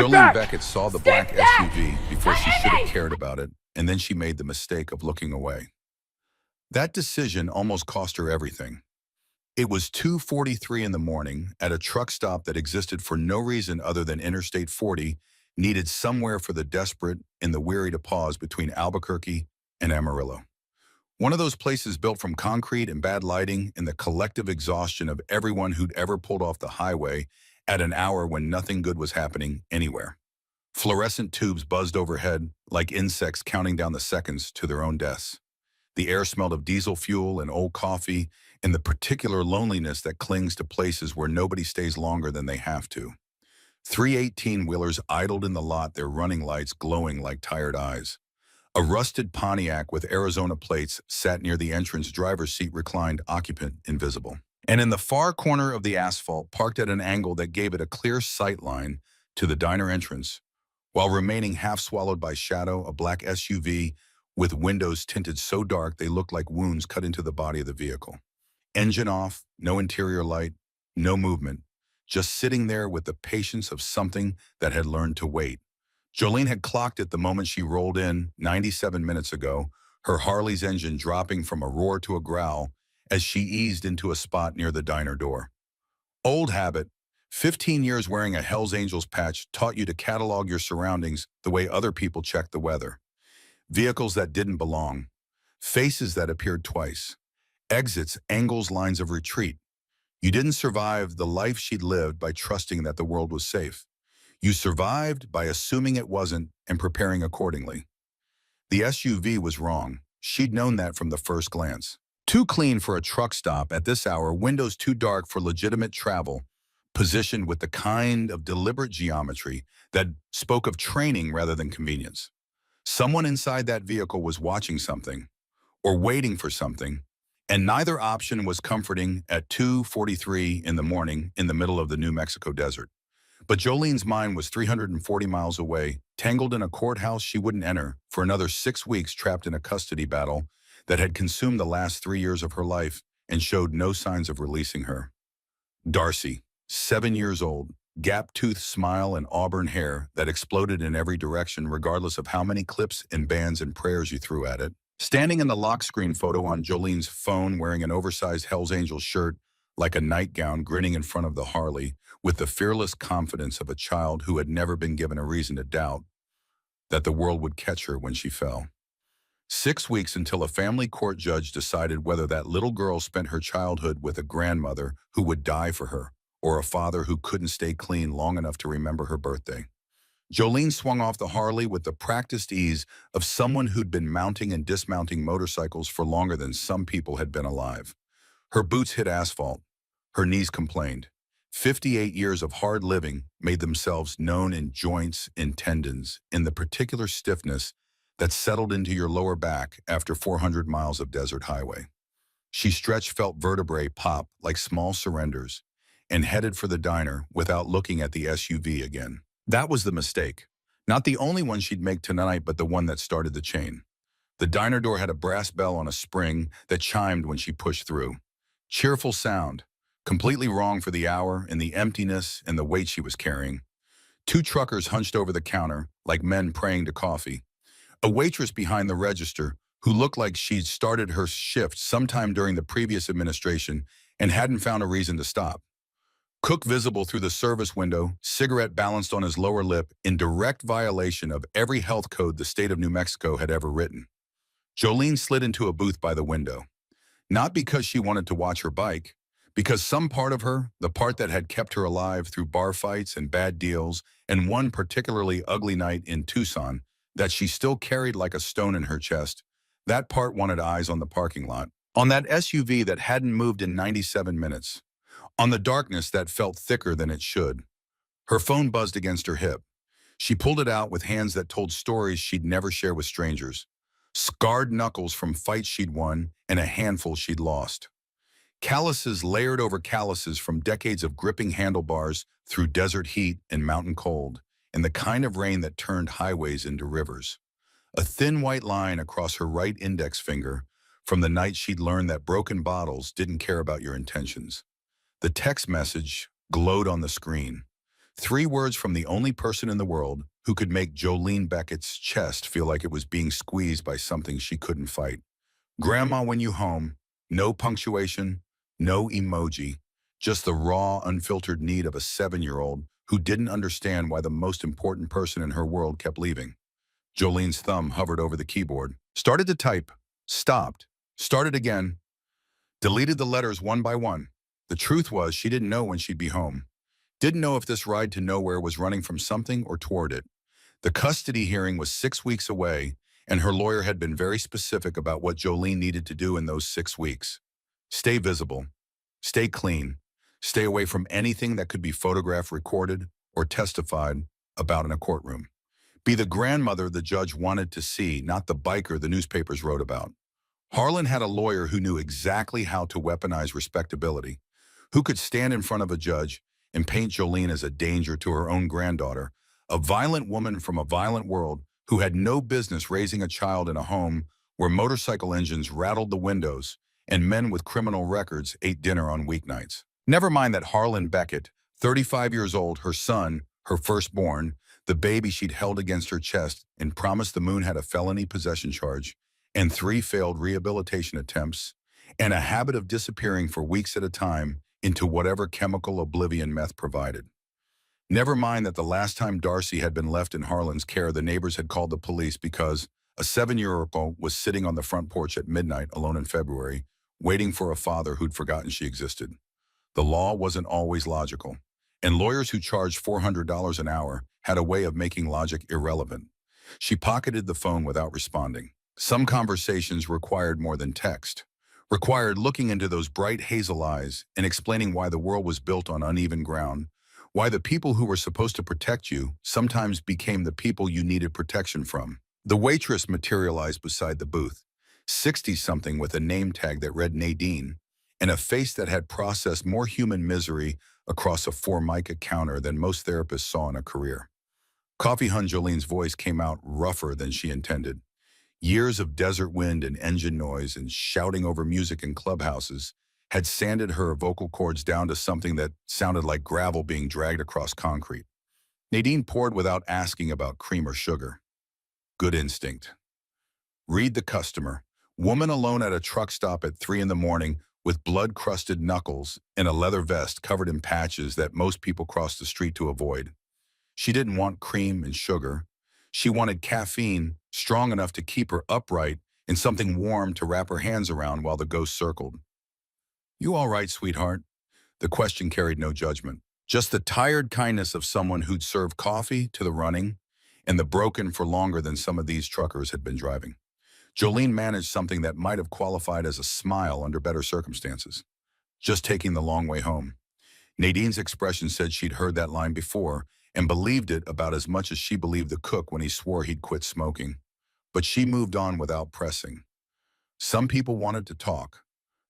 Jolene Beckett saw the black SUV before she should have cared about it, and then she made the mistake of looking away. That decision almost cost her everything. It was 2:43 in the morning at a truck stop that existed for no reason other than Interstate 40 needed somewhere for the desperate and the weary to pause between Albuquerque and Amarillo. One of those places built from concrete and bad lighting and the collective exhaustion of everyone who'd ever pulled off the highway at an hour when nothing good was happening anywhere. Fluorescent tubes buzzed overhead like insects counting down the seconds to their own deaths. The air smelled of diesel fuel and old coffee and the particular loneliness that clings to places where nobody stays longer than they have to. Three 18-wheelers idled in the lot, their running lights glowing like tired eyes. A rusted Pontiac with Arizona plates sat near the entrance, driver's seat reclined, occupant invisible. And in the far corner of the asphalt, parked at an angle that gave it a clear sight line to the diner entrance, while remaining half swallowed by shadow, a black SUV with windows tinted so dark they looked like wounds cut into the body of the vehicle. Engine off, no interior light, no movement, just sitting there with the patience of something that had learned to wait. Jolene had clocked it the moment she rolled in 97 minutes ago, her Harley's engine dropping from a roar to a growl as she eased into a spot near the diner door. Old habit, 15 years wearing a Hell's Angels patch taught you to catalog your surroundings the way other people check the weather. Vehicles that didn't belong, faces that appeared twice, exits, angles, lines of retreat. You didn't survive the life she'd lived by trusting that the world was safe. You survived by assuming it wasn't and preparing accordingly. The SUV was wrong. She'd known that from the first glance. Too clean for a truck stop at this hour, windows too dark for legitimate travel, positioned with the kind of deliberate geometry that spoke of training rather than convenience. Someone inside that vehicle was watching something, or waiting for something, and neither option was comforting at 2:43 in the morning in the middle of the New Mexico desert. But Jolene's mind was 340 miles away, tangled in a courthouse she wouldn't enter, for another 6 weeks trapped in a custody battle that had consumed the last 3 years of her life and showed no signs of releasing her. Darcy, 7 years old, gap-toothed smile and auburn hair that exploded in every direction regardless of how many clips and bands and prayers you threw at it. Standing in the lock screen photo on Jolene's phone wearing an oversized Hell's Angels shirt like a nightgown, grinning in front of the Harley with the fearless confidence of a child who had never been given a reason to doubt that the world would catch her when she fell. 6 weeks until a family court judge decided whether that little girl spent her childhood with a grandmother who would die for her or a father who couldn't stay clean long enough to remember her birthday. Jolene swung off the Harley with the practiced ease of someone who'd been mounting and dismounting motorcycles for longer than some people had been alive. Her boots hit asphalt. Her knees complained. 58 years of hard living made themselves known in joints and tendons, in the particular stiffness that settled into your lower back after 400 miles of desert highway. She stretched, felt vertebrae pop like small surrenders, and headed for the diner without looking at the SUV again. That was the mistake. Not the only one she'd make tonight, but the one that started the chain. The diner door had a brass bell on a spring that chimed when she pushed through. Cheerful sound, completely wrong for the hour and the emptiness and the weight she was carrying. 2 truckers hunched over the counter like men praying to coffee. A waitress behind the register who looked like she'd started her shift sometime during the previous administration and hadn't found a reason to stop. Cook visible through the service window, cigarette balanced on his lower lip in direct violation of every health code the state of New Mexico had ever written. Jolene slid into a booth by the window. Not because she wanted to watch her bike, because some part of her, the part that had kept her alive through bar fights and bad deals and one particularly ugly night in Tucson that she still carried like a stone in her chest, that part wanted eyes on the parking lot, on that SUV that hadn't moved in 97 minutes, on the darkness that felt thicker than it should. Her phone buzzed against her hip. She pulled it out with hands that told stories she'd never share with strangers. Scarred knuckles from fights she'd won and a handful she'd lost. Calluses layered over calluses from decades of gripping handlebars through desert heat and mountain cold, and the kind of rain that turned highways into rivers. A thin white line across her right index finger from the night she'd learned that broken bottles didn't care about your intentions. The text message glowed on the screen. 3 words from the only person in the world who could make Jolene Beckett's chest feel like it was being squeezed by something she couldn't fight. Grandma, when you home, no punctuation, no emoji, just the raw, unfiltered need of a 7-year-old who didn't understand why the most important person in her world kept leaving. Jolene's thumb hovered over the keyboard, started to type, stopped, started again, deleted the letters one by one. The truth was she didn't know when she'd be home. Didn't know if this ride to nowhere was running from something or toward it. The custody hearing was 6 weeks away, and her lawyer had been very specific about what Jolene needed to do in those 6 weeks. Stay visible, stay clean, stay away from anything that could be photographed, recorded, or testified about in a courtroom. Be the grandmother the judge wanted to see, not the biker the newspapers wrote about. Harlan had a lawyer who knew exactly how to weaponize respectability, who could stand in front of a judge and paint Jolene as a danger to her own granddaughter, a violent woman from a violent world who had no business raising a child in a home where motorcycle engines rattled the windows and men with criminal records ate dinner on weeknights. Never mind that Harlan Beckett, 35 years old, her son, her firstborn, the baby she'd held against her chest and promised the moon, had a felony possession charge and 3 failed rehabilitation attempts and a habit of disappearing for weeks at a time into whatever chemical oblivion meth provided. Never mind that the last time Darcy had been left in Harlan's care, the neighbors had called the police because a 7-year-old was sitting on the front porch at midnight alone in February, waiting for a father who'd forgotten she existed. The law wasn't always logical, and lawyers who charged $400 an hour had a way of making logic irrelevant. She pocketed the phone without responding. Some conversations required more than text, required looking into those bright hazel eyes and explaining why the world was built on uneven ground, why the people who were supposed to protect you sometimes became the people you needed protection from. The waitress materialized beside the booth, 60-something with a name tag that read Nadine, and a face that had processed more human misery across a Formica counter than most therapists saw in a career. Coffee Hun Jolene's voice came out rougher than she intended. Years of desert wind and engine noise and shouting over music in clubhouses had sanded her vocal cords down to something that sounded like gravel being dragged across concrete. Nadine poured without asking about cream or sugar. Good instinct. Read the customer. Woman alone at a truck stop at 3 in the morning with blood-crusted knuckles and a leather vest covered in patches that most people cross the street to avoid. She didn't want cream and sugar. She wanted caffeine strong enough to keep her upright and something warm to wrap her hands around while the ghost circled. "You all right, sweetheart?" The question carried no judgment, just the tired kindness of someone who'd served coffee to the running and the broken for longer than some of these truckers had been driving. Jolene managed something that might have qualified as a smile under better circumstances. Just taking the long way home. Nadine's expression said she'd heard that line before and believed it about as much as she believed the cook when he swore he'd quit smoking. But she moved on without pressing. Some people wanted to talk.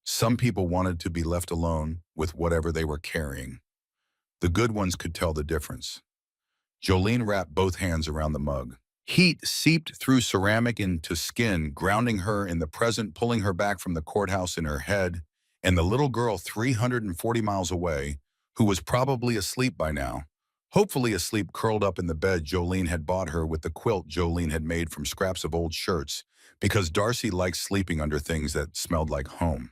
Some people wanted to be left alone with whatever they were carrying. The good ones could tell the difference. Jolene wrapped both hands around the mug. Heat seeped through ceramic into skin, grounding her in the present, pulling her back from the courthouse in her head, and the little girl 340 miles away, who was probably asleep by now, hopefully asleep curled up in the bed Jolene had bought her with the quilt Jolene had made from scraps of old shirts, because Darcy liked sleeping under things that smelled like home.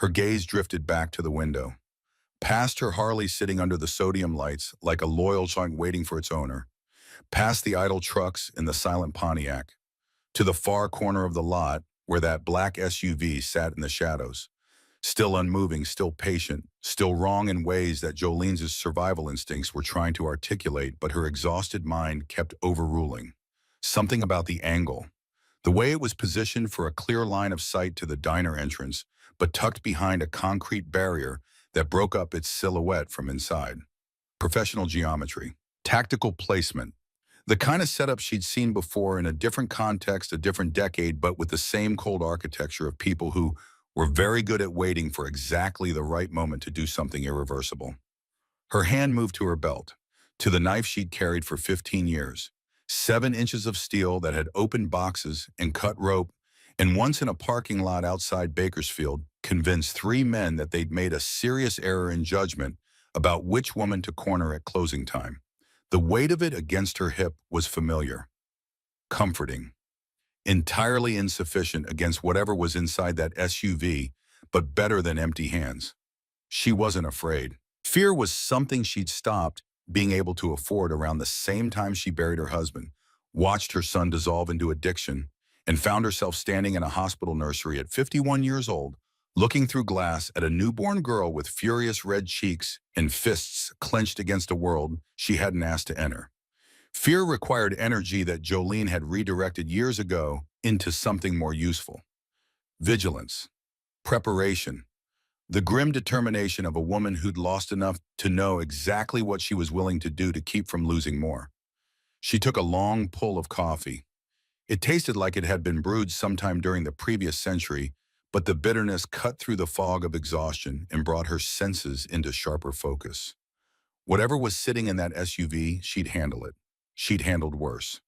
Her gaze drifted back to the window, past her Harley sitting under the sodium lights like a loyal joint waiting for its owner, past the idle trucks in the silent Pontiac, to the far corner of the lot where that black SUV sat in the shadows, still unmoving, still patient, still wrong in ways that Jolene's survival instincts were trying to articulate, but her exhausted mind kept overruling. Something about the angle, the way it was positioned for a clear line of sight to the diner entrance, but tucked behind a concrete barrier that broke up its silhouette from inside. Professional geometry, tactical placement, the kind of setup she'd seen before in a different context, a different decade, but with the same cold architecture of people who were very good at waiting for exactly the right moment to do something irreversible. Her hand moved to her belt, to the knife she'd carried for 15 years, 7 inches of steel that had opened boxes and cut rope, and once in a parking lot outside Bakersfield, convinced 3 men that they'd made a serious error in judgment about which woman to corner at closing time. The weight of it against her hip was familiar, comforting, entirely insufficient against whatever was inside that SUV, but better than empty hands. She wasn't afraid. Fear was something she'd stopped being able to afford around the same time she buried her husband, watched her son dissolve into addiction, and found herself standing in a hospital nursery at 51 years old, looking through glass at a newborn girl with furious red cheeks and fists clenched against a world she hadn't asked to enter. Fear required energy that Jolene had redirected years ago into something more useful. Vigilance, preparation, the grim determination of a woman who'd lost enough to know exactly what she was willing to do to keep from losing more. She took a long pull of coffee. It tasted like it had been brewed sometime during the previous century, but the bitterness cut through the fog of exhaustion and brought her senses into sharper focus. Whatever was sitting in that SUV, she'd handle it. She'd handled worse.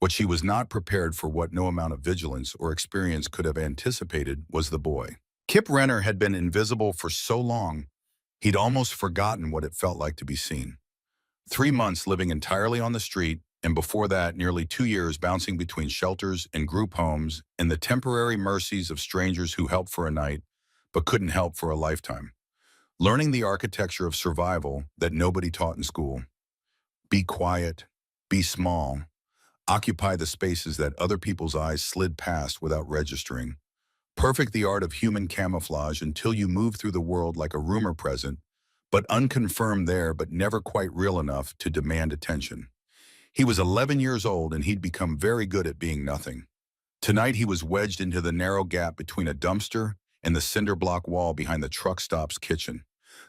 What she was not prepared for, what no amount of vigilance or experience could have anticipated, was the boy. Kip Renner had been invisible for so long, he'd almost forgotten what it felt like to be seen. 3 months living entirely on the street, and before that, nearly 2 years bouncing between shelters and group homes and the temporary mercies of strangers who helped for a night, but couldn't help for a lifetime. Learning the architecture of survival that nobody taught in school. Be quiet, be small, occupy the spaces that other people's eyes slid past without registering. Perfect the art of human camouflage until you move through the world like a rumor present, but unconfirmed there, but never quite real enough to demand attention. He was 11 years old and he'd become very good at being nothing. Tonight he was wedged into the narrow gap between a dumpster and the cinder block wall behind the truck stop's kitchen.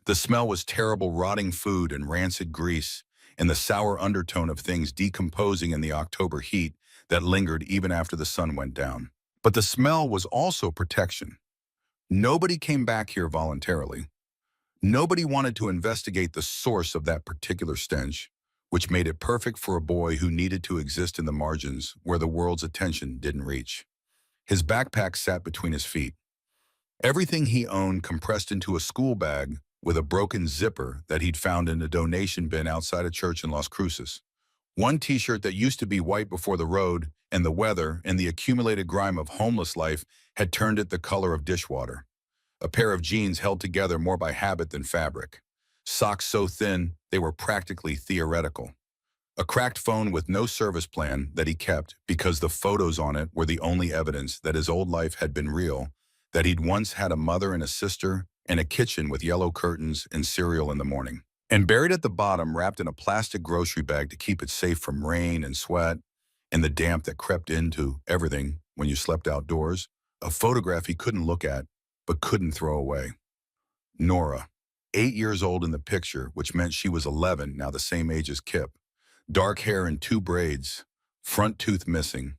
The smell was terrible, rotting food and rancid grease, and the sour undertone of things decomposing in the October heat that lingered even after the sun went down. But the smell was also protection. Nobody came back here voluntarily. Nobody wanted to investigate the source of that particular stench, which made it perfect for a boy who needed to exist in the margins where the world's attention didn't reach. His backpack sat between his feet. Everything he owned compressed into a school bag with a broken zipper that he'd found in a donation bin outside a church in Las Cruces. One t-shirt that used to be white before the road and the weather and the accumulated grime of homeless life had turned it the color of dishwater. A pair of jeans held together more by habit than fabric. Socks so thin they were practically theoretical. A cracked phone with no service plan that he kept because the photos on it were the only evidence that his old life had been real, that he'd once had a mother and a sister and a kitchen with yellow curtains and cereal in the morning. And buried at the bottom, wrapped in a plastic grocery bag to keep it safe from rain and sweat and the damp that crept into everything when you slept outdoors, a photograph he couldn't look at but couldn't throw away. Nora, 8 years old in the picture, which meant she was 11, now the same age as Kip. Dark hair in 2 braids, front tooth missing,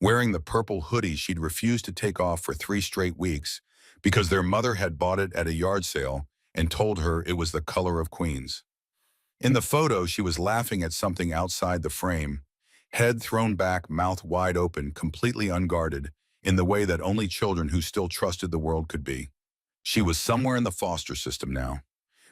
wearing the purple hoodie she'd refused to take off for 3 straight weeks because their mother had bought it at a yard sale and told her it was the color of Queens. In the photo, she was laughing at something outside the frame, head thrown back, mouth wide open, completely unguarded, in the way that only children who still trusted the world could be. She was somewhere in the foster system now,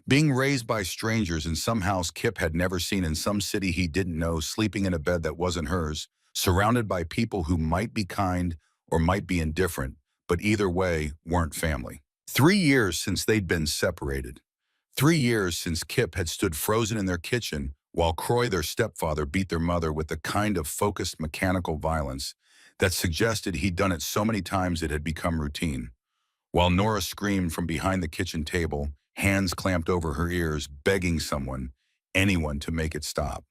being raised by strangers in some house Kip had never seen, in some city he didn't know, sleeping in a bed that wasn't hers, surrounded by people who might be kind or might be indifferent, but either way weren't family. 3 years since they'd been separated. 3 years since Kip had stood frozen in their kitchen while Croy, their stepfather, beat their mother with the kind of focused mechanical violence that suggested he'd done it so many times it had become routine. While Nora screamed from behind the kitchen table, hands clamped over her ears, begging someone, anyone, to make it stop.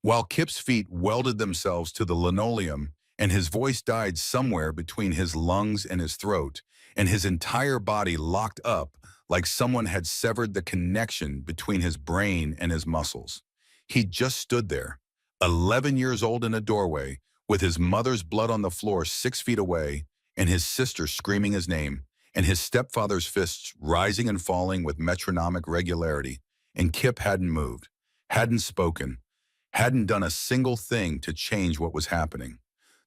While Kip's feet welded themselves to the linoleum and his voice died somewhere between his lungs and his throat, and his entire body locked up like someone had severed the connection between his brain and his muscles. He just stood there, 11 years old, in a doorway, with his mother's blood on the floor 6 feet away, and his sister screaming his name, and his stepfather's fists rising and falling with metronomic regularity, and Kip hadn't moved, hadn't spoken, hadn't done a single thing to change what was happening.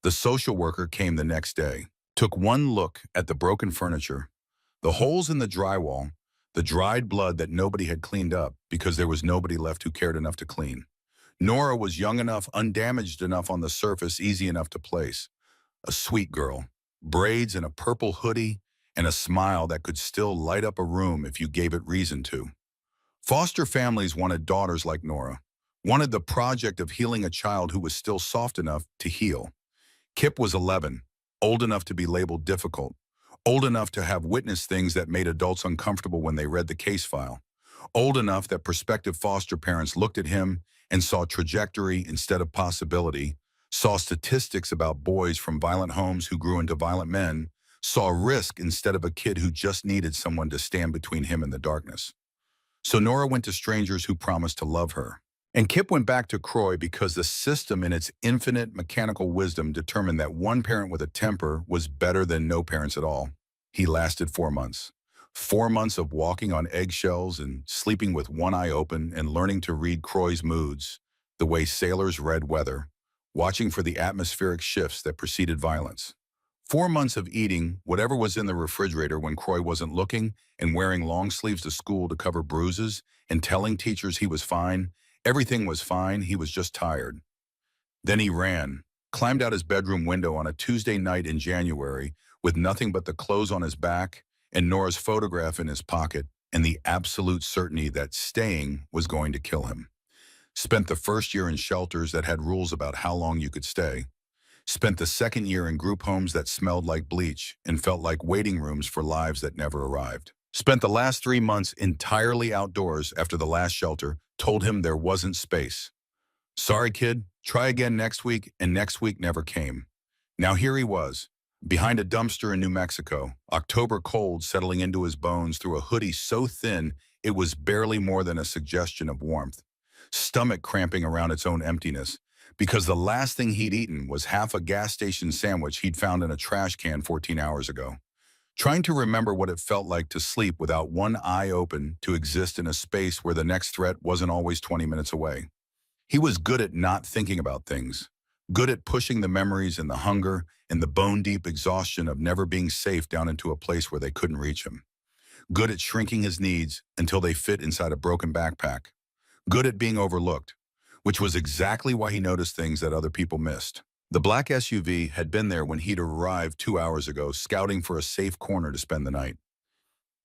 The social worker came the next day, took one look at the broken furniture, the holes in the drywall, the dried blood that nobody had cleaned up because there was nobody left who cared enough to clean. Nora was young enough, undamaged enough on the surface, easy enough to place. A sweet girl, braids and a purple hoodie, and a smile that could still light up a room if you gave it reason to. Foster families wanted daughters like Nora, wanted the project of healing a child who was still soft enough to heal. Kip was 11, old enough to be labeled difficult, old enough to have witnessed things that made adults uncomfortable when they read the case file, old enough that prospective foster parents looked at him and saw trajectory instead of possibility, saw statistics about boys from violent homes who grew into violent men, saw risk instead of a kid who just needed someone to stand between him and the darkness. So Nora went to strangers who promised to love her. And Kip went back to Croy because the system in its infinite mechanical wisdom determined that one parent with a temper was better than no parents at all. He lasted 4 months. 4 months of walking on eggshells and sleeping with one eye open and learning to read Croy's moods, the way sailors read weather, watching for the atmospheric shifts that preceded violence. 4 months of eating whatever was in the refrigerator when Croy wasn't looking and wearing long sleeves to school to cover bruises and telling teachers he was fine. Everything was fine, he was just tired. Then he ran, climbed out his bedroom window on a Tuesday night in January with nothing but the clothes on his back and Nora's photograph in his pocket and the absolute certainty that staying was going to kill him. Spent the first year in shelters that had rules about how long you could stay. Spent the second year in group homes that smelled like bleach and felt like waiting rooms for lives that never arrived. Spent the last 3 months entirely outdoors after the last shelter told him there wasn't space. Sorry, kid, try again next week, and next week never came. Now here he was, behind a dumpster in New Mexico, October cold settling into his bones through a hoodie so thin it was barely more than a suggestion of warmth, stomach cramping around its own emptiness, because the last thing he'd eaten was half a gas station sandwich he'd found in a trash can 14 hours ago. Trying to remember what it felt like to sleep without one eye open, to exist in a space where the next threat wasn't always 20 minutes away. He was good at not thinking about things, good at pushing the memories and the hunger and the bone-deep exhaustion of never being safe down into a place where they couldn't reach him. Good at shrinking his needs until they fit inside a broken backpack. Good at being overlooked, which was exactly why he noticed things that other people missed. The black SUV had been there when he'd arrived 2 hours ago, scouting for a safe corner to spend the night.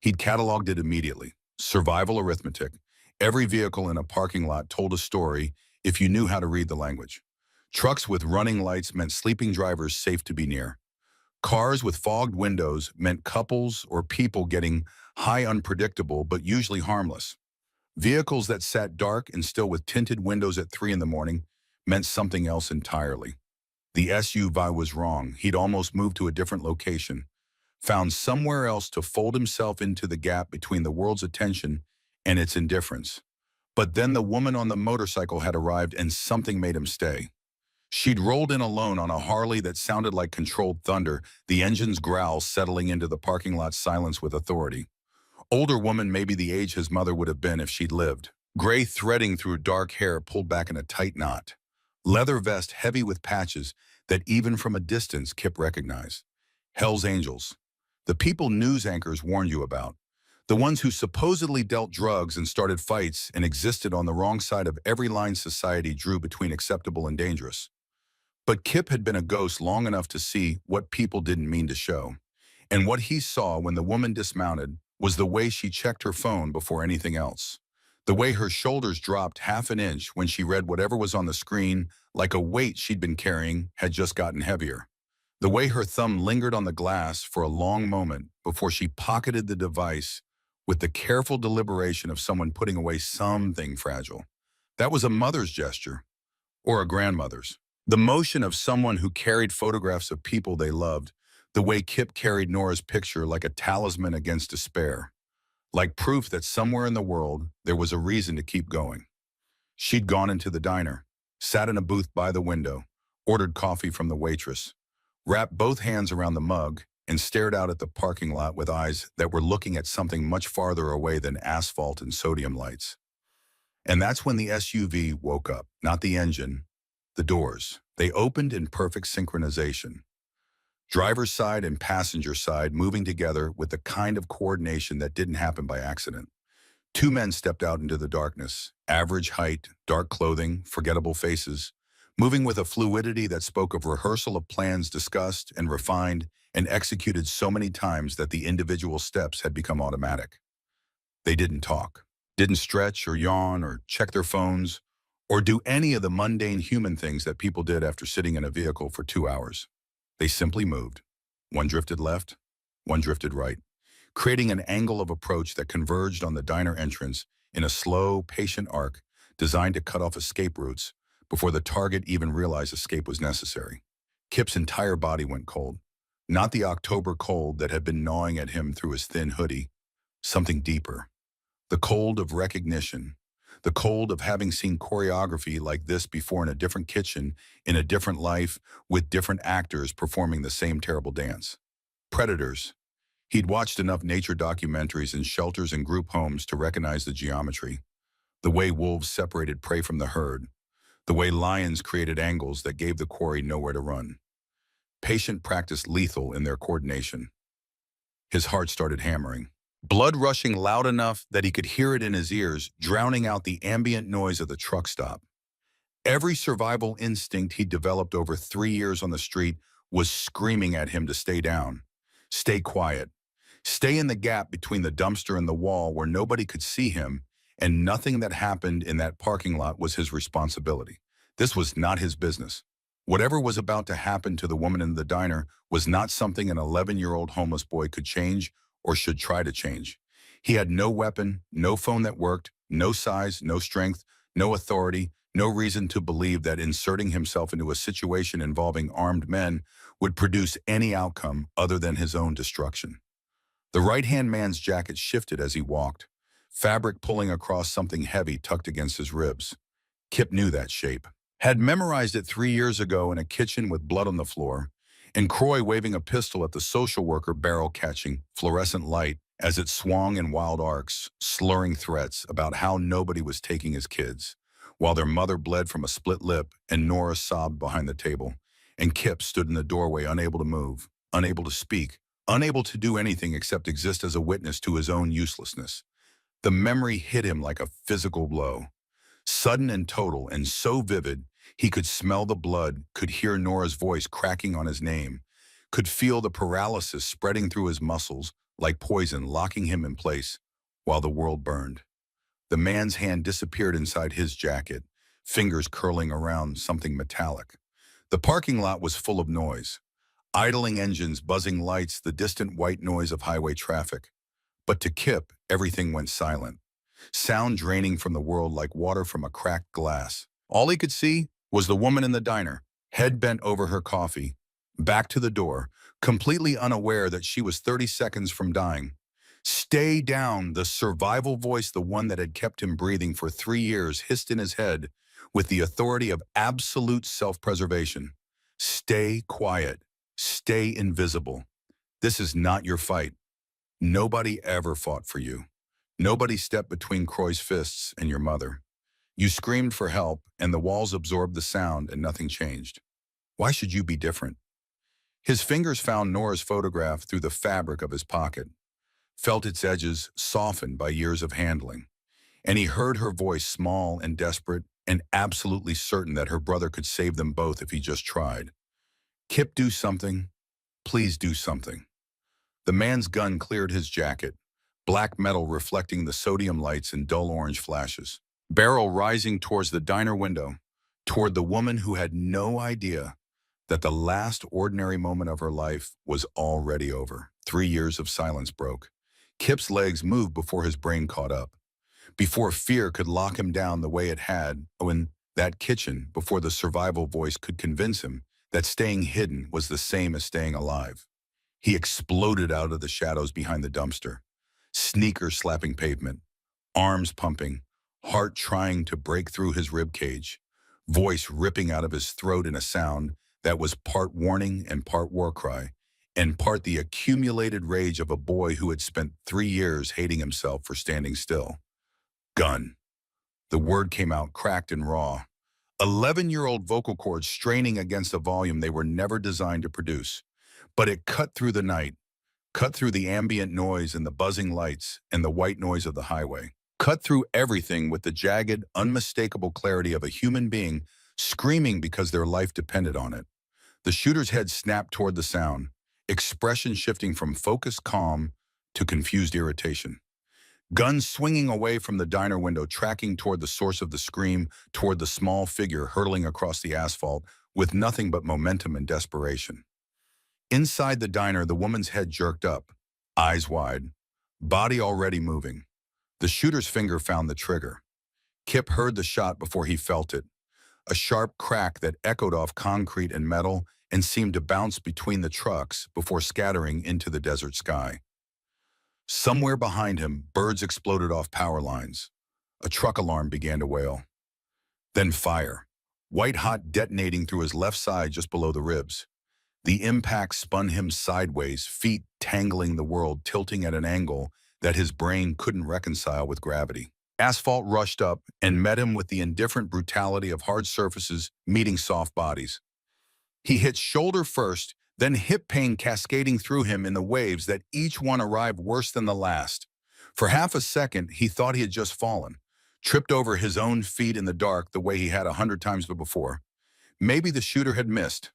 He'd cataloged it immediately. Survival arithmetic. Every vehicle in a parking lot told a story if you knew how to read the language. Trucks with running lights meant sleeping drivers safe to be near. Cars with fogged windows meant couples or people getting high, unpredictable, but usually harmless. Vehicles that sat dark and still with tinted windows at 3 in the morning meant something else entirely. The SUV was wrong. He'd almost moved to a different location, found somewhere else to fold himself into the gap between the world's attention and its indifference. But then the woman on the motorcycle had arrived and something made him stay. She'd rolled in alone on a Harley that sounded like controlled thunder, the engine's growl settling into the parking lot silence with authority. Older woman, maybe the age his mother would have been if she'd lived. Gray threading through dark hair pulled back in a tight knot. Leather vest heavy with patches that even from a distance Kip recognized. Hell's Angels. The people news anchors warned you about. The ones who supposedly dealt drugs and started fights and existed on the wrong side of every line society drew between acceptable and dangerous. But Kip had been a ghost long enough to see what people didn't mean to show. And what he saw when the woman dismounted was the way she checked her phone before anything else. The way her shoulders dropped half an inch when she read whatever was on the screen, like a weight she'd been carrying had just gotten heavier. The way her thumb lingered on the glass for a long moment before she pocketed the device with the careful deliberation of someone putting away something fragile. That was a mother's gesture, or a grandmother's. The motion of someone who carried photographs of people they loved, the way Kip carried Nora's picture like a talisman against despair, like proof that somewhere in the world there was a reason to keep going. She'd gone into the diner, sat in a booth by the window, ordered coffee from the waitress, wrapped both hands around the mug, and stared out at the parking lot with eyes that were looking at something much farther away than asphalt and sodium lights. And that's when the SUV woke up, not the engine, the doors. They opened in perfect synchronization. Driver's side and passenger side moving together with the kind of coordination that didn't happen by accident. Two men stepped out into the darkness, average height, dark clothing, forgettable faces, moving with a fluidity that spoke of rehearsal of plans discussed and refined and executed so many times that the individual steps had become automatic. They didn't talk, didn't stretch or yawn or check their phones, or do any of the mundane human things that people did after sitting in a vehicle for 2 hours. They simply moved. One drifted left, one drifted right, creating an angle of approach that converged on the diner entrance in a slow, patient arc designed to cut off escape routes before the target even realized escape was necessary. Kip's entire body went cold. Not the October cold that had been gnawing at him through his thin hoodie, something deeper. The cold of recognition, the cold of having seen choreography like this before in a different kitchen, in a different life, with different actors performing the same terrible dance. Predators. He'd watched enough nature documentaries in shelters and group homes to recognize the geometry, the way wolves separated prey from the herd, the way lions created angles that gave the quarry nowhere to run. Patient practiced lethal in their coordination. His heart started hammering, blood rushing loud enough that he could hear it in his ears, drowning out the ambient noise of the truck stop. Every survival instinct he'd developed over 3 years on the street was screaming at him to stay down, stay quiet, stay in the gap between the dumpster and the wall where nobody could see him, and nothing that happened in that parking lot was his responsibility. This was not his business. Whatever was about to happen to the woman in the diner was not something an 11-year-old homeless boy could change or should try to change. He had no weapon, no phone that worked, no size, no strength, no authority, no reason to believe that inserting himself into a situation involving armed men would produce any outcome other than his own destruction. The right-hand man's jacket shifted as he walked, fabric pulling across something heavy tucked against his ribs. Kip knew that shape. Had memorized it 3 years ago in a kitchen with blood on the floor, and Croy waving a pistol at the social worker barrel catching fluorescent light as it swung in wild arcs, slurring threats about how nobody was taking his kids, while their mother bled from a split lip and Nora sobbed behind the table, and Kip stood in the doorway unable to move, unable to speak, unable to do anything except exist as a witness to his own uselessness. The memory hit him like a physical blow. Sudden and total, and so vivid, he could smell the blood, could hear Nora's voice cracking on his name, could feel the paralysis spreading through his muscles like poison locking him in place while the world burned. The man's hand disappeared inside his jacket, fingers curling around something metallic. The parking lot was full of noise. Idling engines, buzzing lights, the distant white noise of highway traffic. But to Kip, everything went silent. Sound draining from the world like water from a cracked glass. All he could see was the woman in the diner, head bent over her coffee, back to the door, completely unaware that she was 30 seconds from dying. Stay down, the survival voice, the one that had kept him breathing for 3 years, hissed in his head with the authority of absolute self-preservation. Stay quiet. Stay invisible. This is not your fight. Nobody ever fought for you. Nobody stepped between Croy's fists and your mother. You screamed for help, and the walls absorbed the sound, and nothing changed. Why should you be different? His fingers found Nora's photograph through the fabric of his pocket, felt its edges softened by years of handling, and he heard her voice small and desperate and absolutely certain that her brother could save them both if he just tried. Kip, do something. Please do something. The man's gun cleared his jacket, black metal reflecting the sodium lights in dull orange flashes. Barrel rising towards the diner window, toward the woman who had no idea that the last ordinary moment of her life was already over. 3 years of silence broke. Kip's legs moved before his brain caught up, before fear could lock him down the way it had in that kitchen, before the survival voice could convince him that staying hidden was the same as staying alive. He exploded out of the shadows behind the dumpster, sneakers slapping pavement, arms pumping, heart trying to break through his rib cage, voice ripping out of his throat in a sound that was part warning and part war cry, and part the accumulated rage of a boy who had spent 3 years hating himself for standing still. Gun. The word came out cracked and raw. 11-year-old vocal cords straining against a volume they were never designed to produce. But it cut through the night, cut through the ambient noise and the buzzing lights and the white noise of the highway. cut through everything with the jagged, unmistakable clarity of a human being screaming because their life depended on it. The shooter's head snapped toward the sound, expression shifting from focused calm to confused irritation. Gun swinging away from the diner window, tracking toward the source of the scream, toward the small figure hurtling across the asphalt with nothing but momentum and desperation. Inside the diner, the woman's head jerked up, eyes wide, body already moving. The shooter's finger found the trigger. Kip heard the shot before he felt it, a sharp crack that echoed off concrete and metal and seemed to bounce between the trucks before scattering into the desert sky. Somewhere behind him, birds exploded off power lines. A truck alarm began to wail. Then fire, white-hot detonating through his left side just below the ribs. The impact spun him sideways, feet tangling the world, tilting at an angle that his brain couldn't reconcile with gravity. Asphalt rushed up and met him with the indifferent brutality of hard surfaces meeting soft bodies. He hit shoulder first, then hip pain cascading through him in the waves that each one arrived worse than the last. For half a second, he thought he had just fallen, tripped over his own feet in the dark the way he had 100 times before. Maybe the shooter had missed.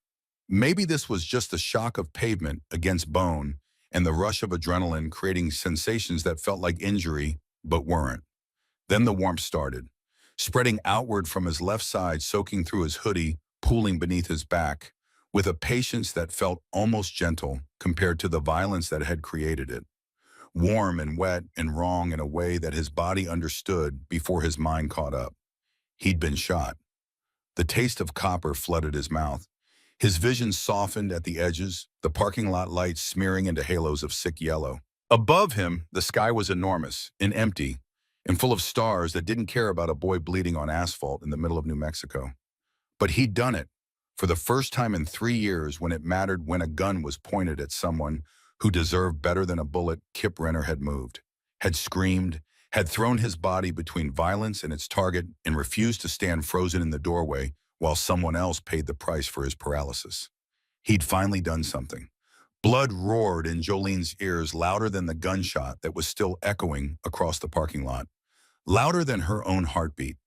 Maybe this was just the shock of pavement against bone and the rush of adrenaline creating sensations that felt like injury but weren't. Then the warmth started, spreading outward from his left side, soaking through his hoodie, pooling beneath his back, with a patience that felt almost gentle compared to the violence that had created it. Warm and wet and wrong in a way that his body understood before his mind caught up. He'd been shot. The taste of copper flooded his mouth. His vision softened at the edges, the parking lot lights smearing into halos of sick yellow. Above him, the sky was enormous and empty, and full of stars that didn't care about a boy bleeding on asphalt in the middle of New Mexico. But he'd done it, for the first time in 3 years, when it mattered, when a gun was pointed at someone who deserved better than a bullet. Kip Renner had moved, had screamed, had thrown his body between violence and its target, and refused to stand frozen in the doorway while someone else paid the price for his paralysis. He'd finally done something. Blood roared in Jolene's ears, louder than the gunshot that was still echoing across the parking lot, louder than her own heartbeat,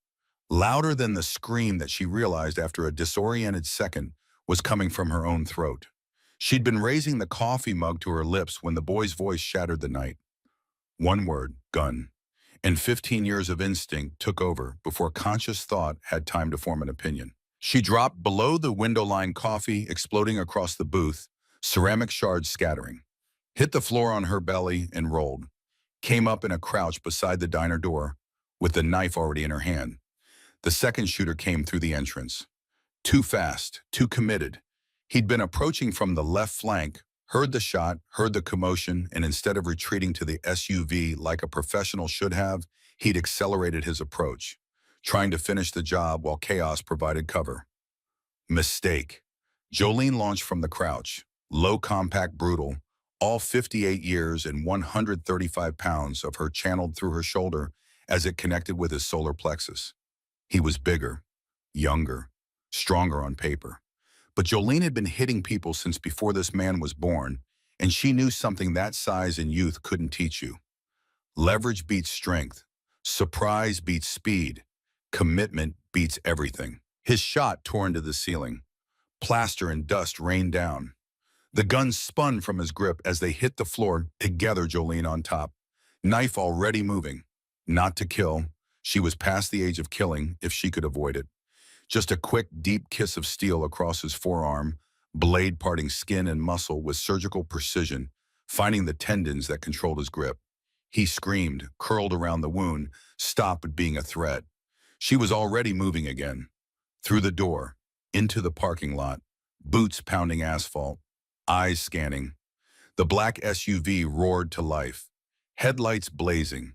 louder than the scream that she realized after a disoriented second was coming from her own throat. She'd been raising the coffee mug to her lips when the boy's voice shattered the night. One word, gun, and 15 years of instinct took over before conscious thought had time to form an opinion. She dropped below the window-line, coffee exploding across the booth, ceramic shards scattering, hit the floor on her belly and rolled, came up in a crouch beside the diner door with the knife already in her hand. The second shooter came through the entrance. Too fast, too committed. He'd been approaching from the left flank, heard the shot, heard the commotion, and instead of retreating to the SUV like a professional should have, he'd accelerated his approach, trying to finish the job while chaos provided cover. Mistake. Jolene launched from the crouch, low, compact, brutal, all 58 years and 135 pounds of her channeled through her shoulder as it connected with his solar plexus. He was bigger, younger, stronger on paper. But Jolene had been hitting people since before this man was born, and she knew something that size and youth couldn't teach you. Leverage beats strength. Surprise beats speed. Commitment beats everything. His shot tore into the ceiling. Plaster and dust rained down. The gun spun from his grip as they hit the floor, together, Jolene on top. Knife already moving. Not to kill. She was past the age of killing if she could avoid it. Just a quick, deep kiss of steel across his forearm, blade parting skin and muscle with surgical precision, finding the tendons that controlled his grip. He screamed, curled around the wound, stopped being a threat. She was already moving again. Through the door, into the parking lot, boots pounding asphalt, eyes scanning. The black SUV roared to life, headlights blazing.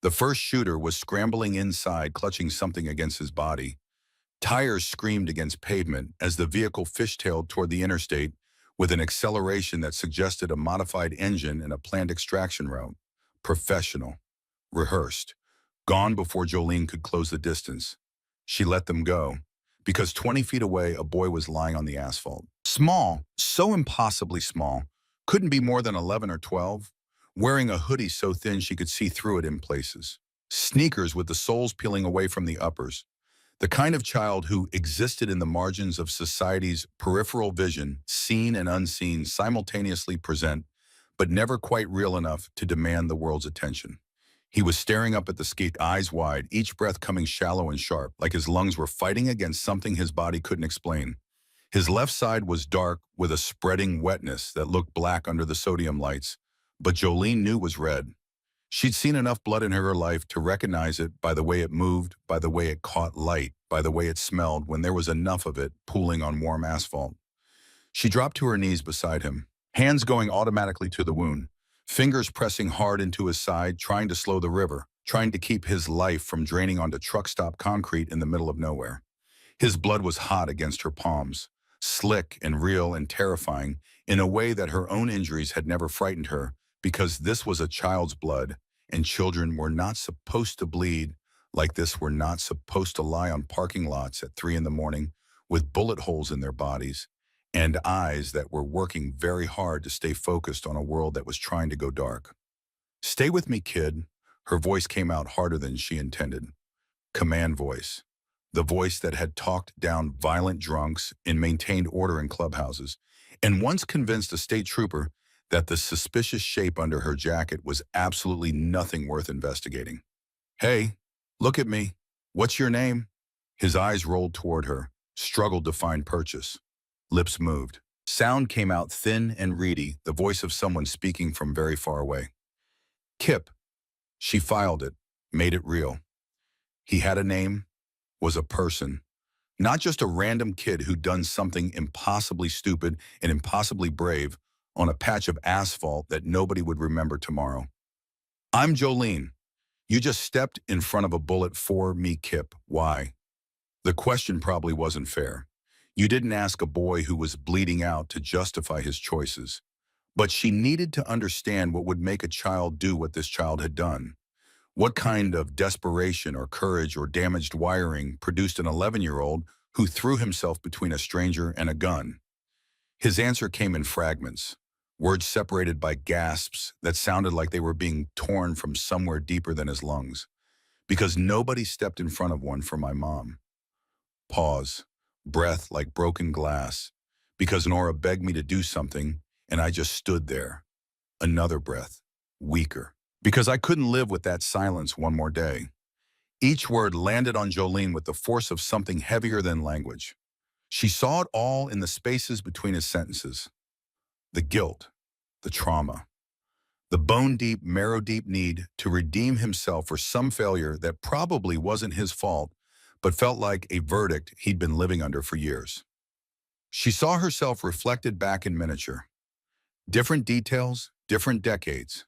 The first shooter was scrambling inside, clutching something against his body. Tires screamed against pavement as the vehicle fishtailed toward the interstate with an acceleration that suggested a modified engine and a planned extraction route. Professional, rehearsed, gone before Jolene could close the distance. She let them go, because 20 feet away, a boy was lying on the asphalt. Small, so impossibly small, couldn't be more than 11 or 12, wearing a hoodie so thin she could see through it in places. Sneakers with the soles peeling away from the uppers. The kind of child who existed in the margins of society's peripheral vision, seen and unseen simultaneously present, but never quite real enough to demand the world's attention. He was staring up at the sky, eyes wide, each breath coming shallow and sharp, like his lungs were fighting against something his body couldn't explain. His left side was dark with a spreading wetness that looked black under the sodium lights, but Jolene knew was red. She'd seen enough blood in her life to recognize it by the way it moved, by the way it caught light, by the way it smelled when there was enough of it pooling on warm asphalt. She dropped to her knees beside him, hands going automatically to the wound, fingers pressing hard into his side, trying to slow the river, trying to keep his life from draining onto truck stop concrete in the middle of nowhere. His blood was hot against her palms, slick and real and terrifying in a way that her own injuries had never frightened her, because this was a child's blood, and children were not supposed to bleed like this, were not supposed to lie on parking lots at 3 in the morning with bullet holes in their bodies and eyes that were working very hard to stay focused on a world that was trying to go dark. "Stay with me, kid." Her voice came out harder than she intended. Command voice. The voice that had talked down violent drunks and maintained order in clubhouses, and once convinced a state trooper that the suspicious shape under her jacket was absolutely nothing worth investigating. "Hey, look at me. What's your name?" His eyes rolled toward her, struggled to find purchase. Lips moved. Sound came out thin and reedy, the voice of someone speaking from very far away. "Kip." She filed it, made it real. He had a name, was a person, not just a random kid who'd done something impossibly stupid and impossibly brave on a patch of asphalt that nobody would remember tomorrow. "I'm Jolene. You just stepped in front of a bullet for me, Kip. Why?" The question probably wasn't fair. You didn't ask a boy who was bleeding out to justify his choices. But she needed to understand what would make a child do what this child had done. What kind of desperation or courage or damaged wiring produced an 11-year-old who threw himself between a stranger and a gun? His answer came in fragments, words separated by gasps that sounded like they were being torn from somewhere deeper than his lungs. "Because nobody stepped in front of one for my mom." Pause, breath like broken glass. "Because Nora begged me to do something, and I just stood there." Another breath, weaker. "Because I couldn't live with that silence one more day." Each word landed on Jolene with the force of something heavier than language. She saw it all in the spaces between his sentences. The guilt, the trauma, the bone-deep, marrow-deep need to redeem himself for some failure that probably wasn't his fault, but felt like a verdict he'd been living under for years. She saw herself reflected back in miniature. Different details, different decades.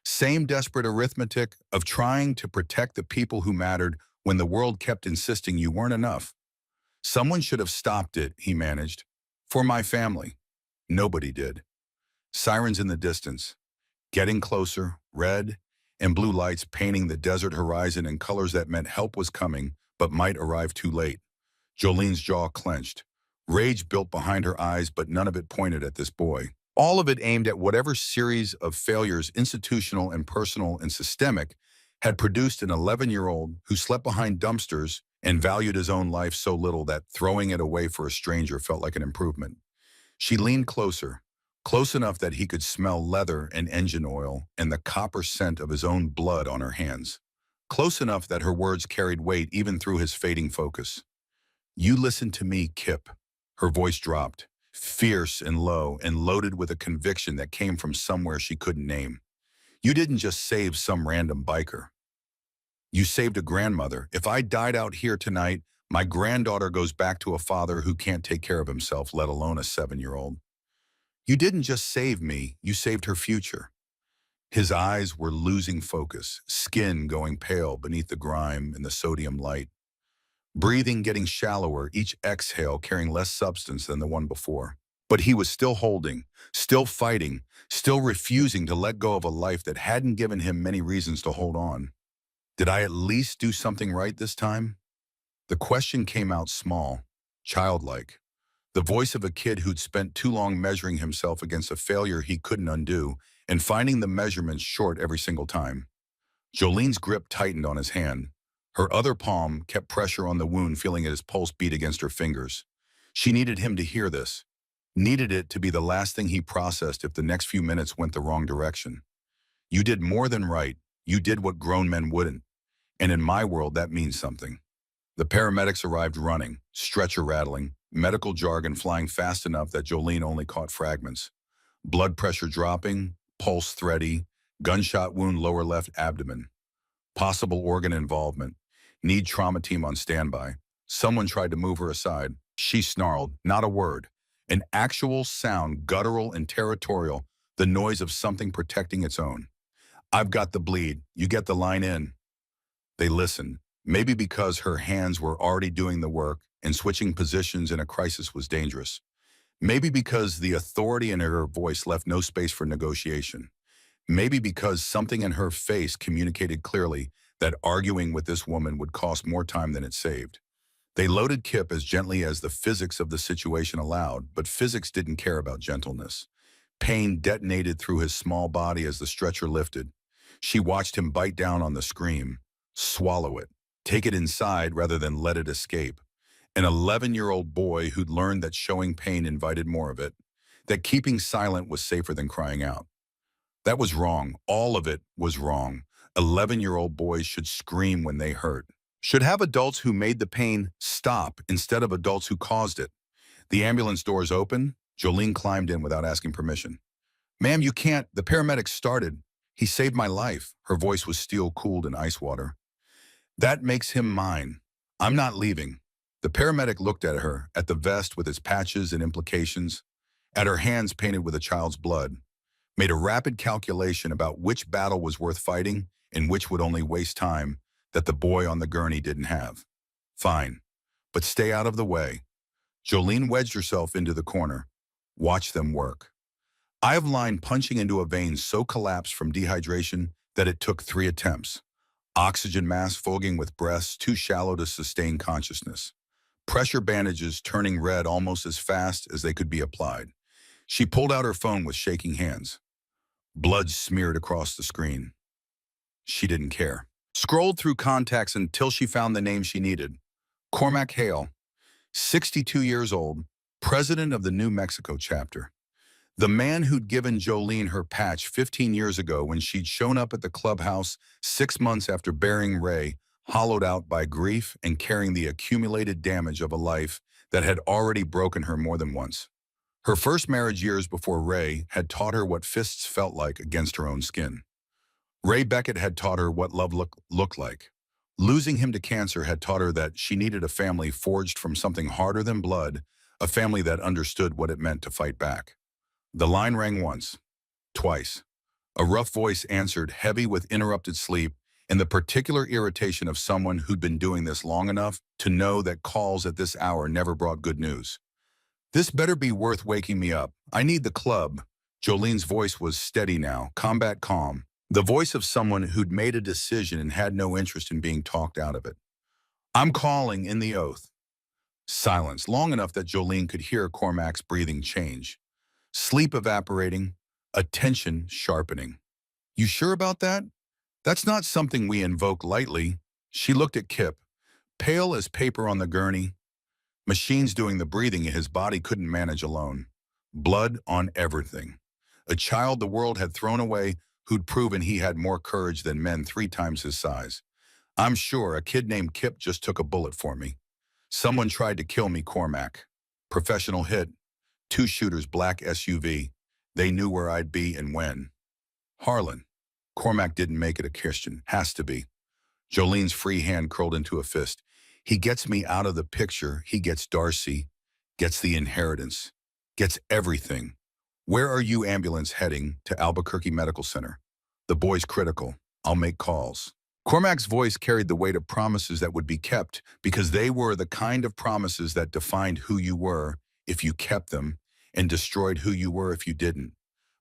Same desperate arithmetic of trying to protect the people who mattered when the world kept insisting you weren't enough. "Someone should have stopped it," he managed. "For my family." Nobody did. Sirens in the distance, getting closer, red and blue lights painting the desert horizon in colors that meant help was coming, but might arrive too late. Jolene's jaw clenched. Rage built behind her eyes, but none of it pointed at this boy. All of it aimed at whatever series of failures, institutional and personal and systemic, had produced an 11-year-old who slept behind dumpsters and valued his own life so little that throwing it away for a stranger felt like an improvement. She leaned closer, close enough that he could smell leather and engine oil and the copper scent of his own blood on her hands. Close enough that her words carried weight even through his fading focus. "You listen to me, Kip." Her voice dropped, fierce and low and loaded with a conviction that came from somewhere she couldn't name. "You didn't just save some random biker. You saved a grandmother. If I died out here tonight, my granddaughter goes back to a father who can't take care of himself, let alone a 7-year-old. You didn't just save me, you saved her future." His eyes were losing focus, skin going pale beneath the grime and the sodium light. Breathing getting shallower, each exhale carrying less substance than the one before. But he was still holding, still fighting, still refusing to let go of a life that hadn't given him many reasons to hold on. "Did I at least do something right this time?" The question came out small, childlike. The voice of a kid who'd spent too long measuring himself against a failure he couldn't undo and finding the measurements short every single time. Jolene's grip tightened on his hand. Her other palm kept pressure on the wound, feeling his pulse beat against her fingers. She needed him to hear this. Needed it to be the last thing he processed if the next few minutes went the wrong direction. You did more than right. You did what grown men wouldn't. And in my world, that means something. The paramedics arrived running, stretcher rattling, medical jargon flying fast enough that Jolene only caught fragments. Blood pressure dropping, pulse thready, gunshot wound lower left abdomen. Possible organ involvement. Need trauma team on standby. Someone tried to move her aside. She snarled, not a word. An actual sound, guttural and territorial, the noise of something protecting its own. I've got the bleed. You get the line in. They listened, maybe because her hands were already doing the work and switching positions in a crisis was dangerous. Maybe because the authority in her voice left no space for negotiation. Maybe because something in her face communicated clearly that arguing with this woman would cost more time than it saved. They loaded Kip as gently as the physics of the situation allowed, but physics didn't care about gentleness. Pain detonated through his small body as the stretcher lifted. She watched him bite down on the scream, swallow it, take it inside rather than let it escape. An 11-year-old boy who'd learned that showing pain invited more of it, that keeping silent was safer than crying out. That was wrong. All of it was wrong. 11-year-old boys should scream when they hurt. Should have adults who made the pain stop instead of adults who caused it. The ambulance doors open. Jolene climbed in without asking permission. Ma'am, you can't. The paramedics started. He saved my life. Her voice was steel-cooled in ice water. That makes him mine. I'm not leaving. The paramedic looked at her, at the vest with its patches and implications, at her hands painted with a child's blood, made a rapid calculation about which battle was worth fighting and which would only waste time that the boy on the gurney didn't have. Fine, but stay out of the way. Jolene wedged herself into the corner. Watch them work. I've line punching into a vein so collapsed from dehydration that it took 3 attempts. Oxygen mask fogging with breaths too shallow to sustain consciousness. Pressure bandages turning red almost as fast as they could be applied. She pulled out her phone with shaking hands. Blood smeared across the screen. She didn't care. Scrolled through contacts until she found the name she needed. Cormac Hale, 62 years old, president of the New Mexico chapter. The man who'd given Jolene her patch 15 years ago when she'd shown up at the clubhouse 6 months after burying Ray, hollowed out by grief and carrying the accumulated damage of a life that had already broken her more than once. Her first marriage years before Ray had taught her what fists felt like against her own skin. Ray Beckett had taught her what love looked like. Losing him to cancer had taught her that she needed a family forged from something harder than blood, a family that understood what it meant to fight back. The line rang once, twice. A rough voice answered, heavy with interrupted sleep and the particular irritation of someone who'd been doing this long enough to know that calls at this hour never brought good news. This better be worth waking me up. I need the club. Jolene's voice was steady now, combat calm. The voice of someone who'd made a decision and had no interest in being talked out of it. I'm calling in the oath. Silence, long enough that Jolene could hear Cormac's breathing change. Sleep evaporating, attention sharpening. You sure about that? That's not something we invoke lightly. She looked at Kip, pale as paper on the gurney. Machines doing the breathing his body couldn't manage alone. Blood on everything. A child the world had thrown away who'd proven he had more courage than men 3 times his size. I'm sure a kid named Kip just took a bullet for me. Someone tried to kill me, Cormac. Professional hit. 2 shooters, black SUV. They knew where I'd be and when. Harlan. Cormac didn't make it a Christian. Has to be. Jolene's free hand curled into a fist. He gets me out of the picture. He gets Darcy. Gets the inheritance. Gets everything. Where are you, ambulance, heading? To Albuquerque Medical Center. The boy's critical. I'll make calls. Cormac's voice carried the weight of promises that would be kept because they were the kind of promises that defined who you were if you kept them and destroyed who you were if you didn't.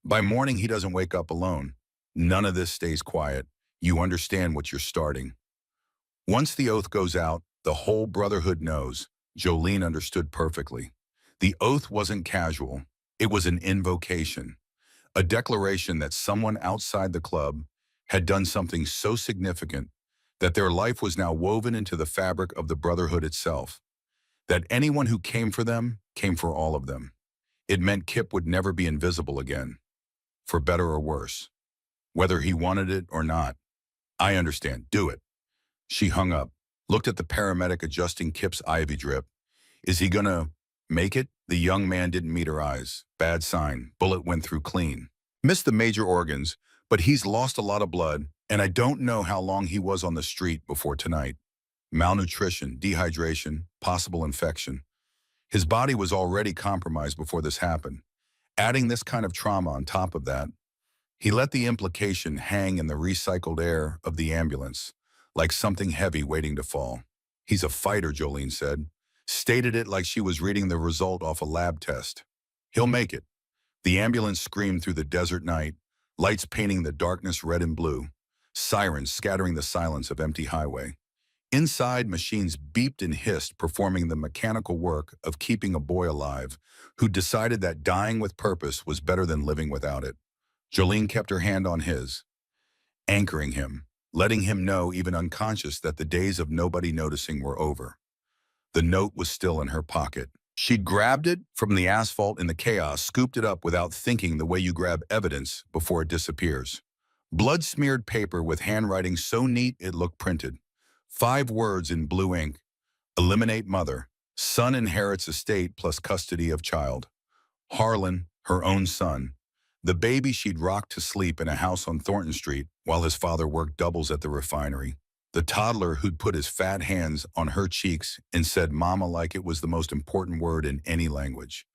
By morning, he doesn't wake up alone. None of this stays quiet. You understand what you're starting. Once the oath goes out, the whole brotherhood knows. Jolene understood perfectly. The oath wasn't casual. It was an invocation, a declaration that someone outside the club, had done something so significant that their life was now woven into the fabric of the brotherhood itself, that anyone who came for them came for all of them. It meant Kip would never be invisible again, for better or worse, whether he wanted it or not. I understand. Do it. She hung up, looked at the paramedic adjusting Kip's IV drip. Is he gonna make it? The young man didn't meet her eyes. Bad sign. Bullet went through clean. Missed the major organs, but he's lost a lot of blood, and I don't know how long he was on the street before tonight. Malnutrition, dehydration, possible infection. His body was already compromised before this happened. Adding this kind of trauma on top of that, he let the implication hang in the recycled air of the ambulance, like something heavy waiting to fall. He's a fighter, Jolene said. Stated it like she was reading the result off a lab test. He'll make it. The ambulance screamed through the desert night, lights painting the darkness red and blue, sirens scattering the silence of empty highway. Inside, machines beeped and hissed, performing the mechanical work of keeping a boy alive who decided that dying with purpose was better than living without it. Jolene kept her hand on his, anchoring him, letting him know, even unconscious, that the days of nobody noticing were over. The note was still in her pocket. She'd grabbed it from the asphalt in the chaos, scooped it up without thinking, the way you grab evidence before it disappears. Blood-smeared paper with handwriting so neat it looked printed. 5 words in blue ink. Eliminate mother. Son inherits estate plus custody of child. Harlan, her own son. The baby she'd rocked to sleep in a house on Thornton Street while his father worked doubles at the refinery. The toddler who'd put his fat hands on her cheeks and said mama like it was the most important word in any language.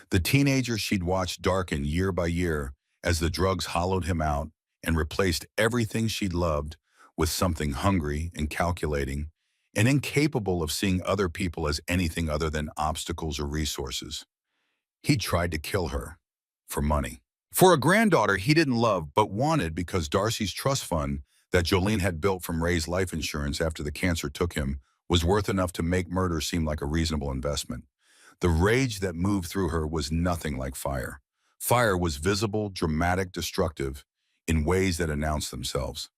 The teenager she'd watched darken year by year as the drugs hollowed him out and replaced everything she'd loved with something hungry and calculating and incapable of seeing other people as anything other than obstacles or resources. He tried to kill her for money. For a granddaughter he didn't love but wanted, because Darcy's trust fund that Jolene had built from Ray's life insurance after the cancer took him was worth enough to make murder seem like a reasonable investment. The rage that moved through her was nothing like fire. Fire was visible, dramatic, destructive in ways that announced themselves.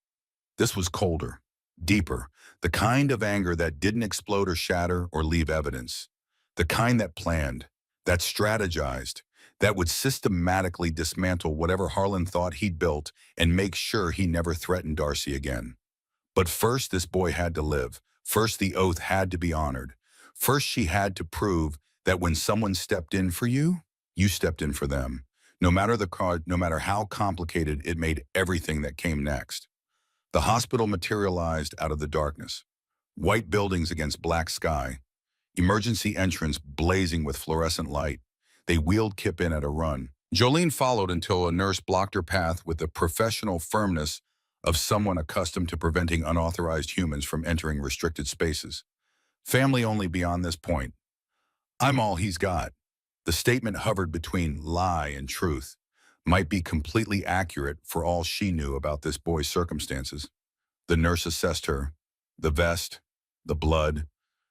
This was colder, deeper, the kind of anger that didn't explode or shatter or leave evidence. The kind that planned, that strategized, that would systematically dismantle whatever Harlan thought he'd built and make sure he never threatened Darcy again. But first, this boy had to live. First, the oath had to be honored. First, she had to prove that when someone stepped in for you, you stepped in for them. No matter how complicated, it made everything that came next. The hospital materialized out of the darkness. White buildings against black sky. Emergency entrance blazing with fluorescent light. They wheeled Kip in at a run. Jolene followed until a nurse blocked her path with the professional firmness of someone accustomed to preventing unauthorized humans from entering restricted spaces. Family only beyond this point. I'm all he's got. The statement hovered between lie and truth. Might be completely accurate for all she knew about this boy's circumstances. The nurse assessed her. The vest, the blood,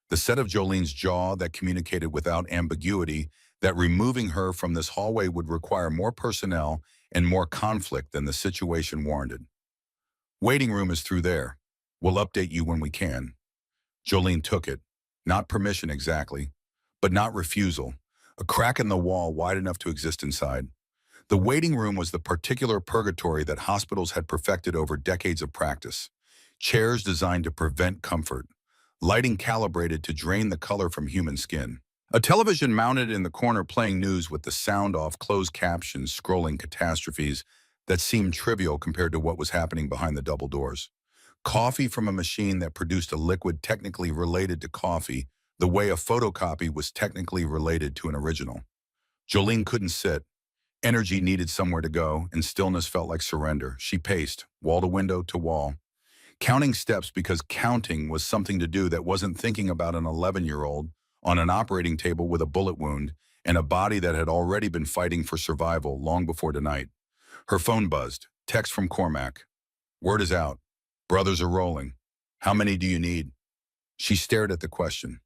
the set of Jolene's jaw that communicated without ambiguity that removing her from this hallway would require more personnel and more conflict than the situation warranted. Waiting room is through there. We'll update you when we can. Jolene took it. Not permission exactly, but not refusal. A crack in the wall wide enough to exist inside. The waiting room was the particular purgatory that hospitals had perfected over decades of practice. Chairs designed to prevent comfort. Lighting calibrated to drain the color from human skin. A television mounted in the corner playing news with the sound off, closed captions scrolling catastrophes that seemed trivial compared to what was happening behind the double doors. Coffee from a machine that produced a liquid technically related to coffee, the way a photocopy was technically related to an original. Jolene couldn't sit. Energy needed somewhere to go, and stillness felt like surrender. She paced, wall to window to wall, counting steps because counting was something to do that wasn't thinking about an 11-year-old on an operating table with a bullet wound and a body that had already been fighting for survival long before tonight. Her phone buzzed. Text from Cormac. Word is out. Brothers are rolling. How many do you need? She stared at the question,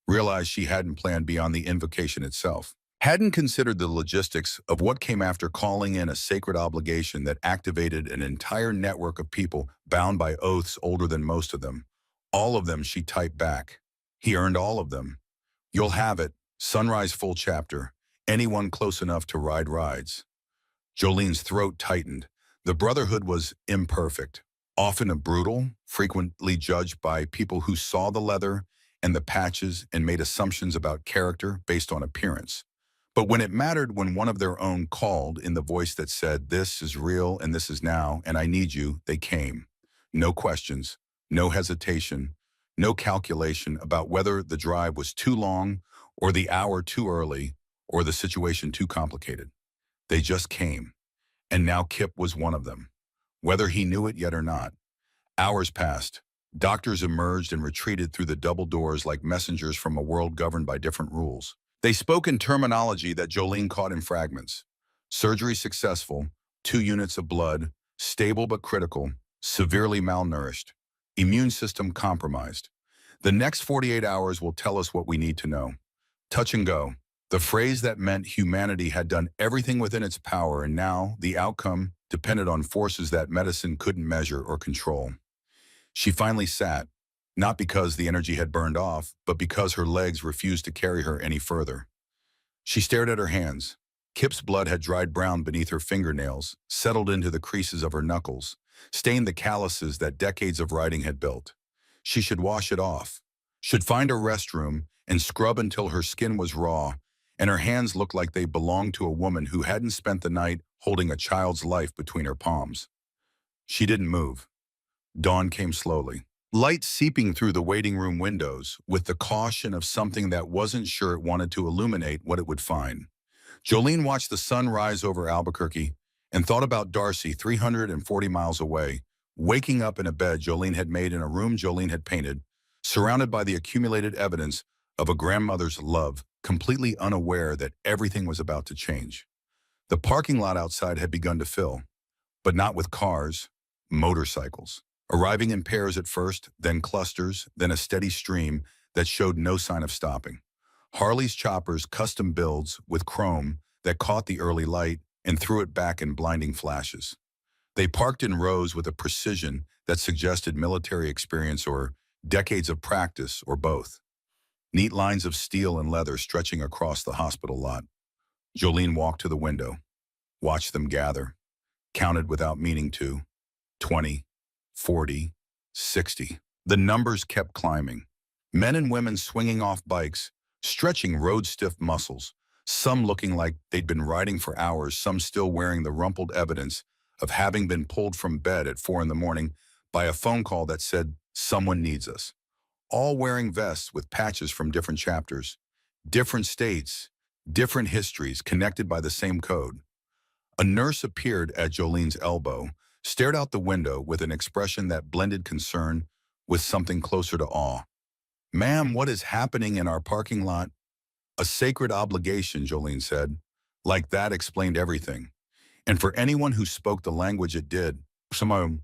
realized she hadn't planned beyond the invocation itself. Hadn't considered the logistics of what came after calling in a sacred obligation that activated an entire network of people bound by oaths older than most of them. All of them, she typed back. He earned all of them. You'll have it. Sunrise full chapter. Anyone close enough to ride rides. Jolene's throat tightened. The brotherhood was imperfect, often brutal, frequently judged by people who saw the leather and the patches and made assumptions about character based on appearance. But when it mattered, when one of their own called in the voice that said, "This is real and this is now, and I need you," they came. No questions, no hesitation, no calculation about whether the drive was too long or the hour too early or the situation too complicated. They just came. And now Kip was one of them, whether he knew it yet or not. Hours passed. Doctors emerged and retreated through the double doors like messengers from a world governed by different rules. They spoke in terminology that Jolene caught in fragments. Surgery successful, 2 units of blood, stable but critical, severely malnourished, immune system compromised. The next 48 hours will tell us what we need to know. Touch and go. The phrase that meant humanity had done everything within its power, and now the outcome depended on forces that medicine couldn't measure or control. She finally sat, not because the energy had burned off, but because her legs refused to carry her any further. She stared at her hands. Kip's blood had dried brown beneath her fingernails, settled into the creases of her knuckles, stained the calluses that decades of riding had built. She should wash it off, should find a restroom and scrub until her skin was raw, and her hands looked like they belonged to a woman who hadn't spent the night holding a child's life between her palms. She didn't move. Dawn came slowly, light seeping through the waiting room windows with the caution of something that wasn't sure it wanted to illuminate what it would find. Jolene watched the sun rise over Albuquerque and thought about Darcy 340 miles away, waking up in a bed Jolene had made in a room Jolene had painted, surrounded by the accumulated evidence of a grandmother's love, completely unaware that everything was about to change. The parking lot outside had begun to fill, but not with cars, motorcycles. Arriving in pairs at first, then clusters, then a steady stream that showed no sign of stopping. Harley's choppers, custom builds with chrome that caught the early light and threw it back in blinding flashes. They parked in rows with a precision that suggested military experience or decades of practice or both. Neat lines of steel and leather stretching across the hospital lot. Jolene walked to the window, watched them gather, counted without meaning to, 20, 40, 60. The numbers kept climbing. Men and women swinging off bikes, stretching road-stiff muscles, some looking like they'd been riding for hours, some still wearing the rumpled evidence of having been pulled from bed at 4 in the morning by a phone call that said, "Someone needs us." All wearing vests with patches from different chapters, different states, different histories connected by the same code. A nurse appeared at Jolene's elbow, stared out the window with an expression that blended concern with something closer to awe. "Ma'am, what is happening in our parking lot?" "A sacred obligation," Jolene said. Like that explained everything. And for anyone who spoke the language it did, Simone.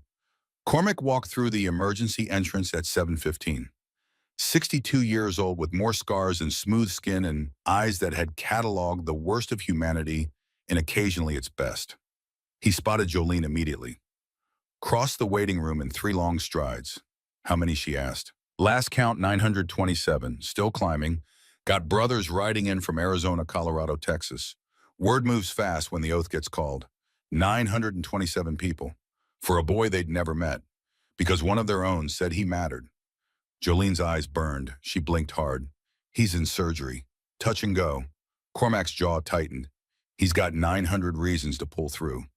Cormac walked through the emergency entrance at 7:15. 62 years old with more scars and smooth skin and eyes that had cataloged the worst of humanity and occasionally its best. He spotted Jolene immediately. Crossed the waiting room in 3 long strides. "How many?" she asked. "Last count 927, still climbing. Got brothers riding in from Arizona, Colorado, Texas. Word moves fast when the oath gets called. 927 people. For a boy they'd never met. Because one of their own said he mattered." Jolene's eyes burned. She blinked hard. "He's in surgery. Touch and go." Cormac's jaw tightened. "He's got 900 reasons to pull through.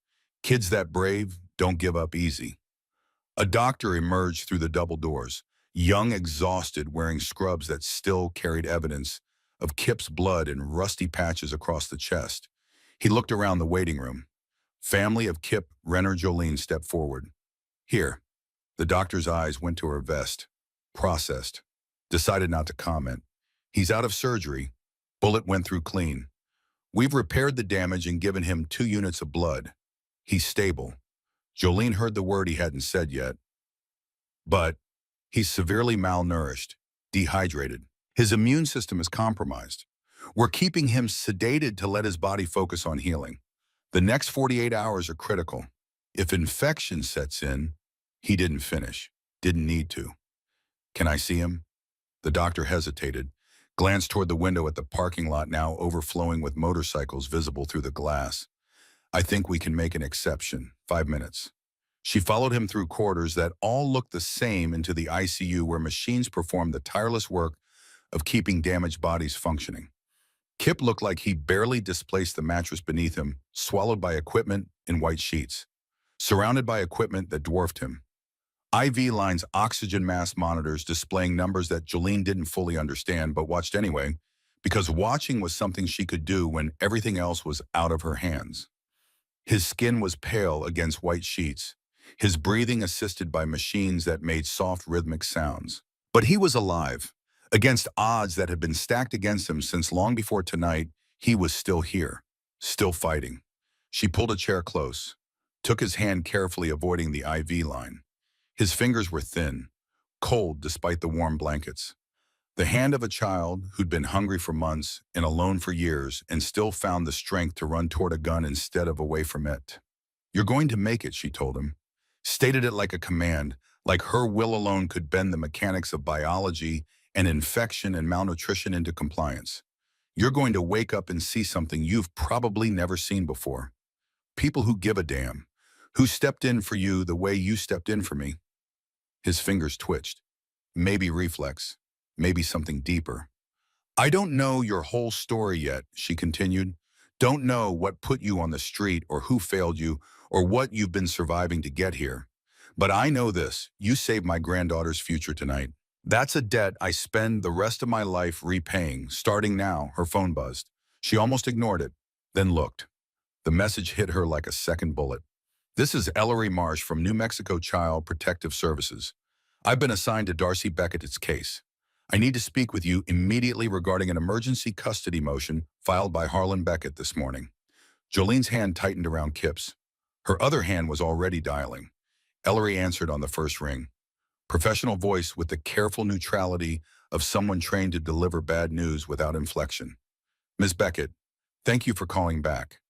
Kids that brave don't give up easy." A doctor emerged through the double doors, young, exhausted, wearing scrubs that still carried evidence of Kip's blood in rusty patches across the chest. He looked around the waiting room. Family of Kip, Renner, Jolene stepped forward. "Here." The doctor's eyes went to her vest. Processed. Decided not to comment. "He's out of surgery. Bullet went through clean. We've repaired the damage and given him 2 units of blood. He's stable." Jolene heard the word he hadn't said yet. "But he's severely malnourished, dehydrated. His immune system is compromised. We're keeping him sedated to let his body focus on healing. The next 48 hours are critical. If infection sets in, he didn't finish, didn't need to. Can I see him? The doctor hesitated, glanced toward the window at the parking lot now overflowing with motorcycles visible through the glass. I think we can make an exception. 5 minutes. She followed him through corridors that all looked the same into the ICU where machines performed the tireless work of keeping damaged bodies functioning. Kip looked like he barely displaced the mattress beneath him, swallowed by equipment in white sheets, surrounded by equipment that dwarfed him. IV lines, oxygen mask monitors displaying numbers that Jolene didn't fully understand but watched anyway, because watching was something she could do when everything else was out of her hands. His skin was pale against white sheets, his breathing assisted by machines that made soft rhythmic sounds. But he was alive. Against odds that had been stacked against him since long before tonight, he was still here, still fighting. She pulled a chair close, took his hand carefully avoiding the IV line. His fingers were thin, cold despite the warm blankets. The hand of a child who'd been hungry for months and alone for years and still found the strength to run toward a gun instead of away from it. You're going to make it, she told him. Stated it like a command, like her will alone could bend the mechanics of biology and infection and malnutrition into compliance. You're going to wake up and see something you've probably never seen before. People who give a damn, who stepped in for you the way you stepped in for me. His fingers twitched. Maybe reflex, maybe something deeper. I don't know your whole story yet, she continued. Don't know what put you on the street or who failed you or what you've been surviving to get here. But I know this, you saved my granddaughter's future tonight. That's a debt I spend the rest of my life repaying, starting now. Her phone buzzed. She almost ignored it, then looked. The message hit her like a second bullet. This is Ellery Marsh from New Mexico Child Protective Services. I've been assigned to Darcy Beckett's case. I need to speak with you immediately regarding an emergency custody motion filed by Harlan Beckett this morning. Jolene's hand tightened around Kip's. Her other hand was already dialing. Ellery answered on the first ring. Professional voice with the careful neutrality of someone trained to deliver bad news without inflection. Ms. Beckett, thank you for calling back.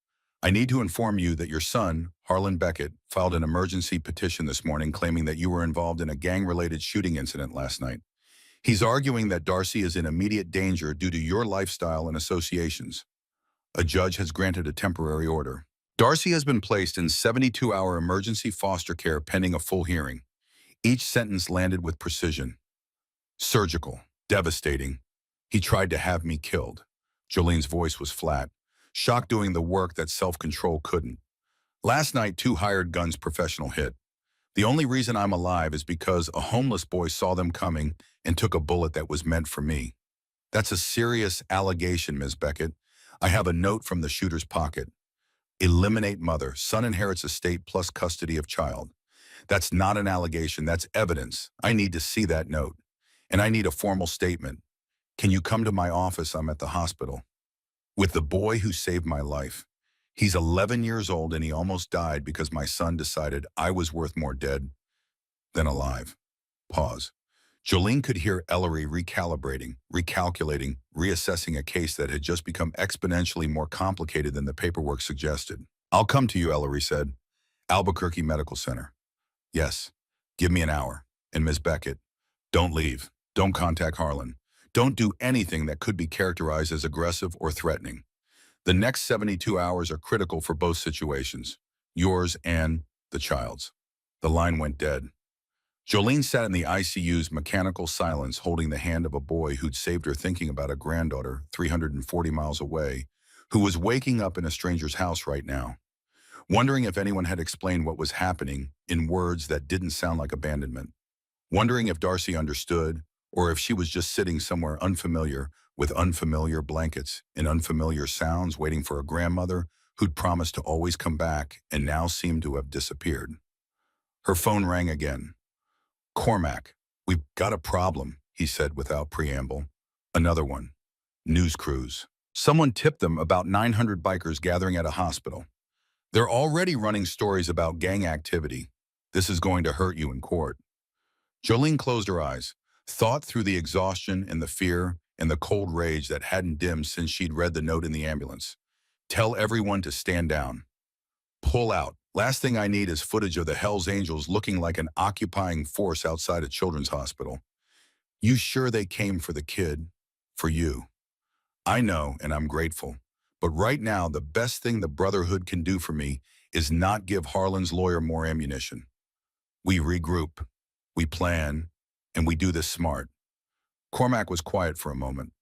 I need to inform you that your son, Harlan Beckett, filed an emergency petition this morning claiming that you were involved in a gang-related shooting incident last night. He's arguing that Darcy is in immediate danger due to your lifestyle and associations. A judge has granted a temporary order. Darcy has been placed in 72-hour emergency foster care pending a full hearing. Each sentence landed with precision. Surgical, devastating. He tried to have me killed. Jolene's voice was flat, shock doing the work that self-control couldn't. Last night, 2 hired guns professional hit. The only reason I'm alive is because a homeless boy saw them coming and took a bullet that was meant for me. That's a serious allegation, Ms. Beckett. I have a note from the shooter's pocket. Eliminate mother. Son inherits estate plus custody of child. That's not an allegation, that's evidence. I need to see that note. And I need a formal statement. Can you come to my office? I'm at the hospital. With the boy who saved my life. He's 11 years old and he almost died because my son decided I was worth more dead than alive. Pause. Jolene could hear Ellery recalibrating, recalculating, reassessing a case that had just become exponentially more complicated than the paperwork suggested. I'll come to you, Ellery said. Albuquerque Medical Center. Yes. Give me an hour. And Ms. Beckett, don't leave. Don't contact Harlan. Don't do anything that could be characterized as aggressive or threatening. The next 72 hours are critical for both situations, yours and the child's. The line went dead. Jolene sat in the ICU's mechanical silence holding the hand of a boy who'd saved her thinking about a granddaughter 340 miles away, who was waking up in a stranger's house right now, wondering if anyone had explained what was happening in words that didn't sound like abandonment, wondering if Darcy understood or if she was just sitting somewhere unfamiliar with unfamiliar blankets and unfamiliar sounds waiting for a grandmother who'd promised to always come back and now seemed to have disappeared. Her phone rang again. Cormac, we've got a problem, he said without preamble. Another one. News crews. Someone tipped them about 900 bikers gathering at a hospital. They're already running stories about gang activity. This is going to hurt you in court. Jolene closed her eyes, thought through the exhaustion and the fear, and the cold rage that hadn't dimmed since she'd read the note in the ambulance. Tell everyone to stand down. Pull out. Last thing I need is footage of the Hells Angels looking like an occupying force outside a children's hospital. You sure they came for the kid? For you? I know, and I'm grateful. But right now, the best thing the Brotherhood can do for me is not give Harlan's lawyer more ammunition. We regroup, we plan, and we do this smart. Cormac was quiet for a moment.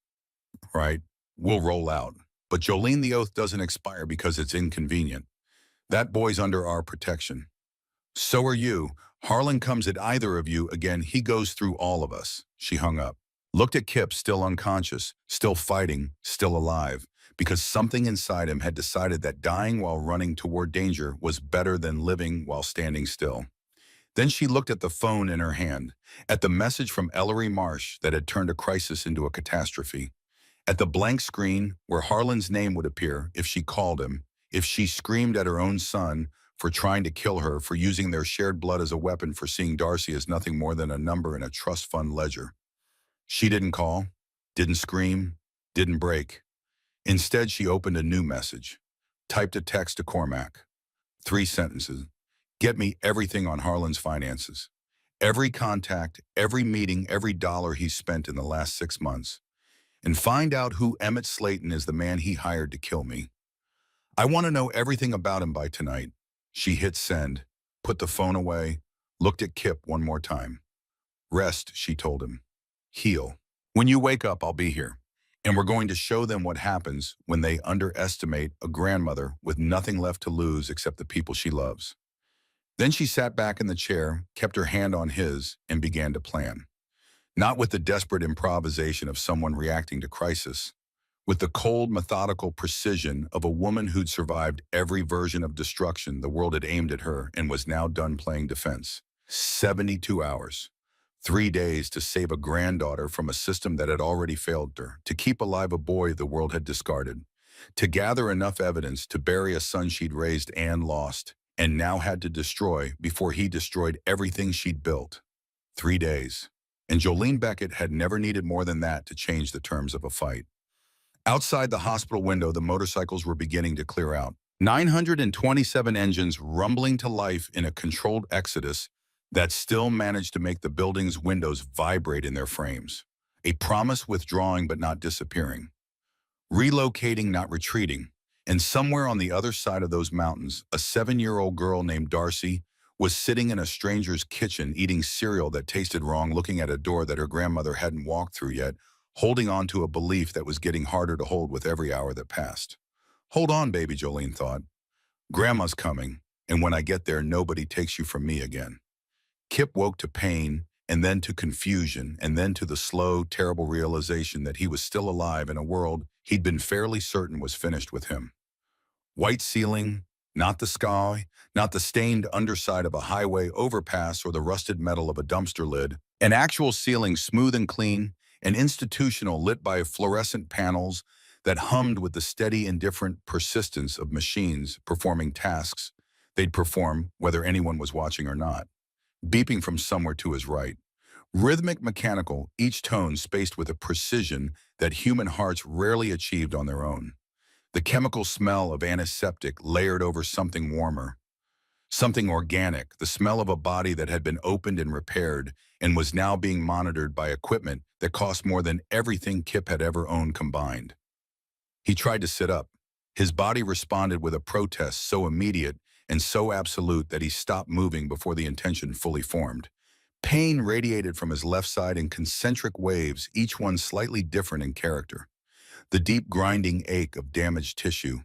Right? We'll roll out. But Jolene, the oath doesn't expire because it's inconvenient. That boy's under our protection. So are you. Harlan comes at either of you again, he goes through all of us. She hung up. Looked at Kip, still unconscious, still fighting, still alive, because something inside him had decided that dying while running toward danger was better than living while standing still. Then she looked at the phone in her hand, at the message from Ellery Marsh that had turned a crisis into a catastrophe, at the blank screen where Harlan's name would appear if she called him, if she screamed at her own son for trying to kill her, for using their shared blood as a weapon, for seeing Darcy as nothing more than a number in a trust fund ledger. She didn't call, didn't scream, didn't break. Instead, she opened a new message, typed a text to Cormac. 3 sentences. Get me everything on Harlan's finances. Every contact, every meeting, every dollar he's spent in the last 6 months. And find out who Emmett Slayton is, the man he hired to kill me. I want to know everything about him by tonight. She hit send, put the phone away, looked at Kip one more time. Rest, she told him. Heal. When you wake up, I'll be here. And we're going to show them what happens when they underestimate a grandmother with nothing left to lose except the people she loves. Then she sat back in the chair, kept her hand on his, and began to plan. Not with the desperate improvisation of someone reacting to crisis, with the cold, methodical precision of a woman who'd survived every version of destruction the world had aimed at her and was now done playing defense. 72 hours. 3 days to save a granddaughter from a system that had already failed her, to keep alive a boy the world had discarded, to gather enough evidence to bury a son she'd raised and lost, and now had to destroy before he destroyed everything she'd built. 3 days. And Jolene Beckett had never needed more than that to change the terms of a fight. Outside the hospital window, the motorcycles were beginning to clear out. 927 engines rumbling to life in a controlled exodus that still managed to make the building's windows vibrate in their frames. A promise withdrawing but not disappearing. Relocating, not retreating. And somewhere on the other side of those mountains, a 7-year-old girl named Darcy was sitting in a stranger's kitchen eating cereal that tasted wrong, looking at a door that her grandmother hadn't walked through yet, holding on to a belief that was getting harder to hold with every hour that passed. Hold on, baby, Jolene thought. Grandma's coming, and when I get there, nobody takes you from me again. Kip woke to pain, and then to confusion, and then to the slow, terrible realization that he was still alive in a world he'd been fairly certain was finished with him. White ceiling, not the sky, not the stained underside of a highway overpass or the rusted metal of a dumpster lid. An actual ceiling, smooth and clean, and institutional, lit by fluorescent panels that hummed with the steady, indifferent persistence of machines performing tasks they'd perform whether anyone was watching or not. Beeping from somewhere to his right. Rhythmic, mechanical, each tone spaced with a precision that human hearts rarely achieved on their own. The chemical smell of antiseptic layered over something warmer. Something organic, the smell of a body that had been opened and repaired and was now being monitored by equipment that cost more than everything Kip had ever owned combined. He tried to sit up. His body responded with a protest so immediate and so absolute that he stopped moving before the intention fully formed. Pain radiated from his left side in concentric waves, each one slightly different in character. The deep grinding ache of damaged tissue,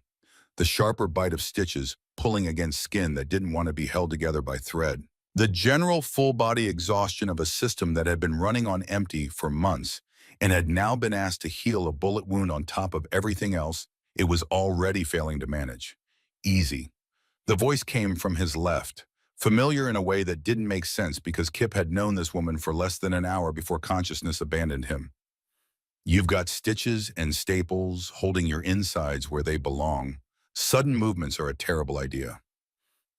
the sharper bite of stitches pulling against skin that didn't want to be held together by thread. The general full-body exhaustion of a system that had been running on empty for months and had now been asked to heal a bullet wound on top of everything else it was already failing to manage. Easy. The voice came from his left, familiar in a way that didn't make sense because Kip had known this woman for less than an hour before consciousness abandoned him. You've got stitches and staples holding your insides where they belong. Sudden movements are a terrible idea.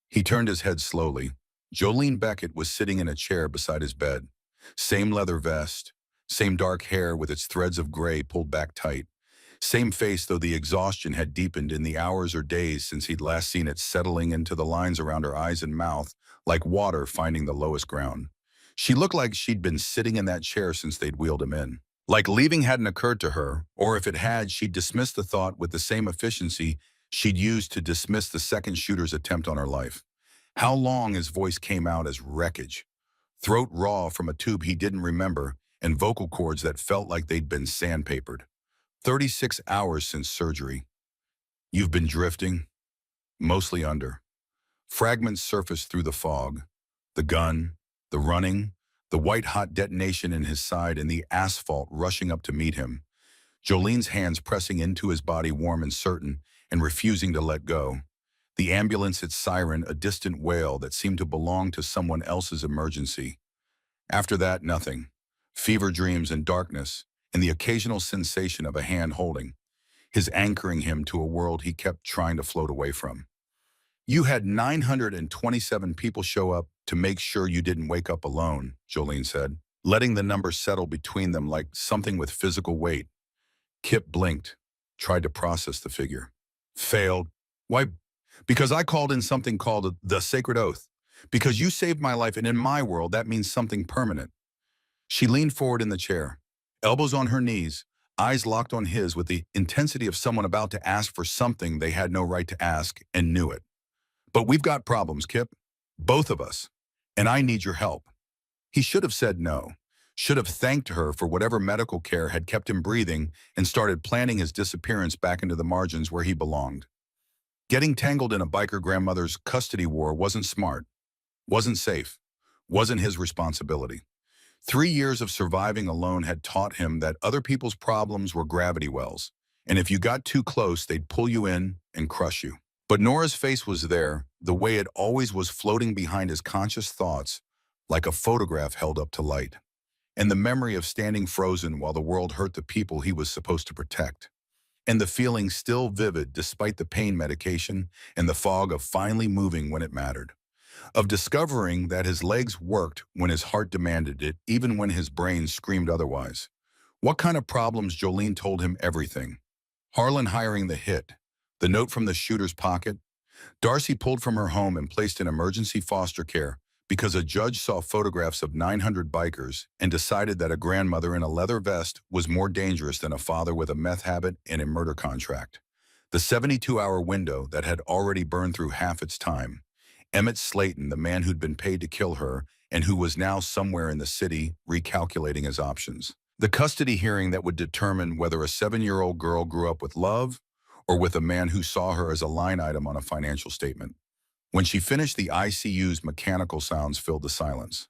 He turned his head slowly. Jolene Beckett was sitting in a chair beside his bed. Same leather vest, Same dark hair with its threads of gray pulled back tight. Same face, though the exhaustion had deepened in the hours or days since he'd last seen it, settling into the lines around her eyes and mouth like water finding the lowest ground. She looked like she'd been sitting in that chair since they'd wheeled him in. Like leaving hadn't occurred to her, or if it had, she'd dismissed the thought with the same efficiency she'd used to dismiss the second shooter's attempt on her life. How long his voice came out as wreckage, throat raw from a tube he didn't remember, and vocal cords that felt like they'd been sandpapered. 36 hours since surgery. You've been drifting, mostly under. Fragments surfaced through the fog. The gun, the running, the white-hot detonation in his side, and the asphalt rushing up to meet him. Jolene's hands pressing into his body, warm and certain, and refusing to let go. The ambulance, its siren, a distant wail that seemed to belong to someone else's emergency. After that, nothing. Fever dreams and darkness, and the occasional sensation of a hand holding, his anchoring him to a world he kept trying to float away from. You had 927 people show up to make sure you didn't wake up alone, Jolene said, letting the number settle between them like something with physical weight. Kip blinked, tried to process the figure. Failed. Why? Because I called in something called the sacred oath. Because you saved my life, and in my world, that means something permanent. She leaned forward in the chair, elbows on her knees, eyes locked on his with the intensity of someone about to ask for something they had no right to ask and knew it. But we've got problems, Kip. Both of us. And I need your help. He should have said no. Should have thanked her for whatever medical care had kept him breathing and started planning his disappearance back into the margins where he belonged. Getting tangled in a biker grandmother's custody war wasn't smart, wasn't safe, wasn't his responsibility. 3 years of surviving alone had taught him that other people's problems were gravity wells, and if you got too close, they'd pull you in and crush you. But Nora's face was there, the way it always was, floating behind his conscious thoughts, like a photograph held up to light. And the memory of standing frozen while the world hurt the people he was supposed to protect. And the feeling still vivid despite the pain medication and the fog of finally moving when it mattered. Of discovering that his legs worked when his heart demanded it, even when his brain screamed otherwise. What kind of problems? Jolene told him everything. Harlan hiring the hit, the note from the shooter's pocket, Darcy pulled from her home and placed in emergency foster care because a judge saw photographs of 900 bikers and decided that a grandmother in a leather vest was more dangerous than a father with a meth habit and a murder contract. The 72-hour window that had already burned through half its time. Emmett Slayton, the man who'd been paid to kill her and who was now somewhere in the city recalculating his options. The custody hearing that would determine whether a 7-year-old girl grew up with love or with a man who saw her as a line item on a financial statement. When she finished, the ICU's mechanical sounds filled the silence.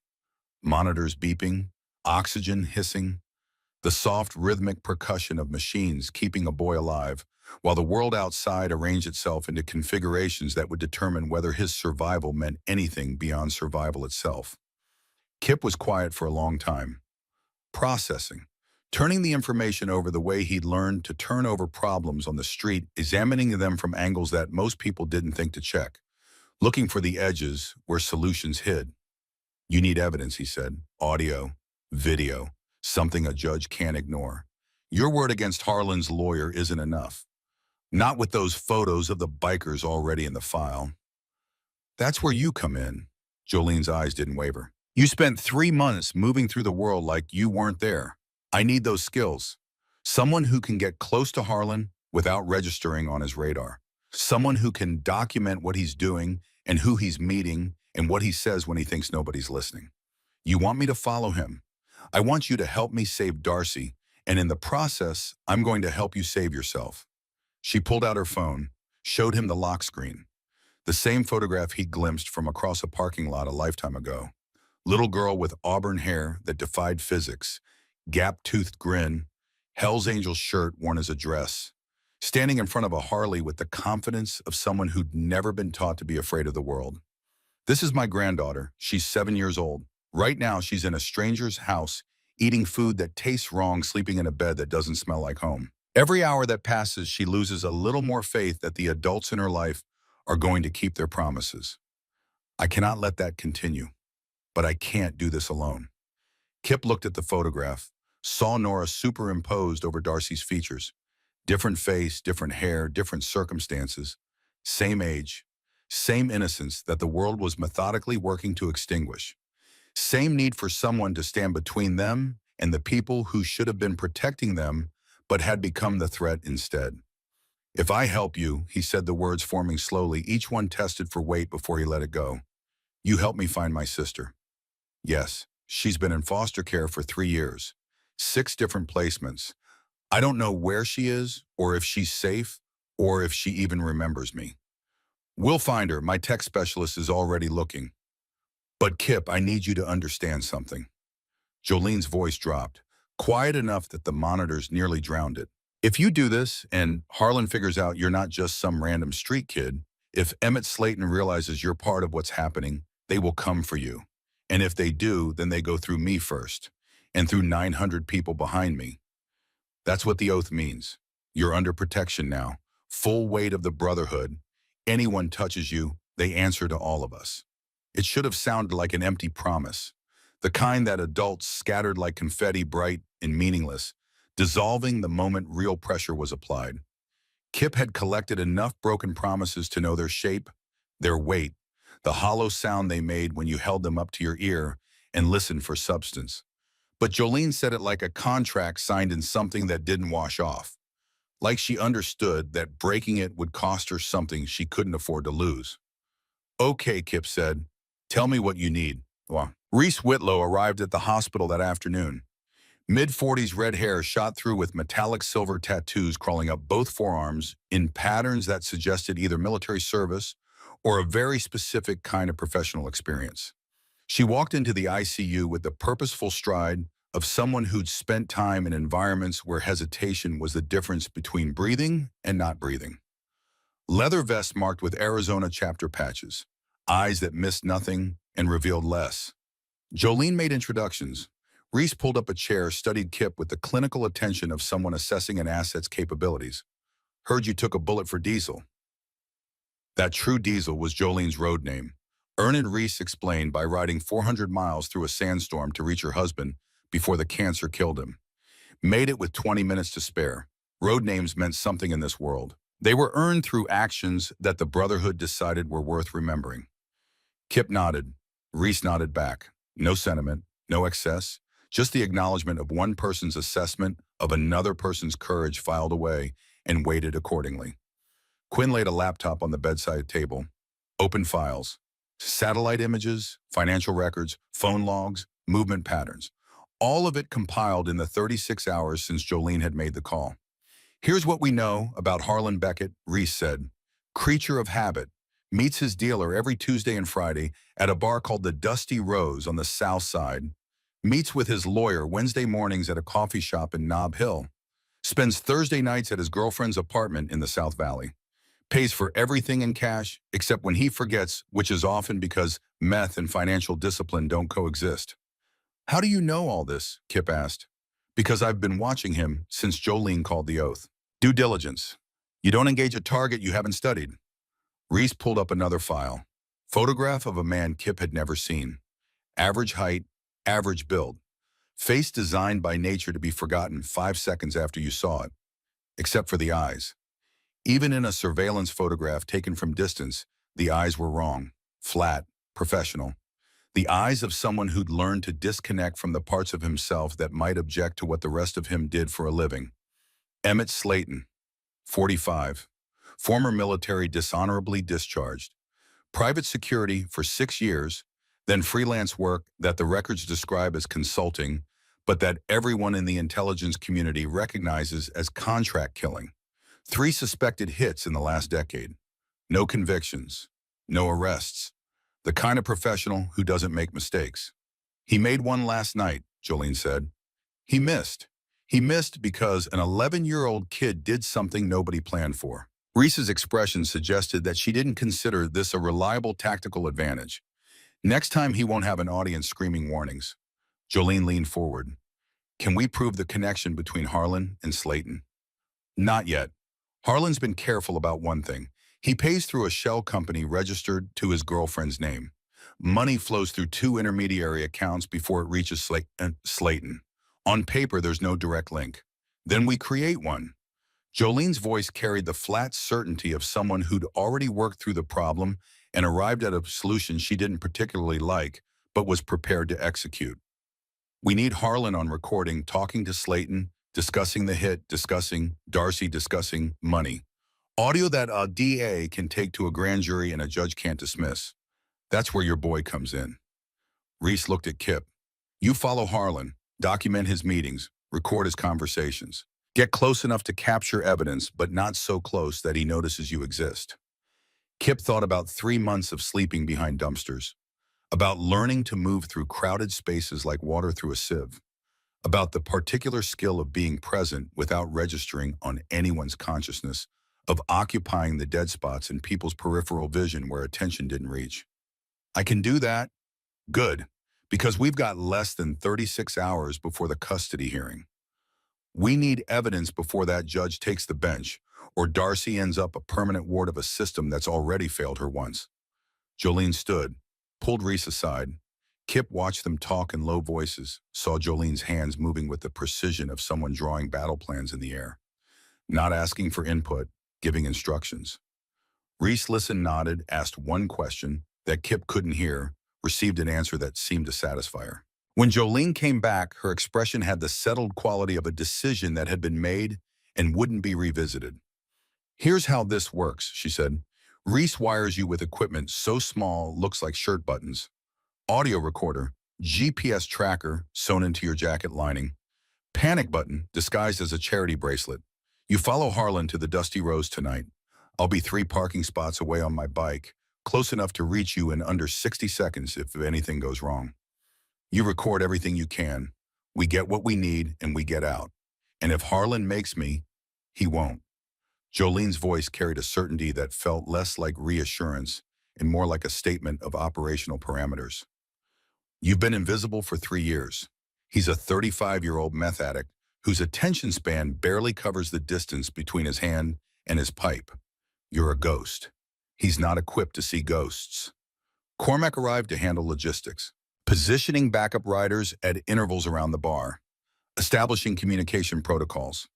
Monitors beeping, oxygen hissing, the soft rhythmic percussion of machines keeping a boy alive, while the world outside arranged itself into configurations that would determine whether his survival meant anything beyond survival itself. Kip was quiet for a long time, processing, turning the information over the way he'd learned to turn over problems on the street, examining them from angles that most people didn't think to check, looking for the edges where solutions hid. You need evidence, he said. Audio, video, something a judge can't ignore. Your word against Harlan's lawyer isn't enough. Not with those photos of the bikers already in the file. That's where you come in. Jolene's eyes didn't waver. You spent 3 months moving through the world like you weren't there. I need those skills. Someone who can get close to Harlan without registering on his radar. Someone who can document what he's doing and who he's meeting and what he says when he thinks nobody's listening. You want me to follow him. I want you to help me save Darcy, and in the process, I'm going to help you save yourself. She pulled out her phone, showed him the lock screen. The same photograph he glimpsed from across a parking lot a lifetime ago. Little girl with auburn hair that defied physics, gap-toothed grin, Hell's Angels shirt worn as a dress, standing in front of a Harley with the confidence of someone who'd never been taught to be afraid of the world. This is my granddaughter. She's 7 years old. Right now, she's in a stranger's house, eating food that tastes wrong, sleeping in a bed that doesn't smell like home. Every hour that passes, she loses a little more faith that the adults in her life are going to keep their promises. I cannot let that continue, but I can't do this alone. Kip looked at the photograph, saw Nora superimposed over Darcy's features. Different face, different hair, different circumstances. Same age, same innocence that the world was methodically working to extinguish. Same need for someone to stand between them and the people who should have been protecting them but had become the threat instead. "If I help you," he said, the words forming slowly, each one tested for weight before he let it go. "You help me find my sister." "Yes, she's been in foster care for 3 years. 6 different placements. I don't know where she is, or if she's safe, or if she even remembers me. We'll find her. My tech specialist is already looking. But Kip, I need you to understand something." Jolene's voice dropped, quiet enough that the monitors nearly drowned it. "If you do this, and Harlan figures out you're not just some random street kid, if Emmett Slayton realizes you're part of what's happening, they will come for you. And if they do, then they go through me first, and through 900 people behind me. That's what the oath means. You're under protection now. Full weight of the Brotherhood. Anyone touches you, they answer to all of us." It should have sounded like an empty promise. The kind that adults scattered like confetti, bright and meaningless, dissolving the moment real pressure was applied. Kip had collected enough broken promises to know their shape, their weight, the hollow sound they made when you held them up to your ear and listened for substance. But Jolene said it like a contract signed in something that didn't wash off. Like she understood that breaking it would cost her something she couldn't afford to lose. "Okay," Kip said. "Tell me what you need." Well, Reese Whitlow arrived at the hospital that afternoon. Mid-40s, red hair shot through with metallic silver tattoos crawling up both forearms in patterns that suggested either military service or a very specific kind of professional experience. She walked into the ICU with the purposeful stride of someone who'd spent time in environments where hesitation was the difference between breathing and not breathing. Leather vest marked with Arizona chapter patches, eyes that missed nothing and revealed less. Jolene made introductions. Reese pulled up a chair, studied Kip with the clinical attention of someone assessing an asset's capabilities. "Heard you took a bullet for Diesel." That true Diesel was Jolene's road name. Earned, Reese explained, by riding 400 miles through a sandstorm to reach her husband before the cancer killed him. Made it with 20 minutes to spare. Road names meant something in this world. They were earned through actions that the Brotherhood decided were worth remembering. Kip nodded. Reese nodded back. No sentiment, no excess, just the acknowledgement of one person's assessment of another person's courage filed away and weighted accordingly. Quinn laid a laptop on the bedside table. Open files. Satellite images, financial records, phone logs, movement patterns. All of it compiled in the 36 hours since Jolene had made the call. "Here's what we know about Harlan Beckett," Reese said. "Creature of habit. Meets his dealer every Tuesday and Friday at a bar called the Dusty Rose on the South Side. Meets with his lawyer Wednesday mornings at a coffee shop in Nob Hill. Spends Thursday nights at his girlfriend's apartment in the South Valley. Pays for everything in cash, except when he forgets, which is often because meth and financial discipline don't coexist." "How do you know all this?" Kip asked. "Because I've been watching him since Jolene called the oath. Due diligence. You don't engage a target you haven't studied." Reese pulled up another file. Photograph of a man Kip had never seen. Average height, average build. Face designed by nature to be forgotten 5 seconds after you saw it. Except for the eyes. Even in a surveillance photograph taken from distance, the eyes were wrong. Flat, professional. The eyes of someone who'd learned to disconnect from the parts of himself that might object to what the rest of him did for a living. Emmett Slayton, 45. Former military, dishonorably discharged. Private security for 6 years, then freelance work that the records describe as consulting, but that everyone in the intelligence community recognizes as contract killing. 3 suspected hits in the last decade. No convictions. No arrests. The kind of professional who doesn't make mistakes. "He made one last night," Jolene said. "He missed. He missed because an 11-year-old kid did something nobody planned for." Reese's expression suggested that she didn't consider this a reliable tactical advantage. "Next time he won't have an audience screaming warnings." Jolene leaned forward. "Can we prove the connection between Harlan and Slayton?" "Not yet. Harlan's been careful about one thing. He pays through a shell company registered to his girlfriend's name. Money flows through 2 intermediary accounts before it reaches Slayton. On paper, there's no direct link. Then we create one. Jolene's voice carried the flat certainty of someone who'd already worked through the problem and arrived at a solution she didn't particularly like, but was prepared to execute. We need Harlan on recording, talking to Slayton, discussing the hit, discussing Darcy, discussing money. Audio that a DA can take to a grand jury and a judge can't dismiss. That's where your boy comes in. Reese looked at Kip. You follow Harlan, document his meetings, record his conversations. Get close enough to capture evidence, but not so close that he notices you exist. Kip thought about 3 months of sleeping behind dumpsters, about learning to move through crowded spaces like water through a sieve, about the particular skill of being present without registering on anyone's consciousness, of occupying the dead spots in people's peripheral vision where attention didn't reach. I can do that. Good, because we've got less than 36 hours before the custody hearing. We need evidence before that judge takes the bench, or Darcy ends up a permanent ward of a system that's already failed her once. Jolene stood, pulled Reese aside. Kip watched them talk in low voices, saw Jolene's hands moving with the precision of someone drawing battle plans in the air. Not asking for input, giving instructions. Reese listened, nodded, asked one question that Kip couldn't hear, received an answer that seemed to satisfy her. When Jolene came back, her expression had the settled quality of a decision that had been made and wouldn't be revisited. Here's how this works, she said. Reese wires you with equipment so small looks like shirt buttons. Audio recorder, GPS tracker sewn into your jacket lining, panic button disguised as a charity bracelet. You follow Harlan to the Dusty Rose tonight. I'll be 3 parking spots away on my bike, close enough to reach you in under 60 seconds if anything goes wrong. You record everything you can. We get what we need and we get out. And if Harlan makes me, he won't. Jolene's voice carried a certainty that felt less like reassurance and more like a statement of operational parameters. You've been invisible for 3 years. He's a 35-year-old meth addict whose attention span barely covers the distance between his hand and his pipe. You're a ghost. He's not equipped to see ghosts. Cormac arrived to handle logistics, positioning backup riders at intervals around the bar, establishing communication protocols,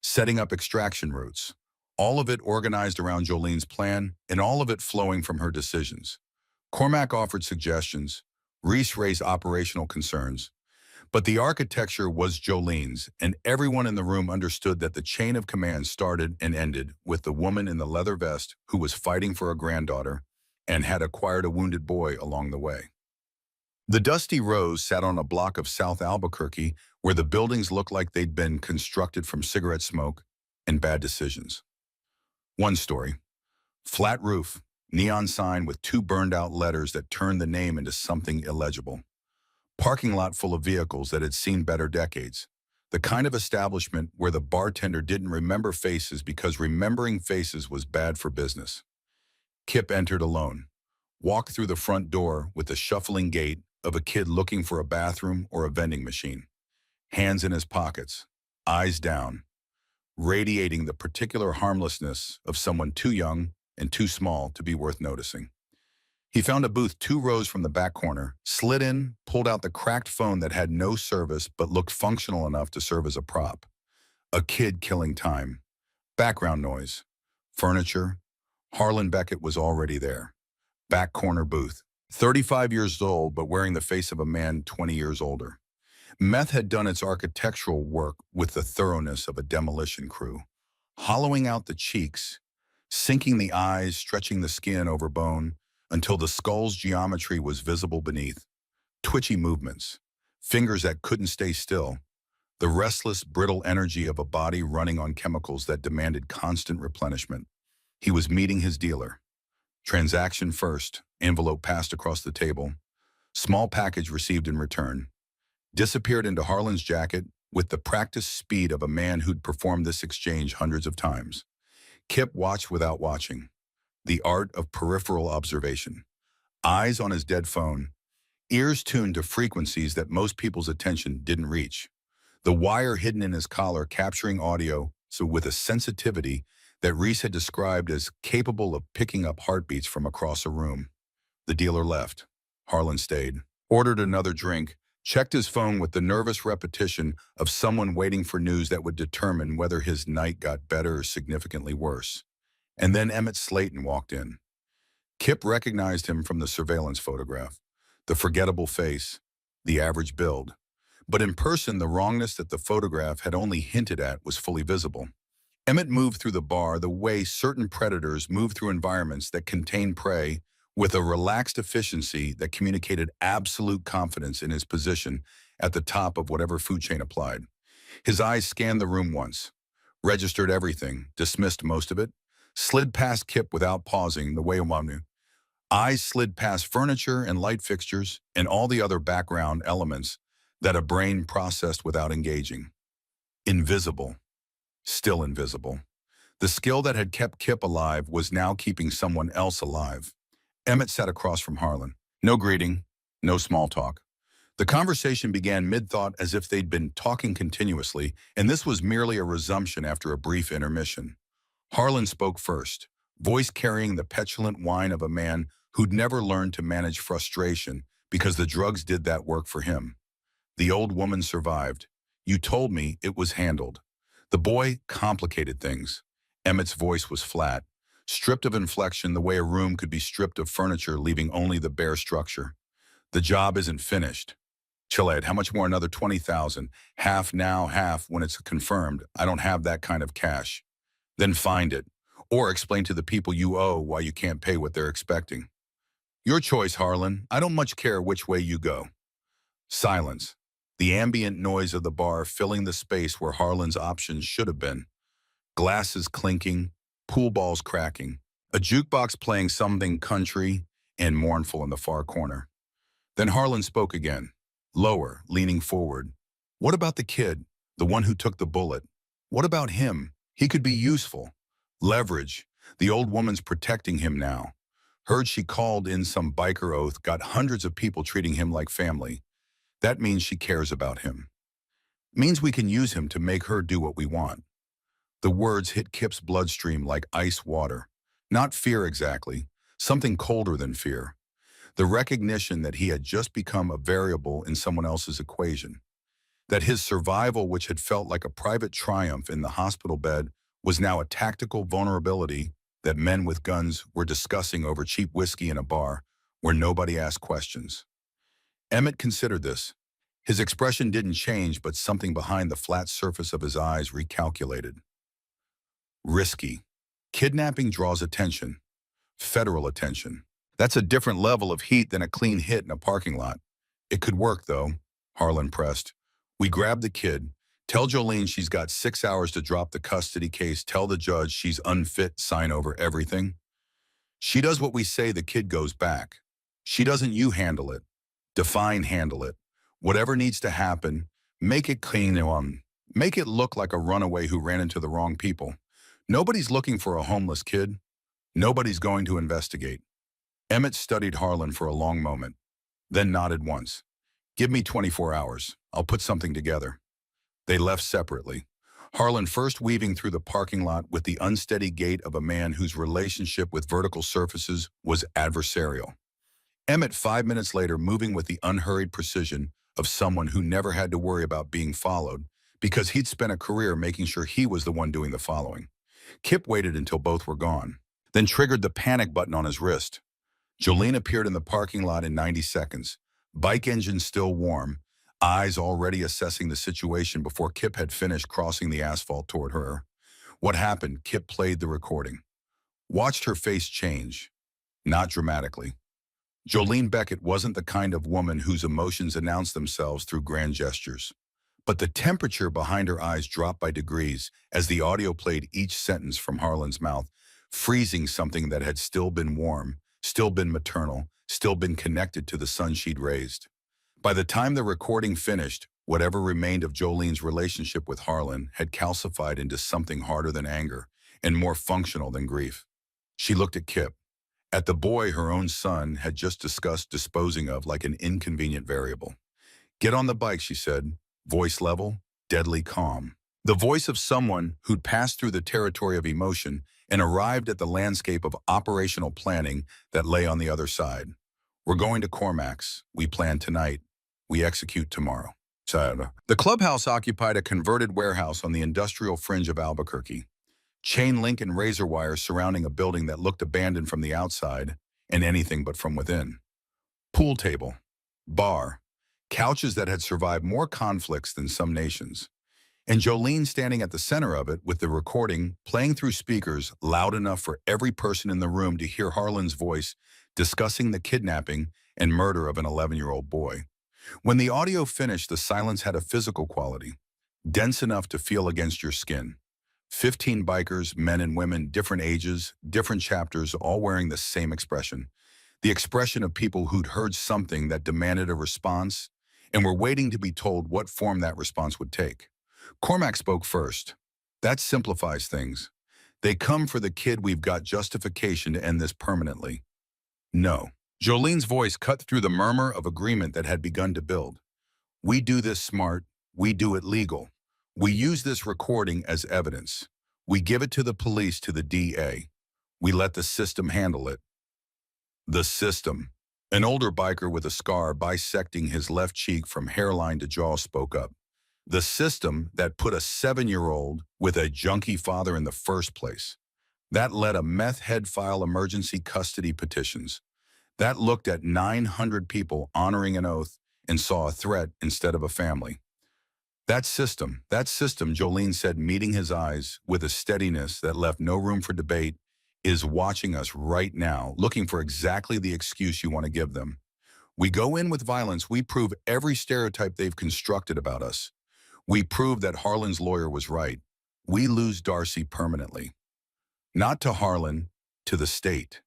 setting up extraction routes, all of it organized around Jolene's plan and all of it flowing from her decisions. Cormac offered suggestions, Reese raised operational concerns, but the architecture was Jolene's, and everyone in the room understood that the chain of command started and ended with the woman in the leather vest who was fighting for a granddaughter and had acquired a wounded boy along the way. The Dusty Rose sat on a block of South Albuquerque where the buildings looked like they'd been constructed from cigarette smoke and bad decisions. One story, flat roof, neon sign with 2 burned-out letters that turned the name into something illegible. Parking lot full of vehicles that had seen better decades. The kind of establishment where the bartender didn't remember faces because remembering faces was bad for business. Kip entered alone, walked through the front door with the shuffling gait of a kid looking for a bathroom or a vending machine. Hands in his pockets, eyes down, radiating the particular harmlessness of someone too young and too small to be worth noticing. He found a booth 2 rows from the back corner, slid in, pulled out the cracked phone that had no service but looked functional enough to serve as a prop. A kid killing time. Background noise. Furniture. Harlan Beckett was already there. Back corner booth. 35 years old but wearing the face of a man 20 years older. Meth had done its architectural work with the thoroughness of a demolition crew. Hollowing out the cheeks, sinking the eyes, stretching the skin over bone, until the skull's geometry was visible beneath. Twitchy movements, fingers that couldn't stay still, the restless, brittle energy of a body running on chemicals that demanded constant replenishment. He was meeting his dealer. Transaction first, envelope passed across the table, small package received in return. Disappeared into Harlan's jacket with the practiced speed of a man who'd performed this exchange hundreds of times. Kip watched without watching. The art of peripheral observation. Eyes on his dead phone, ears tuned to frequencies that most people's attention didn't reach. The wire hidden in his collar capturing audio, so with a sensitivity that Reese had described as capable of picking up heartbeats from across a room. The dealer left. Harlan stayed, ordered another drink, checked his phone with the nervous repetition of someone waiting for news that would determine whether his night got better or significantly worse. And then Emmett Slayton walked in. Kip recognized him from the surveillance photograph, the forgettable face, the average build. But in person, the wrongness that the photograph had only hinted at was fully visible. Emmett moved through the bar the way certain predators move through environments that contain prey, with a relaxed efficiency that communicated absolute confidence in his position at the top of whatever food chain applied. His eyes scanned the room once, registered everything, dismissed most of it, slid past Kip without pausing the way one knew. Eyes slid past furniture and light fixtures and all the other background elements that a brain processed without engaging. Invisible. Still invisible. The skill that had kept Kip alive was now keeping someone else alive. Emmett sat across from Harlan. No greeting, no small talk. The conversation began mid-thought as if they'd been talking continuously, and this was merely a resumption after a brief intermission. Harlan spoke first, voice carrying the petulant whine of a man who'd never learned to manage frustration because the drugs did that work for him. The old woman survived. You told me it was handled. The boy complicated things. Emmett's voice was flat, stripped of inflection the way a room could be stripped of furniture, leaving only the bare structure. The job isn't finished. Chilead, how much more? Another 20,000. Half now, half when it's confirmed. I don't have that kind of cash. Then find it. Or explain to the people you owe why you can't pay what they're expecting. Your choice, Harlan. I don't much care which way you go. Silence. The ambient noise of the bar filling the space where Harlan's options should have been. Glasses clinking, pool balls cracking, a jukebox playing something country and mournful in the far corner. Then Harlan spoke again, lower, leaning forward. What about the kid, the one who took the bullet? What about him? He could be useful. Leverage. The old woman's protecting him now. Heard she called in some biker oath, got hundreds of people treating him like family. That means she cares about him. Means we can use him to make her do what we want. The words hit Kip's bloodstream like ice water. Not fear exactly, something colder than fear. The recognition that he had just become a variable in someone else's equation. That his survival, which had felt like a private triumph in the hospital bed, was now a tactical vulnerability that men with guns were discussing over cheap whiskey in a bar where nobody asked questions. Emmett considered this. His expression didn't change, but something behind the flat surface of his eyes recalculated. Risky. Kidnapping draws attention. Federal attention. That's a different level of heat than a clean hit in a parking lot. It could work, though, Harlan pressed. We grab the kid. Tell Jolene she's got 6 hours to drop the custody case. Tell the judge she's unfit, sign over everything. She does what we say, the kid goes back. She doesn't, you handle it. Define handle it. Whatever needs to happen, make it clean. Make it look like a runaway who ran into the wrong people. Nobody's looking for a homeless kid. Nobody's going to investigate. Emmett studied Harlan for a long moment, then nodded once. Give me 24 hours. I'll put something together. They left separately. Harlan first weaving through the parking lot with the unsteady gait of a man whose relationship with vertical surfaces was adversarial. Emmett 5 minutes later moving with the unhurried precision of someone who never had to worry about being followed because he'd spent a career making sure he was the one doing the following. Kip waited until both were gone, then triggered the panic button on his wrist. Jolene appeared in the parking lot in 90 seconds, bike engine still warm, eyes already assessing the situation before Kip had finished crossing the asphalt toward her. What happened? Kip played the recording. Watched her face change, not dramatically. Jolene Beckett wasn't the kind of woman whose emotions announced themselves through grand gestures. But the temperature behind her eyes dropped by degrees as the audio played each sentence from Harlan's mouth, freezing something that had still been warm, still been maternal, still been connected to the son she'd raised. By the time the recording finished, whatever remained of Jolene's relationship with Harlan had calcified into something harder than anger and more functional than grief. She looked at Kip, at the boy her own son had just discussed disposing of like an inconvenient variable. Get on the bike, she said, voice level, deadly calm. The voice of someone who'd passed through the territory of emotion and arrived at the landscape of operational planning that lay on the other side. We're going to Cormac's. We plan tonight. We execute tomorrow. The clubhouse occupied a converted warehouse on the industrial fringe of Albuquerque. Chain link and razor wires surrounding a building that looked abandoned from the outside and anything but from within. Pool table, bar, couches that had survived more conflicts than some nations. And Jolene standing at the center of it with the recording playing through speakers loud enough for every person in the room to hear Harlan's voice discussing the kidnapping and murder of an 11-year-old boy. When the audio finished, the silence had a physical quality, dense enough to feel against your skin. 15 bikers, men and women, different ages, different chapters, all wearing the same expression. The expression of people who'd heard something that demanded a response and were waiting to be told what form that response would take. Cormac spoke first. That simplifies things. They come for the kid. We've got justification to end this permanently. No. Jolene's voice cut through the murmur of agreement that had begun to build. We do this smart. We do it legal. We use this recording as evidence. We give it to the police, to the DA. We let the system handle it. The system. An older biker with a scar bisecting his left cheek from hairline to jaw spoke up. The system that put a 7-year-old with a junkie father in the first place. That let a meth head file emergency custody petitions. That looked at 900 people honoring an oath and saw a threat instead of a family. That system, Jolene said, meeting his eyes with a steadiness that left no room for debate, is watching us right now, looking for exactly the excuse you want to give them. We go in with violence. We prove every stereotype they've constructed about us. We prove that Harlan's lawyer was right. We lose Darcy permanently. Not to Harlan, to the state.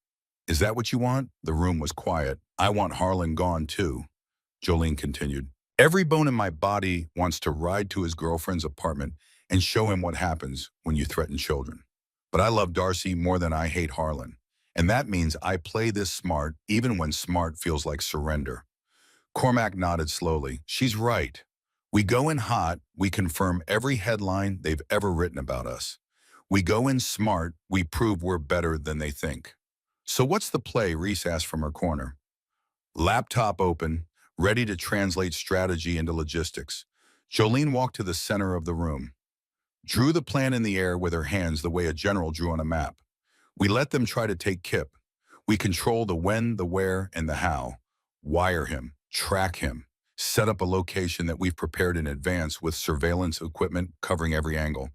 Is that what you want? The room was quiet. I want Harlan gone too, Jolene continued. Every bone in my body wants to ride to his girlfriend's apartment and show him what happens when you threaten children. But I love Darcy more than I hate Harlan. And that means I play this smart even when smart feels like surrender. Cormac nodded slowly. She's right. We go in hot, we confirm every headline they've ever written about us. We go in smart, we prove we're better than they think. So what's the play? Reese asked from her corner. Laptop open, ready to translate strategy into logistics. Jolene walked to the center of the room, drew the plan in the air with her hands the way a general drew on a map. We let them try to take Kip. We control the when, the where, and the how. Wire him, track him, set up a location that we've prepared in advance with surveillance equipment covering every angle.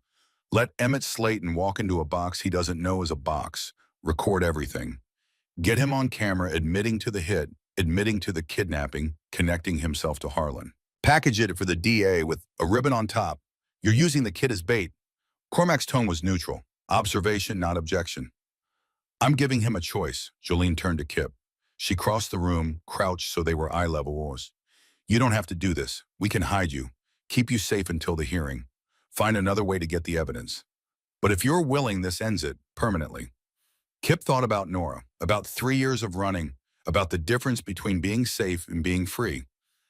Let Emmett Slayton walk into a box he doesn't know is a box. Record everything. Get him on camera admitting to the hit, admitting to the kidnapping, connecting himself to Harlan. Package it for the DA with a ribbon on top. You're using the kid as bait. Cormac's tone was neutral. Observation, not objection. I'm giving him a choice. Jolene turned to Kip. She crossed the room, crouched so they were eye level. You don't have to do this. We can hide you, keep you safe until the hearing. Find another way to get the evidence. But if you're willing, this ends it permanently. Kip thought about Nora, about 3 years of running, about the difference between being safe and being free,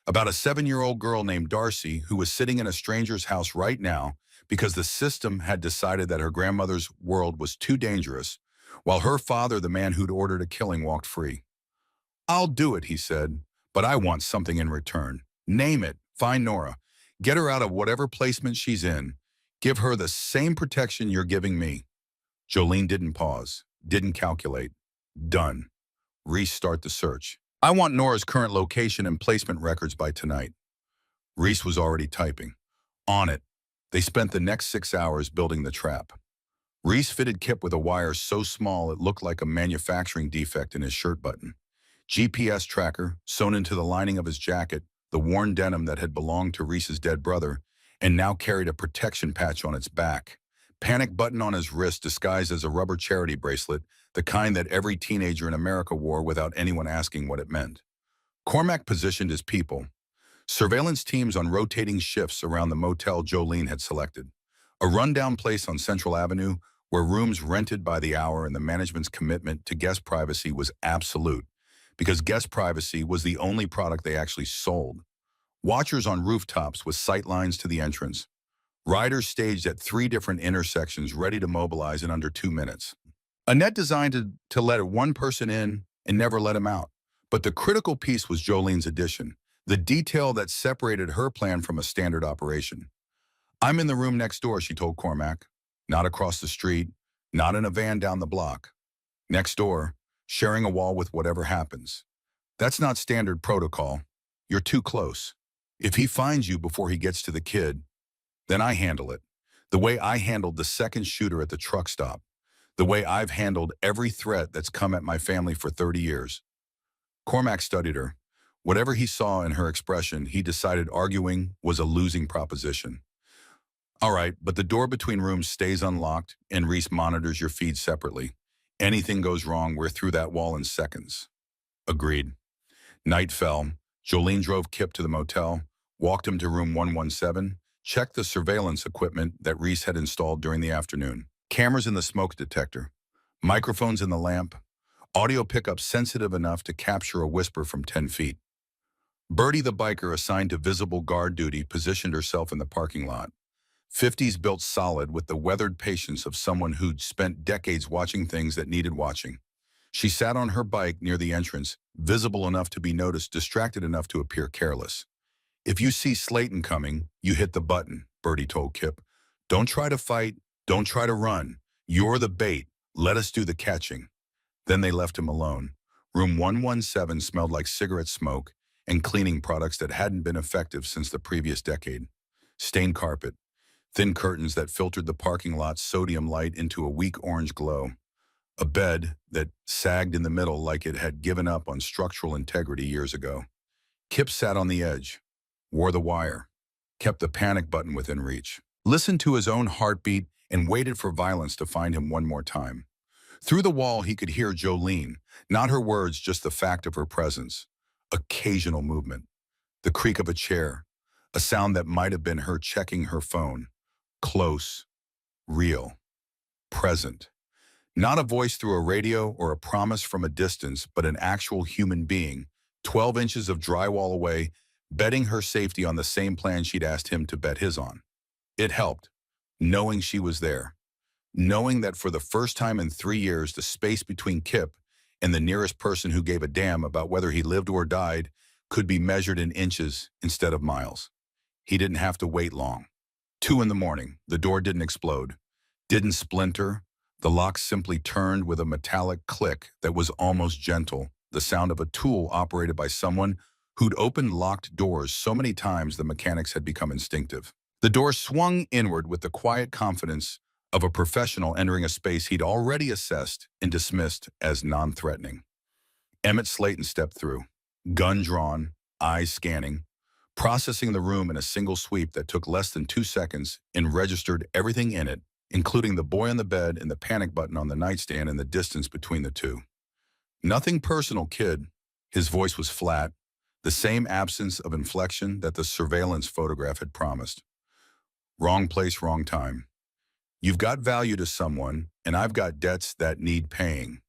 about a 7-year-old girl named Darcy who was sitting in a stranger's house right now because the system had decided that her grandmother's world was too dangerous, while her father, the man who'd ordered a killing, walked free. I'll do it, he said, but I want something in return. Name it. Find Nora. Get her out of whatever placement she's in. Give her the same protection you're giving me. Jolene didn't pause, didn't calculate. Done. Restart the search. I want Nora's current location and placement records by tonight. Reese was already typing. On it. They spent the next 6 hours building the trap. Reese fitted Kip with a wire so small it looked like a manufacturing defect in his shirt button. GPS tracker sewn into the lining of his jacket, the worn denim that had belonged to Reese's dead brother, and now carried a protection patch on its back. Panic button on his wrist disguised as a rubber charity bracelet, the kind that every teenager in America wore without anyone asking what it meant. Cormac positioned his people. Surveillance teams on rotating shifts around the motel Jolene had selected. A rundown place on Central Avenue where rooms rented by the hour and the management's commitment to guest privacy was absolute, because guest privacy was the only product they actually sold. Watchers on rooftops with sight lines to the entrance. Riders staged at 3 different intersections ready to mobilize in under 2 minutes. A net designed to let one person in and never let him out. But the critical piece was Jolene's addition, The detail that separated her plan from a standard operation. I'm in the room next door, she told Cormac. Not across the street, not in a van down the block. Next door, sharing a wall with whatever happens. That's not standard protocol. You're too close. If he finds you before he gets to the kid, then I handle it. The way I handled the second shooter at the truck stop. The way I've handled every threat that's come at my family for 30 years. Cormac studied her. Whatever he saw in her expression, he decided arguing was a losing proposition. All right, but the door between rooms stays unlocked and Reese monitors your feed separately. Anything goes wrong, we're through that wall in seconds. Agreed. Night fell. Jolene drove Kip to the motel, walked him to room 117, checked the surveillance equipment that Reese had installed during the afternoon. Cameras in the smoke detector, microphones in the lamp, audio pickup sensitive enough to capture a whisper from 10 feet. Birdie the biker assigned to visible guard duty positioned herself in the parking lot. 50s built solid with the weathered patience of someone who'd spent decades watching things that needed watching. She sat on her bike near the entrance, visible enough to be noticed, distracted enough to appear careless. If you see Slayton coming, you hit the button, Birdie told Kip. Don't try to fight, don't try to run. You're the bait. Let us do the catching. Then they left him alone. Room 117 smelled like cigarette smoke and cleaning products that hadn't been effective since the previous decade. Stained carpet, thin curtains that filtered the parking lot's sodium light into a weak orange glow. A bed that sagged in the middle like it had given up on structural integrity years ago. Kip sat on the edge, wore the wire, kept the panic button within reach, listened to his own heartbeat, and waited for violence to find him one more time. Through the wall, he could hear Jolene, not her words, just the fact of her presence. Occasional movement, the creak of a chair, a sound that might have been her checking her phone. Close, real, present. Not a voice through a radio or a promise from a distance, but an actual human being, 12 inches of drywall away, betting her safety on the same plan she'd asked him to bet his on. It helped, knowing she was there. Knowing that for the first time in 3 years, the space between Kip and the nearest person who gave a damn about whether he lived or died could be measured in inches instead of miles. He didn't have to wait long. 2 in the morning, the door didn't explode, didn't splinter. The lock simply turned with a metallic click that was almost gentle, the sound of a tool operated by someone who'd opened locked doors so many times the mechanics had become instinctive. The door swung inward with the quiet confidence of a professional entering a space he'd already assessed and dismissed as non-threatening. Emmett Slayton stepped through, gun drawn, eyes scanning, processing the room in a single sweep that took less than 2 seconds and registered everything in it, including the boy on the bed and the panic button on the nightstand and the distance between the two. Nothing personal, kid. His voice was flat, the same absence of inflection that the surveillance photograph had promised. Wrong place, wrong time. You've got value to someone, and I've got debts that need paying.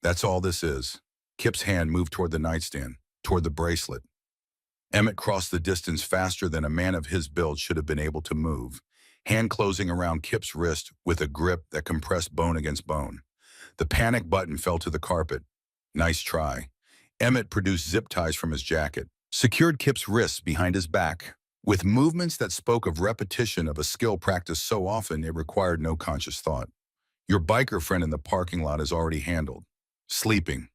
That's all this is. Kip's hand moved toward the nightstand, toward the bracelet. Emmett crossed the distance faster than a man of his build should have been able to move, hand closing around Kip's wrist with a grip that compressed bone against bone. The panic button fell to the carpet. Nice try. Emmett produced zip ties from his jacket, secured Kip's wrists behind his back, with movements that spoke of repetition of a skill practiced so often it required no conscious thought. Your biker friend in the parking lot is already handled. Sleeping.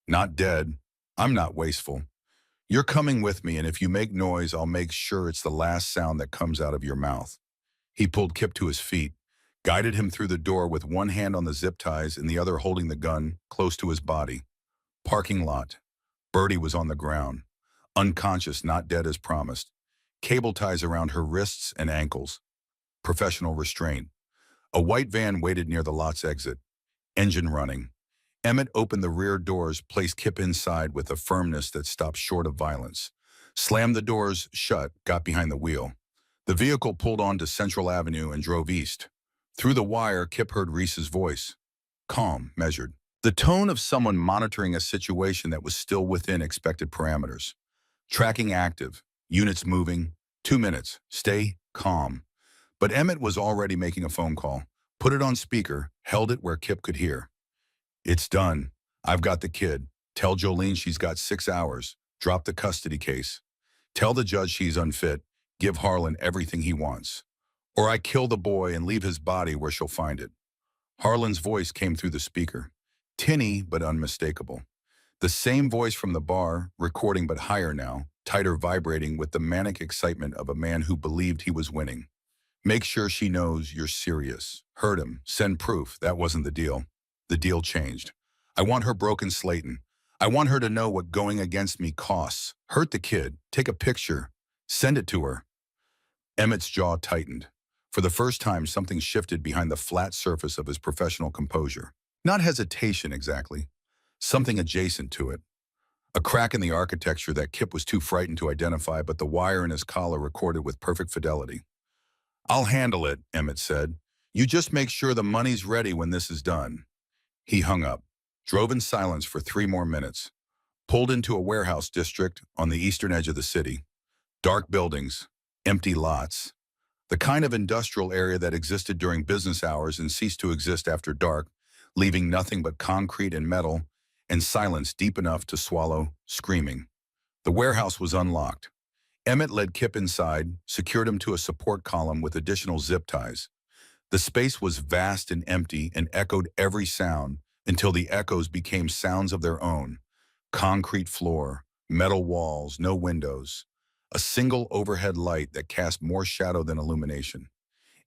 Not dead. I'm not wasteful. You're coming with me, and if you make noise, I'll make sure it's the last sound that comes out of your mouth. He pulled Kip to his feet, guided him through the door with one hand on the zip ties and the other holding the gun close to his body. Parking lot. Birdie was on the ground, unconscious, not dead as promised. Cable ties around her wrists and ankles. Professional restraint. A white van waited near the lot's exit. Engine running. Emmett opened the rear doors, placed Kip inside with a firmness that stopped short of violence. Slammed the doors shut, got behind the wheel. The vehicle pulled onto Central Avenue and drove east. Through the wire, Kip heard Reese's voice. Calm, measured. The tone of someone monitoring a situation that was still within expected parameters. Tracking active. Units moving. 2 minutes. Stay calm. But Emmett was already making a phone call. Put it on speaker, held it where Kip could hear. It's done. I've got the kid. Tell Jolene she's got 6 hours. Drop the custody case. Tell the judge she's unfit. Give Harlan everything he wants. Or I kill the boy and leave his body where she'll find it. Harlan's voice came through the speaker. Tinny, but unmistakable. The same voice from the bar, recording but higher now, tighter, vibrating with the manic excitement of a man who believed he was winning. Make sure she knows you're serious. Hurt him. Send proof. That wasn't the deal. The deal changed. I want her broken Slayton. I want her to know what going against me costs. Hurt the kid. Take a picture. Send it to her. Emmett's jaw tightened. For the first time, something shifted behind the flat surface of his professional composure. Not hesitation, exactly. Something adjacent to it. A crack in the architecture that Kip was too frightened to identify, but the wire in his collar recorded with perfect fidelity. I'll handle it, Emmett said. You just make sure the money's ready when this is done. He hung up, drove in silence for 3 more minutes, pulled into a warehouse district on the eastern edge of the city. Dark buildings, empty lots. The kind of industrial area that existed during business hours and ceased to exist after dark, leaving nothing but concrete and metal and silence deep enough to swallow, screaming. The warehouse was unlocked. Emmett led Kip inside, secured him to a support column with additional zip ties. The space was vast and empty and echoed every sound until the echoes became sounds of their own. Concrete floor, metal walls, no windows. A single overhead light that cast more shadow than illumination.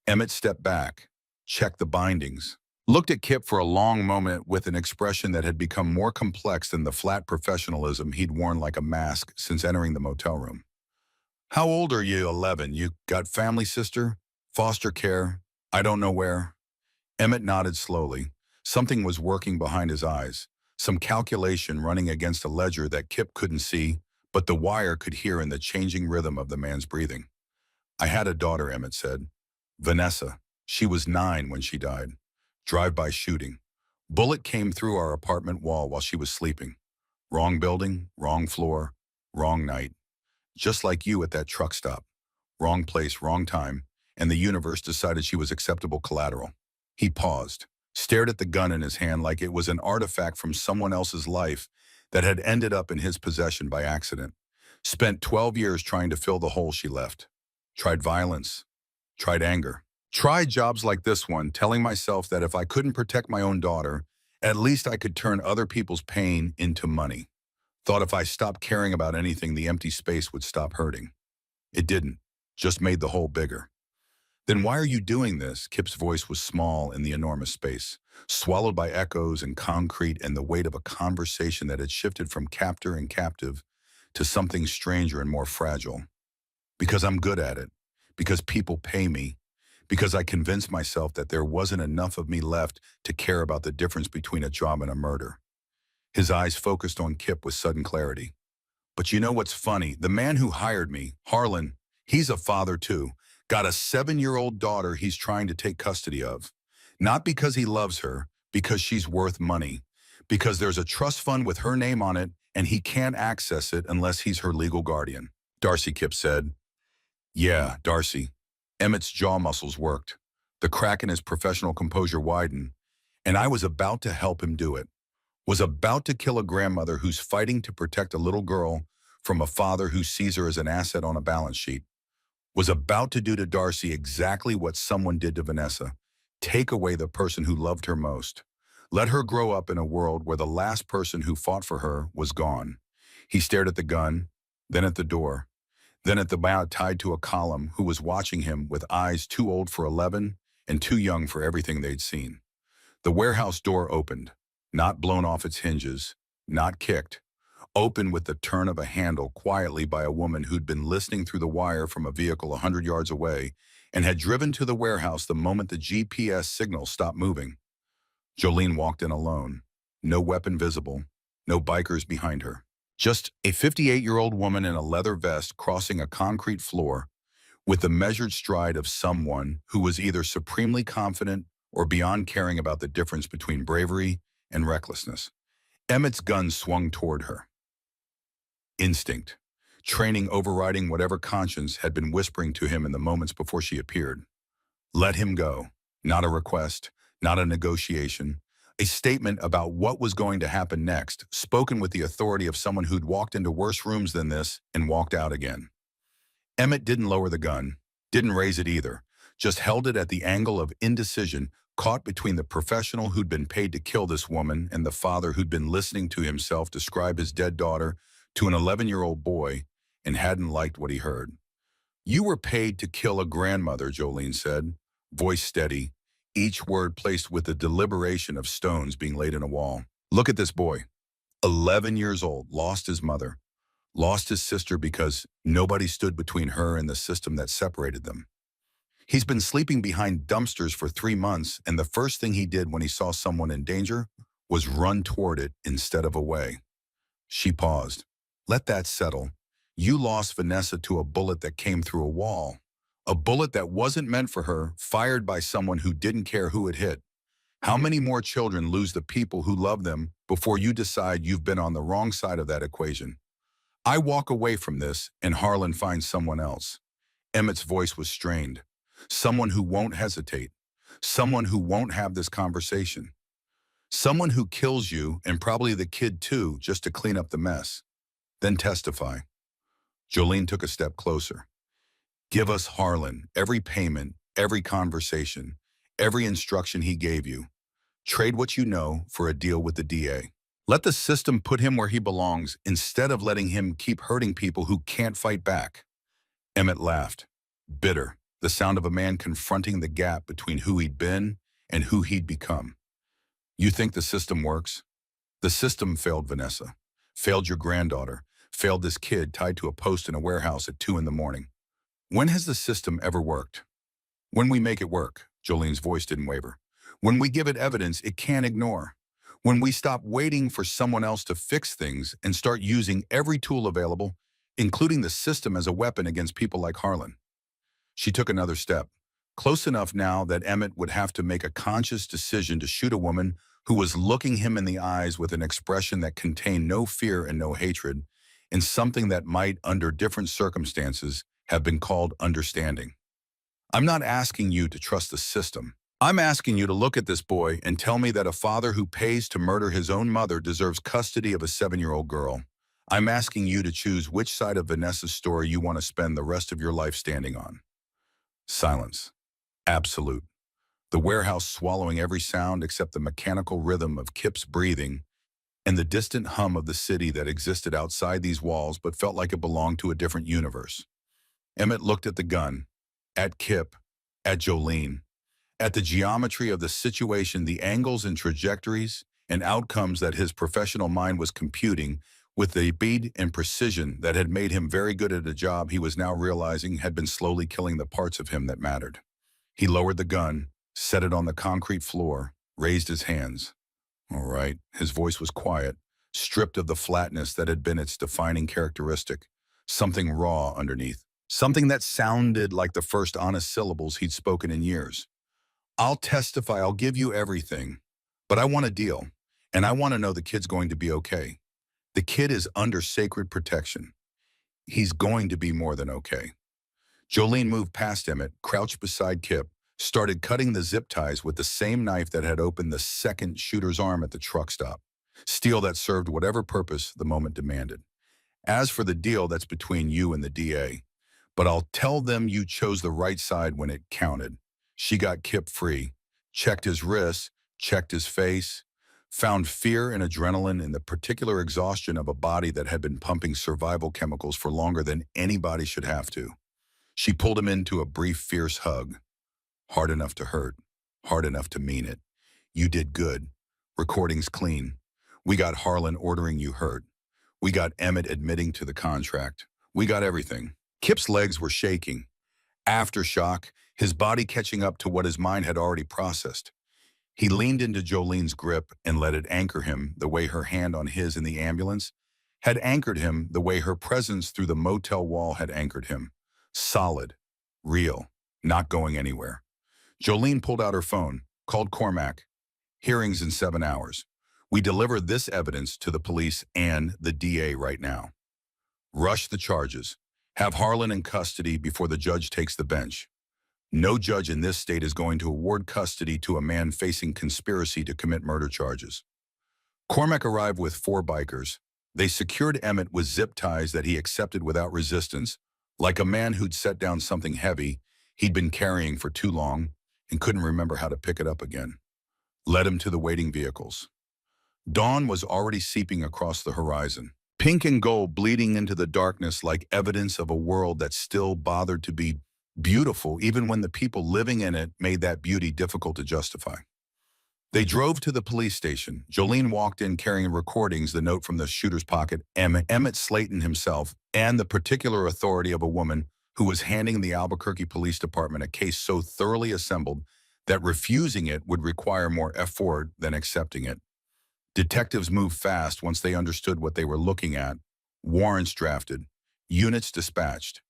Emmett stepped back, checked the bindings, looked at Kip for a long moment with an expression that had become more complex than the flat professionalism he'd worn like a mask since entering the motel room. How old are you? 11. You got family, sister? Foster care? I don't know where. Emmett nodded slowly. Something was working behind his eyes, some calculation running against a ledger that Kip couldn't see, but the wire could hear in the changing rhythm of the man's breathing. I had a daughter, Emmett said. Vanessa. She was 9 when she died. Drive-by shooting. Bullet came through our apartment wall while she was sleeping. Wrong building, wrong floor, wrong night. Just like you at that truck stop. Wrong place, wrong time, and the universe decided she was acceptable collateral. He paused, stared at the gun in his hand like it was an artifact from someone else's life that had ended up in his possession by accident. Spent 12 years trying to fill the hole she left. Tried violence. Tried anger. Tried jobs like this one, telling myself that if I couldn't protect my own daughter, at least I could turn other people's pain into money. Thought if I stopped caring about anything, the empty space would stop hurting. It didn't. Just made the hole bigger. Then why are you doing this? Kip's voice was small in the enormous space, swallowed by echoes and concrete and the weight of a conversation that had shifted from captor and captive to something stranger and more fragile. Because I'm good at it. Because people pay me. Because I convinced myself that there wasn't enough of me left to care about the difference between a job and a murder. His eyes focused on Kip with sudden clarity. But you know what's funny? The man who hired me, Harlan, he's a father too. Got a 7-year-old daughter he's trying to take custody of. Not because he loves her, because she's worth money. Because there's a trust fund with her name on it, and he can't access it unless he's her legal guardian. Darcy, Kip said. Yeah, Darcy. Emmett's jaw muscles worked. The crack in his professional composure widened, and I was about to help him do it. Was about to kill a grandmother who's fighting to protect a little girl from a father who sees her as an asset on a balance sheet. Was about to do to Darcy exactly what someone did to Vanessa. Take away the person who loved her most. Let her grow up in a world where the last person who fought for her was gone. He stared at the gun, then at the door, then at the man tied to a column who was watching him with eyes too old for 11 and too young for everything they'd seen. The warehouse door opened, not blown off its hinges, not kicked, open with the turn of a handle quietly by a woman who'd been listening through the wire from a vehicle 100 yards away and had driven to the warehouse the moment the GPS signal stopped moving. Jolene walked in alone, no weapon visible, no bikers behind her. Just a 58-year-old woman in a leather vest crossing a concrete floor with the measured stride of someone who was either supremely confident or beyond caring about the difference between bravery and recklessness. Emmett's gun swung toward her. Instinct, training overriding whatever conscience had been whispering to him in the moments before she appeared. Let him go. Not a request, not a negotiation, A statement about what was going to happen next, spoken with the authority of someone who'd walked into worse rooms than this and walked out again. Emmett didn't lower the gun, didn't raise it either, just held it at the angle of indecision, caught between the professional who'd been paid to kill this woman and the father who'd been listening to himself describe his dead daughter to an 11-year-old boy and hadn't liked what he heard. "You were paid to kill a grandmother," Jolene said, voice steady, each word placed with the deliberation of stones being laid in a wall. "Look at this boy, 11 years old, lost his mother, lost his sister because nobody stood between her and the system that separated them. He's been sleeping behind dumpsters for 3 months, and the first thing he did when he saw someone in danger was run toward it instead of away." She paused. "Let that settle. You lost Vanessa to a bullet that came through a wall. A bullet that wasn't meant for her, fired by someone who didn't care who it hit. How many more children lose the people who love them before you decide you've been on the wrong side of that equation? I walk away from this and Harlan finds someone else." Emmett's voice was strained. "Someone who won't hesitate. Someone who won't have this conversation. Someone who kills you and probably the kid too just to clean up the mess. Then testify." Jolene took a step closer. "Give us Harlan, every payment, every conversation, every instruction he gave you. Trade what you know for a deal with the DA. Let the system put him where he belongs instead of letting him keep hurting people who can't fight back." Emmett laughed, bitter, the sound of a man confronting the gap between who he'd been and who he'd become. "You think the system works? The system failed Vanessa, failed your granddaughter, failed this kid tied to a post in a warehouse at 2 in the morning. When has the system ever worked? When we make it work." Jolene's voice didn't waver. "When we give it evidence it can't ignore. When we stop waiting for someone else to fix things and start using every tool available, including the system as a weapon against people like Harlan." She took another step, close enough now that Emmett would have to make a conscious decision to shoot a woman who was looking him in the eyes with an expression that contained no fear and no hatred, and something that might, under different circumstances, have been called understanding. "I'm not asking you to trust the system. I'm asking you to look at this boy and tell me that a father who pays to murder his own mother deserves custody of a 7-year-old girl. I'm asking you to choose which side of Vanessa's story you want to spend the rest of your life standing on." Silence. Absolute. The warehouse swallowing every sound except the mechanical rhythm of Kip's breathing and the distant hum of the city that existed outside these walls but felt like it belonged to a different universe. Emmett looked at the gun, at Kip, at Jolene, at the geometry of the situation, the angles and trajectories and outcomes that his professional mind was computing with the speed and precision that had made him very good at a job he was now realizing had been slowly killing the parts of him that mattered. He lowered the gun, set it on the concrete floor, raised his hands. All right, his voice was quiet, stripped of the flatness that had been its defining characteristic, something raw underneath, something that sounded like the first honest syllables he'd spoken in years. "I'll testify, I'll give you everything, but I want a deal, and I want to know the kid's going to be okay. The kid is under sacred protection. He's going to be more than okay." Jolene moved past Emmett, crouched beside Kip, started cutting the zip ties with the same knife that had opened the second shooter's arm at the truck stop, steel that served whatever purpose the moment demanded. "As for the deal, that's between you and the DA. But I'll tell them you chose the right side when it counted." She got Kip free, checked his wrists, checked his face, found fear and adrenaline in the particular exhaustion of a body that had been pumping survival chemicals for longer than anybody should have to. She pulled him into a brief, fierce hug. "Hard enough to hurt, hard enough to mean it. You did good. Recording's clean. We got Harlan ordering you hurt. We got Emmett admitting to the contract. We got everything." Kip's legs were shaking. Aftershock, his body catching up to what his mind had already processed. He leaned into Jolene's grip and let it anchor him the way her hand on his in the ambulance had anchored him, the way her presence through the motel wall had anchored him. Solid, real, not going anywhere. Jolene pulled out her phone, called Cormac. "Hearings in 7 hours. We deliver this evidence to the police and the DA right now. Rush the charges. Have Harlan in custody before the judge takes the bench. No judge in this state is going to award custody to a man facing conspiracy to commit murder charges. Cormac arrived with 4 bikers. They secured Emmett with zip ties that he accepted without resistance, like a man who'd set down something heavy he'd been carrying for too long and couldn't remember how to pick it up again. Led him to the waiting vehicles. Dawn was already seeping across the horizon, pink and gold bleeding into the darkness like evidence of a world that still bothered to be beautiful even when the people living in it made that beauty difficult to justify. They drove to the police station. Jolene walked in carrying recordings, the note from the shooter's pocket, Emmett Slayton himself, and the particular authority of a woman who was handing the Albuquerque Police Department a case so thoroughly assembled that refusing it would require more effort than accepting it. Detectives moved fast once they understood what they were looking at. Warrants drafted, units dispatched,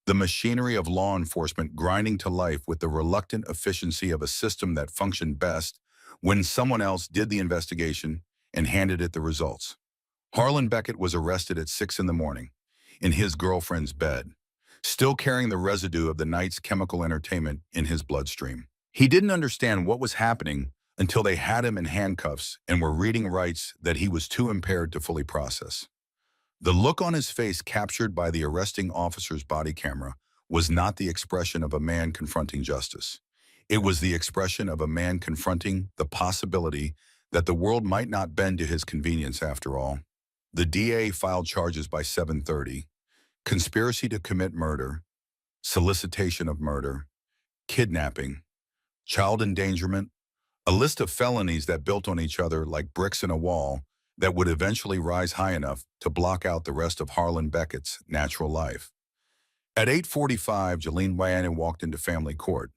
the machinery of law enforcement grinding to life with the reluctant efficiency of a system that functioned best when someone else did the investigation and handed it the results. Harlan Beckett was arrested at 6 in the morning in his girlfriend's bed, still carrying the residue of the night's chemical entertainment in his bloodstream. He didn't understand what was happening until they had him in handcuffs and were reading rights that he was too impaired to fully process. The look on his face captured by the arresting officer's body camera was not the expression of a man confronting justice. It was the expression of a man confronting the possibility that the world might not bend to his convenience after all. The DA filed charges by 7:30, conspiracy to commit murder, solicitation of murder, kidnapping, child endangerment, a list of felonies that built on each other like bricks in a wall that would eventually rise high enough to block out the rest of Harlan Beckett's natural life. At 8:45, Jolene Wyannon walked into family court.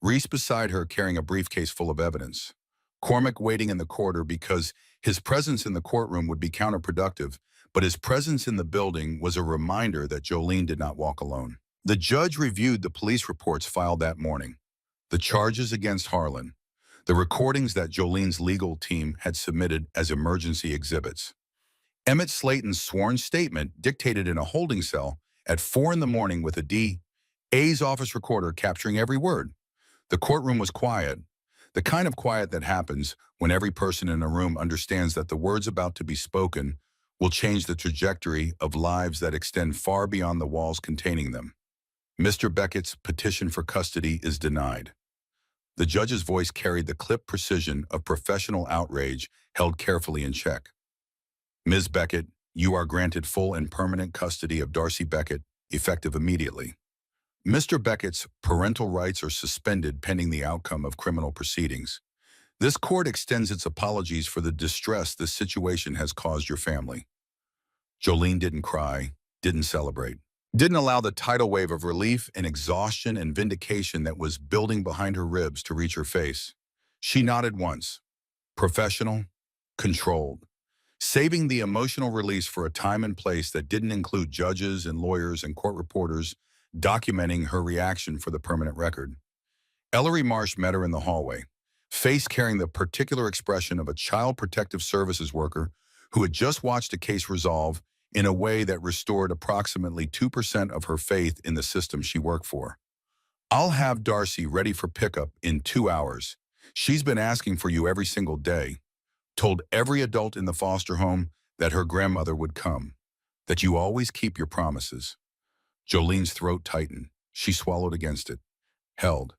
Reese beside her carrying a briefcase full of evidence. Cormac waiting in the corridor because his presence in the courtroom would be counterproductive, but his presence in the building was a reminder that Jolene did not walk alone. The judge reviewed the police reports filed that morning, the charges against Harlan, the recordings that Jolene's legal team had submitted as emergency exhibits. Emmett Slayton's sworn statement dictated in a holding cell at 4 in the morning with a DA's office recorder capturing every word. The courtroom was quiet, the kind of quiet that happens when every person in a room understands that the words about to be spoken will change the trajectory of lives that extend far beyond the walls containing them. Mr. Beckett's petition for custody is denied. The judge's voice carried the clipped precision of professional outrage held carefully in check. Ms. Beckett, you are granted full and permanent custody of Darcy Beckett, effective immediately. Mr. Beckett's parental rights are suspended pending the outcome of criminal proceedings. This court extends its apologies for the distress this situation has caused your family. Jolene didn't cry, didn't celebrate, didn't allow the tidal wave of relief and exhaustion and vindication that was building behind her ribs to reach her face. She nodded once, professional, controlled, saving the emotional release for a time and place that didn't include judges and lawyers and court reporters documenting her reaction for the permanent record. Ellery Marsh met her in the hallway, face carrying the particular expression of a child protective services worker who had just watched a case resolve in a way that restored approximately 2% of her faith in the system she worked for. I'll have Darcy ready for pickup in 2 hours. She's been asking for you every single day, told every adult in the foster home that her grandmother would come, that you always keep your promises. Jolene's throat tightened. She swallowed against it, held.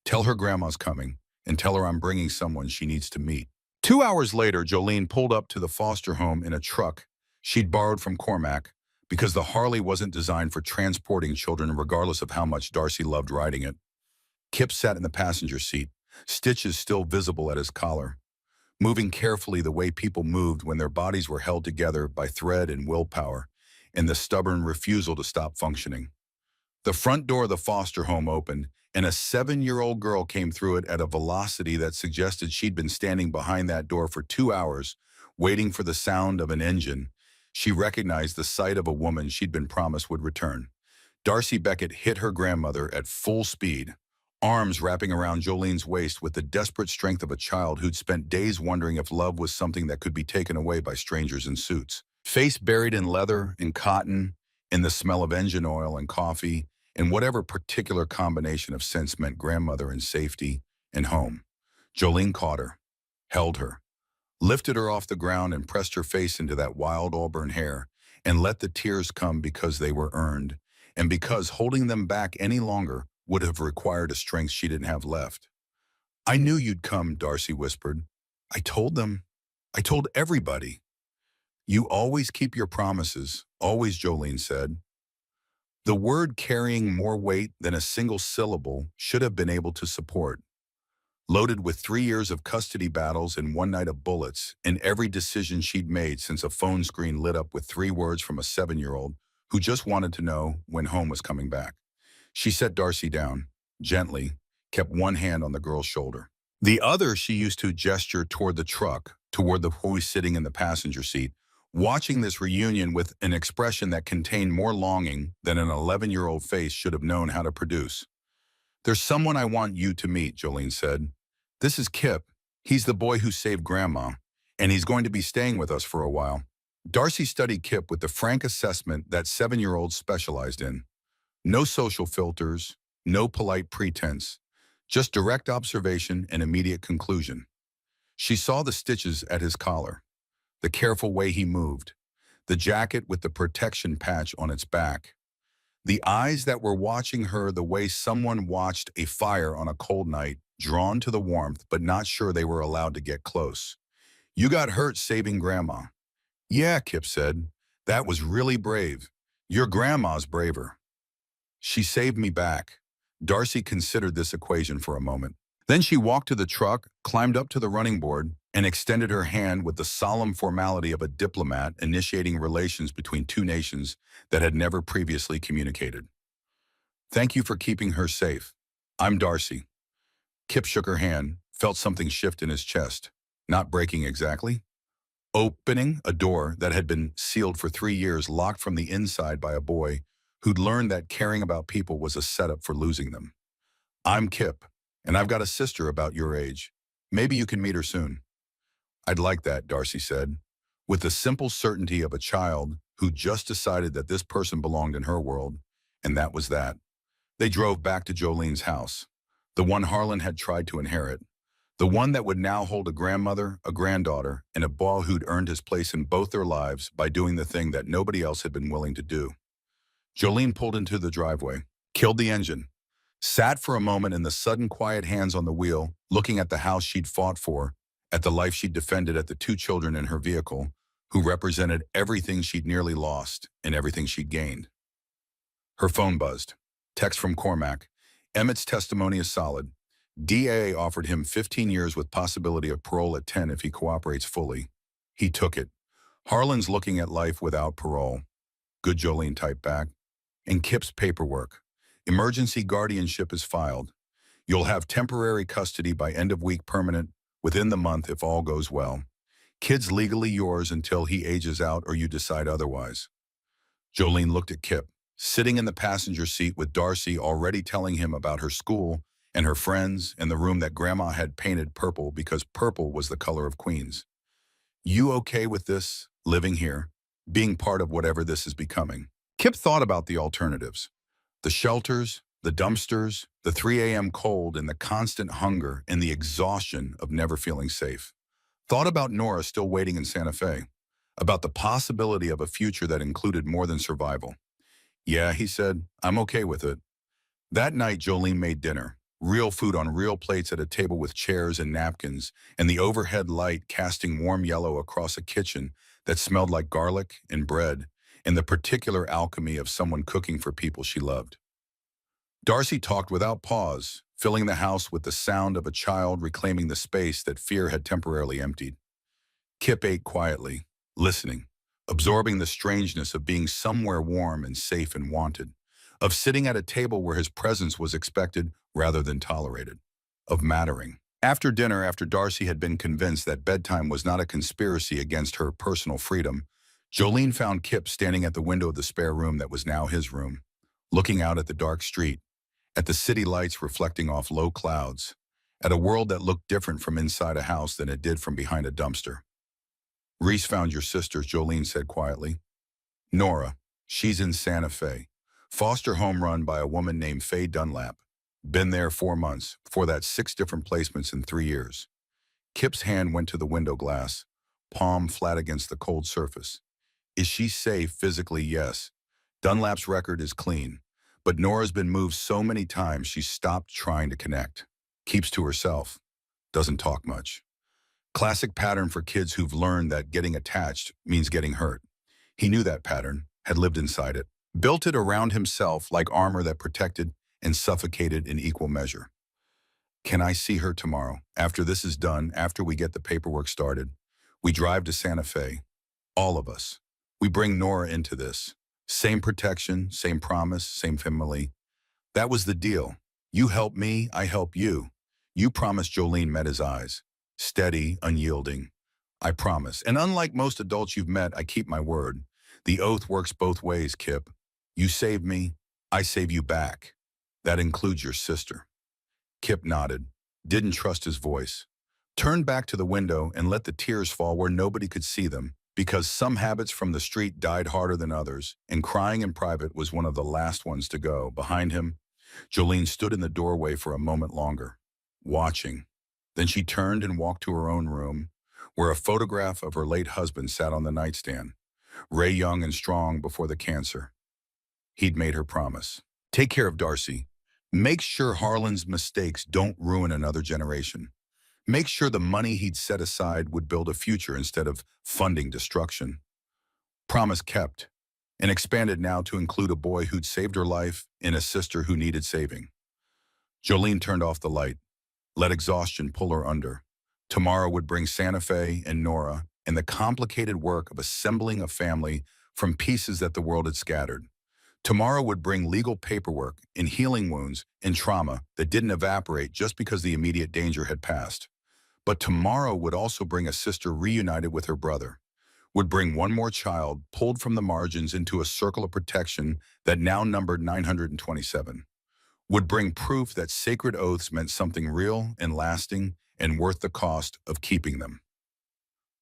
Tell her grandma's coming, and tell her I'm bringing someone she needs to meet. 2 hours later, Jolene pulled up to the foster home in a truck she'd borrowed from Cormac because the Harley wasn't designed for transporting children regardless of how much Darcy loved riding it. Kip sat in the passenger seat, stitches still visible at his collar, moving carefully the way people moved when their bodies were held together by thread and willpower and the stubborn refusal to stop functioning. The front door of the foster home opened, and a 7-year-old girl came through it at a velocity that suggested she'd been standing behind that door for 2 hours, waiting for the sound of an engine. She recognized the sight of a woman she'd been promised would return. Darcy Beckett hit her grandmother at full speed, arms wrapping around Jolene's waist with the desperate strength of a child who'd spent days wondering if love was something that could be taken away by strangers in suits. Face buried in leather and cotton, in the smell of engine oil and coffee, and whatever particular combination of scents meant grandmother and safety and home. Jolene caught her, held her, lifted her off the ground and pressed her face into that wild auburn hair and let the tears come because they were earned and because holding them back any longer would have required a strength she didn't have left. I knew you'd come, Darcy whispered. I told them. I told everybody. You always keep your promises, always, Jolene said. The word carrying more weight than a single syllable should have been able to support. Loaded with 3 years of custody battles and one night of bullets, and every decision she'd made since a phone screen lit up with 3 words from a 7-year-old who just wanted to know when home was coming back. She set Darcy down, gently, kept one hand on the girl's shoulder. The other she used to gesture toward the truck, toward the boy sitting in the passenger seat, watching this reunion with an expression that contained more longing than an 11-year-old face should have known how to produce. There's someone I want you to meet, Jolene said. This is Kip. He's the boy who saved Grandma, and he's going to be staying with us for a while. Darcy studied Kip with the frank assessment that 7-year-olds specialized in. No social filters, no polite pretense, just direct observation and immediate conclusion. She saw the stitches at his collar, the careful way he moved, the jacket with the protection patch on its back, the eyes that were watching her the way someone watched a fire on a cold night, drawn to the warmth but not sure they were allowed to get close. You got hurt saving Grandma. Yeah, Kip said. That was really brave. Your grandma's braver. She saved me back. Darcy considered this equation for a moment. Then she walked to the truck, climbed up to the running board, and extended her hand with the solemn formality of a diplomat initiating relations between two nations that had never previously communicated. Thank you for keeping her safe. I'm Darcy. Kip shook her hand, felt something shift in his chest. Not breaking exactly. Opening a door that had been sealed for 3 years, locked from the inside by a boy who'd learned that caring about people was a setup for losing them. I'm Kip, and I've got a sister about your age. Maybe you can meet her soon. I'd like that, Darcy said, with the simple certainty of a child who just decided that this person belonged in her world, and that was that. They drove back to Jolene's house, the one Harlan had tried to inherit, the one that would now hold a grandmother, a granddaughter, and a boy who'd earned his place in both their lives by doing the thing that nobody else had been willing to do. Jolene pulled into the driveway, killed the engine, sat for a moment in the sudden quiet hands on the wheel, looking at the house she'd fought for, at the life she'd defended, at the 2 children in her vehicle, who represented everything she'd nearly lost and everything she'd gained. Her phone buzzed. Text from Cormac. Emmett's testimony is solid. DA offered him 15 years with possibility of parole at 10 if he cooperates fully. He took it. Harlan's looking at life without parole. Good, Jolene typed back. And Kip's paperwork. Emergency guardianship is filed. You'll have temporary custody by end of week, permanent within the month if all goes well. Kid's legally yours until he ages out or you decide otherwise. Jolene looked at Kip, sitting in the passenger seat with Darcy already telling him about her school and her friends and the room that Grandma had painted purple because purple was the color of Queens. You okay with this, living here, being part of whatever this is becoming? Kip thought about the alternatives. The shelters, the dumpsters, the 3 a.m. cold, and the constant hunger and the exhaustion of never feeling safe. Thought about Nora still waiting in Santa Fe, about the possibility of a future that included more than survival. Yeah, he said, I'm okay with it. That night, Jolene made dinner. Real food on real plates at a table with chairs and napkins, and the overhead light casting warm yellow across a kitchen that smelled like garlic and bread, and the particular alchemy of someone cooking for people she loved. Darcy talked without pause, filling the house with the sound of a child reclaiming the space that fear had temporarily emptied. Kip ate quietly, listening, absorbing the strangeness of being somewhere warm and safe and wanted, of sitting at a table where his presence was expected rather than tolerated, of mattering. After dinner, after Darcy had been convinced that bedtime was not a conspiracy against her personal freedom, Jolene found Kip standing at the window of the spare room that was now his room, looking out at the dark street, at the city lights reflecting off low clouds, at a world that looked different from inside a house than it did from behind a dumpster. Reese found your sister, Jolene said quietly. Nora, she's in Santa Fe. Foster home run by a woman named Faye Dunlap. Been there 4 months, before that 6 different placements in 3 years. Kip's hand went to the window glass, palm flat against the cold surface. Is she safe physically? Yes. Dunlap's record is clean, but Nora's been moved so many times she's stopped trying to connect. Keeps to herself. Doesn't talk much. Classic pattern for kids who've learned that getting attached means getting hurt. He knew that pattern, had lived inside it, built it around himself like armor that protected and suffocated in equal measure. Can I see her tomorrow? After this is done, after we get the paperwork started, we drive to Santa Fe. All of us. We bring Nora into this. Same protection, same promise, same family. That was the deal. You help me, I help you. You promised. Jolene met his eyes. Steady, unyielding. I promise. And unlike most adults you've met, I keep my word. The oath works both ways, Kip. You save me, I save you back. That includes your sister. Kip nodded, didn't trust his voice. Turned back to the window and let the tears fall where nobody could see them, because some habits from the street died harder than others, and crying in private was one of the last ones to go. Behind him, Jolene stood in the doorway for a moment longer, watching. Then she turned and walked to her own room, where a photograph of her late husband sat on the nightstand. Ray, young and strong before the cancer. He'd made her promise. Take care of Darcy. Make sure Harlan's mistakes don't ruin another generation. Make sure the money he'd set aside would build a future instead of funding destruction. Promise kept, and expanded now to include a boy who'd saved her life and a sister who needed saving. Jolene turned off the light, let exhaustion pull her under. Tomorrow would bring Santa Fe and Nora and the complicated work of assembling a family from pieces that the world had scattered. Tomorrow would bring legal paperwork and healing wounds and trauma that didn't evaporate just because the immediate danger had passed. But tomorrow would also bring a sister reunited with her brother, would bring one more child pulled from the margins into a circle of protection that now numbered 927, would bring proof that sacred oaths meant something real and lasting and worth the cost of keeping them.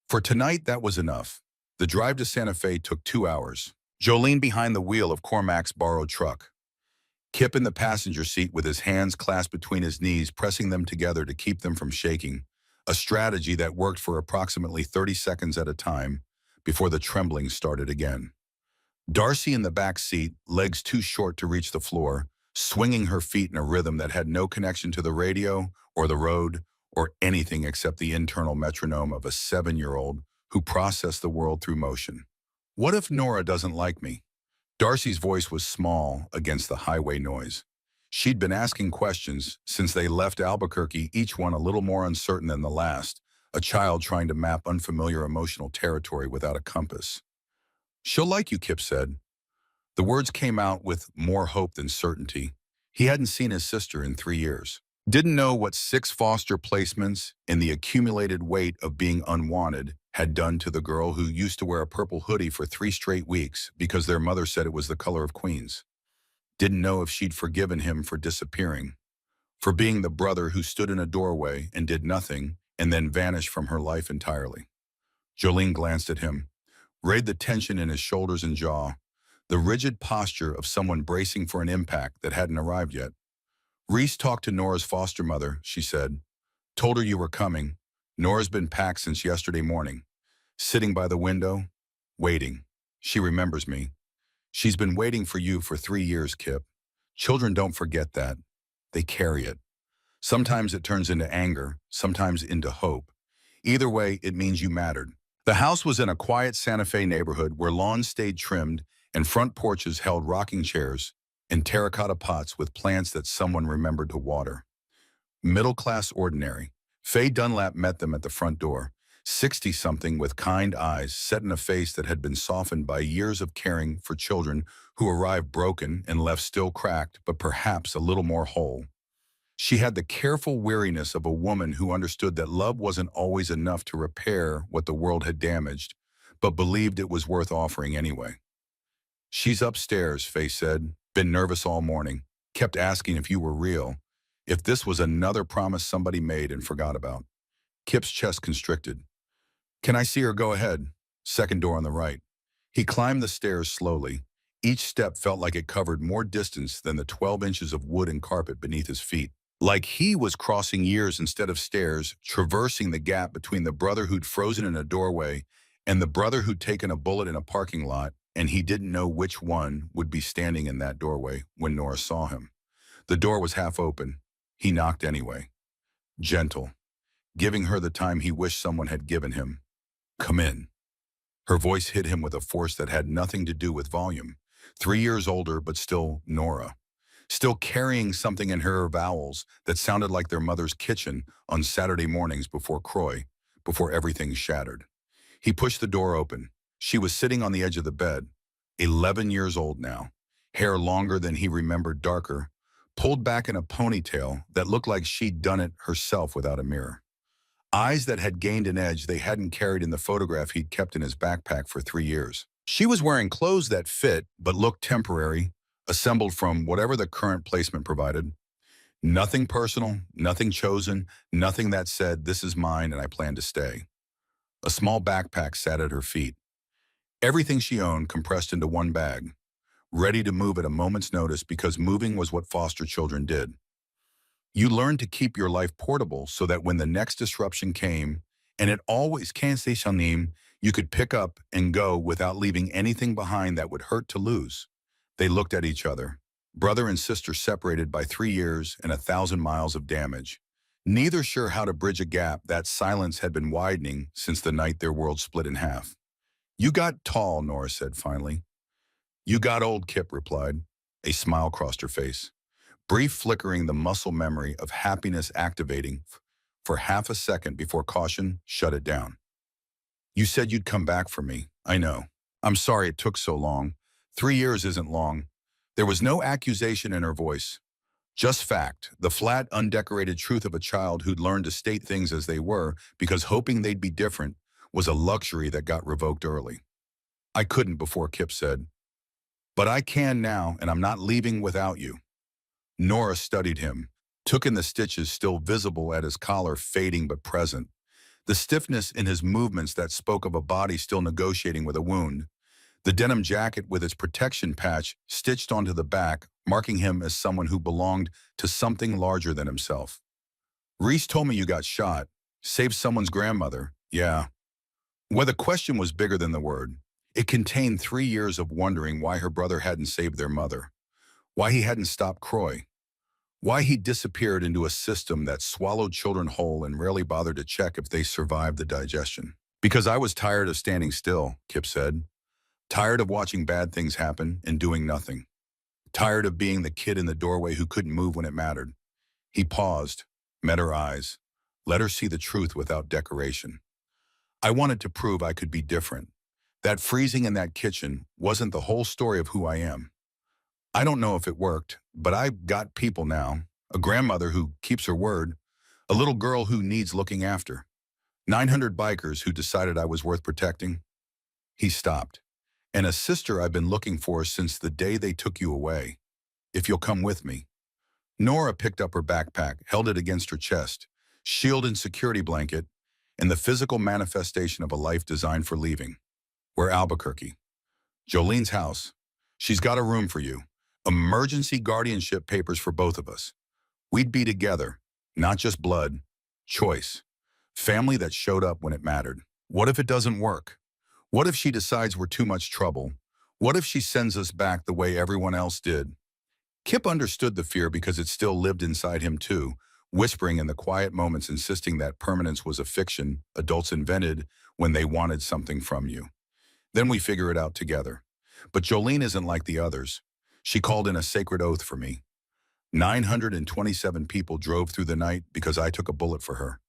For tonight, that was enough. The drive to Santa Fe took 2 hours. Jolene behind the wheel of Cormac's borrowed truck. Kip in the passenger seat with his hands clasped between his knees, pressing them together to keep them from shaking, a strategy that worked for approximately 30 seconds at a time before the trembling started again. Darcy in the back seat, legs too short to reach the floor, swinging her feet in a rhythm that had no connection to the radio or the road or anything except the internal metronome of a 7-year-old who processed the world through motion. What if Nora doesn't like me? Darcy's voice was small against the highway noise. She'd been asking questions since they left Albuquerque, each one a little more uncertain than the last, a child trying to map unfamiliar emotional territory without a compass. She'll like you, Kip said. The words came out with more hope than certainty. He hadn't seen his sister in 3 years. Didn't know what 6 foster placements and the accumulated weight of being unwanted had done to the girl who used to wear a purple hoodie for 3 straight weeks because their mother said it was the color of Queens. Didn't know if she'd forgiven him for disappearing, for being the brother who stood in a doorway and did nothing and then vanished from her life entirely. Jolene glanced at him, read the tension in his shoulders and jaw, the rigid posture of someone bracing for an impact that hadn't arrived yet. Reese talked to Nora's foster mother, she said. Told her you were coming. Nora's been packed since yesterday morning. Sitting by the window, waiting. She remembers me. She's been waiting for you for 3 years, Kip. Children don't forget that. They carry it. Sometimes it turns into anger, sometimes into hope. Either way, it means you mattered. The house was in a quiet Santa Fe neighborhood where lawns stayed trimmed and front porches held rocking chairs and terracotta pots with plants that someone remembered to water. Middle-class ordinary. Faye Dunlap met them at the front door, 60-something with kind eyes set in a face that had been softened by years of caring for children who arrived broken and left still cracked, but perhaps a little more whole. She had the careful weariness of a woman who understood that love wasn't always enough to repair what the world had damaged, but believed it was worth offering anyway. She's upstairs, Faye said. Been nervous all morning. Kept asking if you were real. If this was another promise somebody made and forgot about. Kip's chest constricted. Can I see her? Go ahead. Second door on the right. He climbed the stairs slowly, Each step felt like it covered more distance than the 12 inches of wood and carpet beneath his feet. Like he was crossing years instead of stairs, traversing the gap between the brother who'd frozen in a doorway and the brother who'd taken a bullet in a parking lot, and he didn't know which one would be standing in that doorway when Nora saw him. The door was half open. He knocked anyway. Gentle, giving her the time he wished someone had given him. "Come in." Her voice hit him with a force that had nothing to do with volume. 3 years older, but still Nora. Still carrying something in her vowels that sounded like their mother's kitchen on Saturday mornings before Croy, before everything shattered. He pushed the door open. She was sitting on the edge of the bed, 11 years old now, hair longer than he remembered, darker, pulled back in a ponytail that looked like she'd done it herself without a mirror. Eyes that had gained an edge they hadn't carried in the photograph he'd kept in his backpack for 3 years. She was wearing clothes that fit but looked temporary, assembled from whatever the current placement provided. Nothing personal, nothing chosen, nothing that said, "This is mine and I plan to stay." A small backpack sat at her feet. Everything she owned compressed into one bag, ready to move at a moment's notice because moving was what foster children did. You learned to keep your life portable so that when the next disruption came, and it always can say something, you could pick up and go without leaving anything behind that would hurt to lose. They looked at each other, brother and sister separated by 3 years and 1,000 miles of damage. Neither sure how to bridge a gap that silence had been widening since the night their world split in half. "You got tall," Nora said finally. "You got old," Kip replied. A smile crossed her face, brief flickering the muscle memory of happiness activating for half a second before caution shut it down. "You said you'd come back for me. I know. I'm sorry it took so long. 3 years isn't long." There was no accusation in her voice. Just fact, the flat, undecorated truth of a child who'd learned to state things as they were because hoping they'd be different was a luxury that got revoked early. "I couldn't before," Kip said. "But I can now, and I'm not leaving without you." Nora studied him, took in the stitches still visible at his collar, fading but present, the stiffness in his movements that spoke of a body still negotiating with a wound, the denim jacket with its protection patch stitched onto the back, marking him as someone who belonged to something larger than himself. "Reese told me you got shot, saved someone's grandmother." "Yeah." Well, the question was bigger than the word. It contained 3 years of wondering why her brother hadn't saved their mother, why he hadn't stopped Croy, why he disappeared into a system that swallowed children whole and rarely bothered to check if they survived the digestion. "Because I was tired of standing still," Kip said. "Tired of watching bad things happen and doing nothing. Tired of being the kid in the doorway who couldn't move when it mattered." He paused, met her eyes, let her see the truth without decoration. "I wanted to prove I could be different. That freezing in that kitchen wasn't the whole story of who I am. I don't know if it worked, but I've got people now. A grandmother who keeps her word, a little girl who needs looking after, 900 bikers who decided I was worth protecting." He stopped. "And a sister I've been looking for since the day they took you away. If you'll come with me." Nora picked up her backpack, held it against her chest, shield and security blanket, and the physical manifestation of a life designed for leaving. "We're Albuquerque. Jolene's house. She's got a room for you. Emergency guardianship papers for both of us. We'd be together, not just blood, choice. Family that showed up when it mattered. What if it doesn't work? What if she decides we're too much trouble? What if she sends us back the way everyone else did?" Kip understood the fear because it still lived inside him too, whispering in the quiet moments, insisting that permanence was a fiction adults invented when they wanted something from you. "Then we figure it out together. But Jolene isn't like the others. She called in a sacred oath for me. 927 people drove through the night because I took a bullet for her.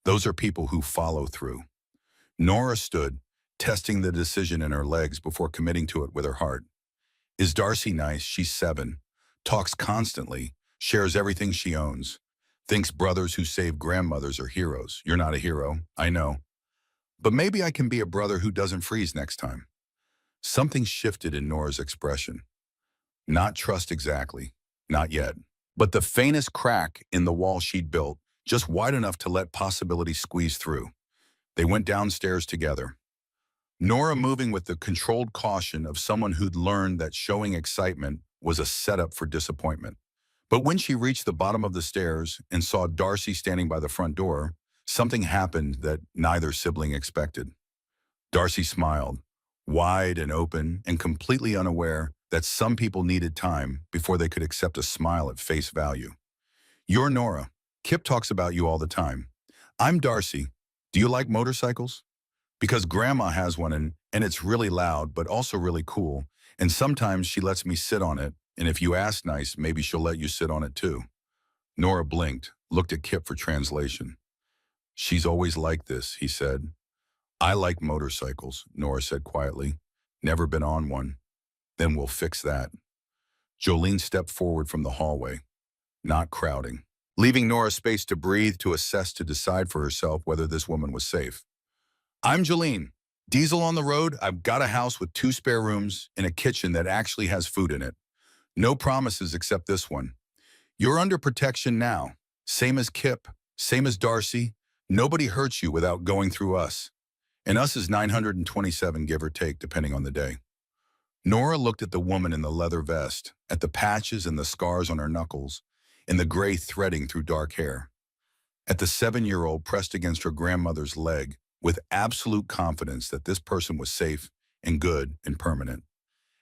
Those are people who follow through." Nora stood, testing the decision in her legs before committing to it with her heart. "Is Darcy nice?" She's 7. Talks constantly, shares everything she owns. Thinks brothers who save grandmothers are heroes. You're not a hero, I know. But maybe I can be a brother who doesn't freeze next time." Something shifted in Nora's expression. Not trust exactly, not yet. But the faintest crack in the wall she'd built, just wide enough to let possibility squeeze through. They went downstairs together. Nora moving with the controlled caution of someone who'd learned that showing excitement was a setup for disappointment. But when she reached the bottom of the stairs and saw Darcy standing by the front door, something happened that neither sibling expected. Darcy smiled, wide and open and completely unaware that some people needed time before they could accept a smile at face value. "You're Nora. Kip talks about you all the time. I'm Darcy. Do you like motorcycles? Because Grandma has one and it's really loud but also really cool, and sometimes she lets me sit on it, and if you ask nice, maybe she'll let you sit on it too." Nora blinked, looked at Kip for translation. "She's always like this," he said. "I like motorcycles," Nora said quietly. "Never been on one." "Then we'll fix that." Jolene stepped forward from the hallway, not crowding, leaving Nora space to breathe, to assess, to decide for herself whether this woman was safe. "I'm Jolene. Diesel on the road. I've got a house with 2 spare rooms and a kitchen that actually has food in it. No promises except this one. You're under protection now. Same as Kip, same as Darcy. Nobody hurts you without going through us. And us is 927, give or take, depending on the day." Nora looked at the woman in the leather vest, at the patches and the scars on her knuckles, and the gray threading through dark hair. At the 7-year-old pressed against her grandmother's leg, with absolute confidence that this person was safe and good and permanent.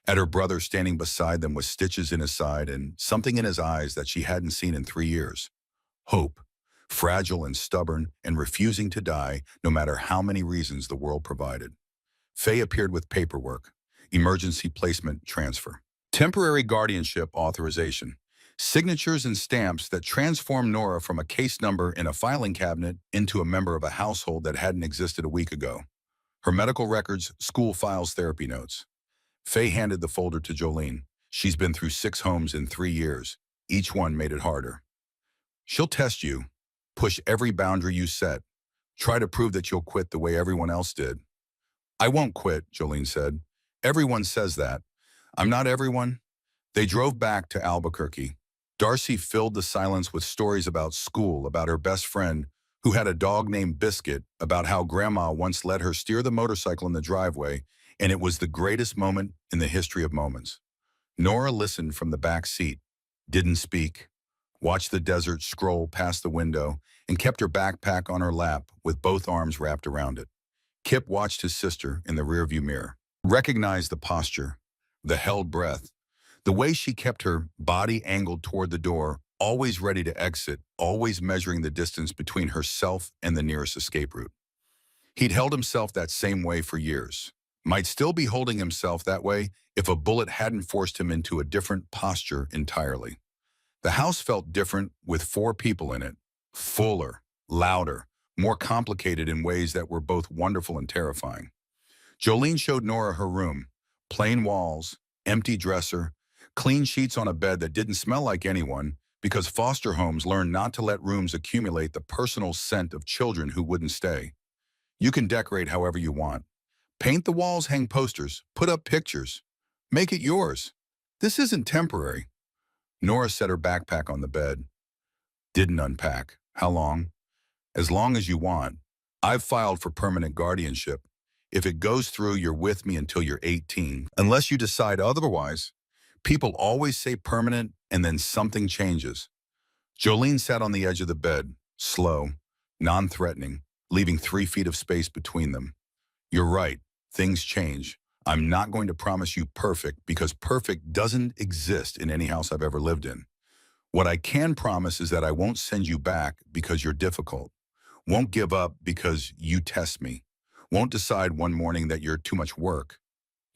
At her brother standing beside them with stitches in his side and something in his eyes that she hadn't seen in 3 years. Hope, fragile and stubborn and refusing to die no matter how many reasons the world provided. Faye appeared with paperwork, emergency placement transfer, temporary guardianship authorization, signatures and stamps that transformed Nora from a case number in a filing cabinet into a member of a household that hadn't existed a week ago. Her medical records, school files, therapy notes. Faye handed the folder to Jolene. "She's been through 6 homes in 3 years. Each one made it harder. She'll test you, push every boundary you set, try to prove that you'll quit the way everyone else did." "I won't quit," Jolene said. "Everyone says that. I'm not everyone." They drove back to Albuquerque. Darcy filled the silence with stories about school, about her best friend, who had a dog named Biscuit, about how Grandma once let her steer the motorcycle in the driveway, and it was the greatest moment in the history of moments. Nora listened from the back seat, didn't speak, watched the desert scroll past the window, and kept her backpack on her lap with both arms wrapped around it. Kip watched his sister in the rearview mirror, recognized the posture, the held breath, the way she kept her body angled toward the door, always ready to exit, always measuring the distance between herself and the nearest escape route. He'd held himself that same way for years, might still be holding himself that way if a bullet hadn't forced him into a different posture entirely. The house felt different with 4 people in it, fuller, louder, more complicated in ways that were both wonderful and terrifying. Jolene showed Nora her room, plain walls, empty dresser, clean sheets on a bed that didn't smell like anyone, because foster homes learn not to let rooms accumulate the personal scent of children who wouldn't stay. "You can decorate however you want. Paint the walls, hang posters, put up pictures. Make it yours. This isn't temporary." Nora set her backpack on the bed. Didn't unpack. "How long?" "As long as you want. I've filed for permanent guardianship. If it goes through, you're with me until you're 18, unless you decide otherwise. People always say permanent, and then something changes." Jolene sat on the edge of the bed, slow, non-threatening, leaving 3 feet of space between them. "You're right. Things change. I'm not going to promise you perfect, because perfect doesn't exist in any house I've ever lived in. What I can promise is that I won't send you back because you're difficult. Won't give up because you test me. Won't decide one morning that you're too much work.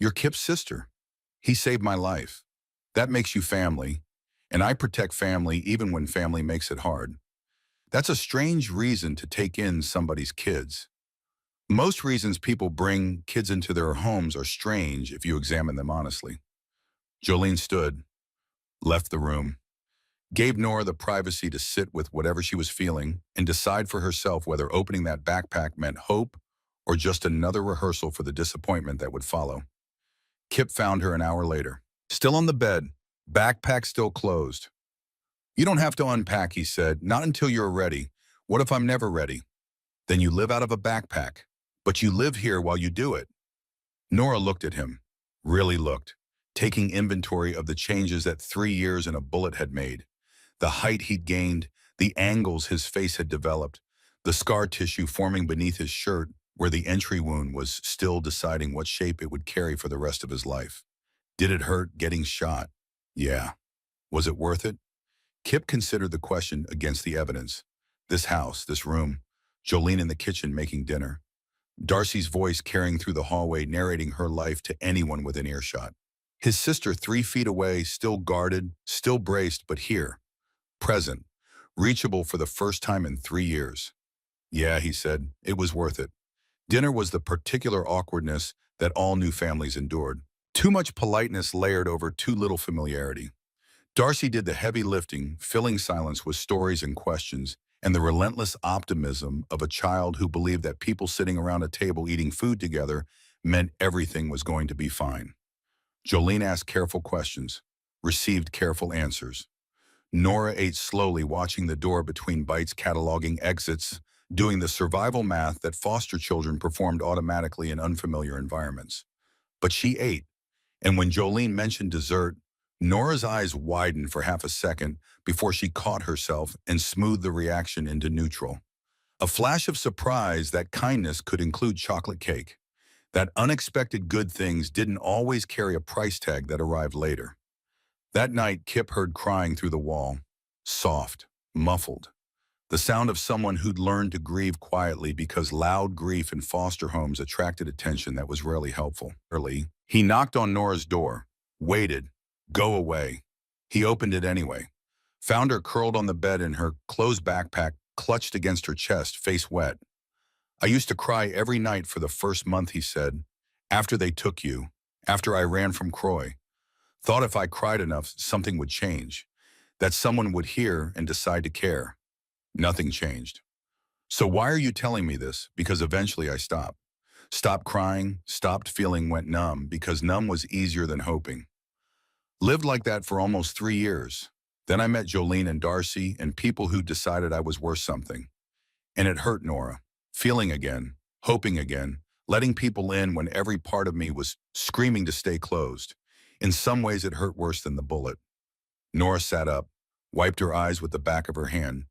You're Kip's sister. He saved my life. That makes you family, and I protect family even when family makes it hard. That's a strange reason to take in somebody's kids. Most reasons people bring kids into their homes are strange if you examine them honestly." Jolene stood, left the room, gave Nora the privacy to sit with whatever she was feeling and decide for herself whether opening that backpack meant hope or just another rehearsal for the disappointment that would follow. Kip found her an hour later, still on the bed, backpack still closed. "You don't have to unpack," he said, "not until you're ready. What if I'm never ready?" "Then you live out of a backpack. But you live here while you do it." Nora looked at him, really looked, taking inventory of the changes that 3 years and a bullet had made. The height he'd gained, the angles his face had developed, the scar tissue forming beneath his shirt where the entry wound was still deciding what shape it would carry for the rest of his life. Did it hurt getting shot? Yeah. Was it worth it? Kip considered the question against the evidence. This house, this room, Jolene in the kitchen making dinner, Darcy's voice carrying through the hallway narrating her life to anyone within earshot. His sister 3 feet away, still guarded, still braced, but here, present, reachable for the first time in 3 years. Yeah, he said, it was worth it. Dinner was the particular awkwardness that all new families endured. Too much politeness layered over too little familiarity. Darcy did the heavy lifting, filling silence with stories and questions, and the relentless optimism of a child who believed that people sitting around a table eating food together meant everything was going to be fine. Jolene asked careful questions, received careful answers. Nora ate slowly, watching the door between bites, cataloging exits, doing the survival math that foster children performed automatically in unfamiliar environments. But she ate, and when Jolene mentioned dessert, Nora's eyes widened for half a second before she caught herself and smoothed the reaction into neutral. A flash of surprise that kindness could include chocolate cake, that unexpected good things didn't always carry a price tag that arrived later. That night, Kip heard crying through the wall, soft, muffled. The sound of someone who'd learned to grieve quietly because loud grief in foster homes attracted attention that was rarely helpful. Early, he knocked on Nora's door, waited, go away. He opened it anyway, found her curled on the bed in her closed backpack clutched against her chest, face wet. I used to cry every night for the first month, he said, after they took you, after I ran from Croy. Thought if I cried enough, something would change, that someone would hear and decide to care. Nothing changed. So why are you telling me this? Because eventually I stopped. Stopped crying, stopped feeling, went numb, because numb was easier than hoping. Lived like that for almost 3 years. Then I met Jolene and Darcy and people who decided I was worth something. And it hurt Nora. Feeling again, hoping again, letting people in when every part of me was screaming to stay closed. In some ways it hurt worse than the bullet. Nora sat up, wiped her eyes with the back of her hand.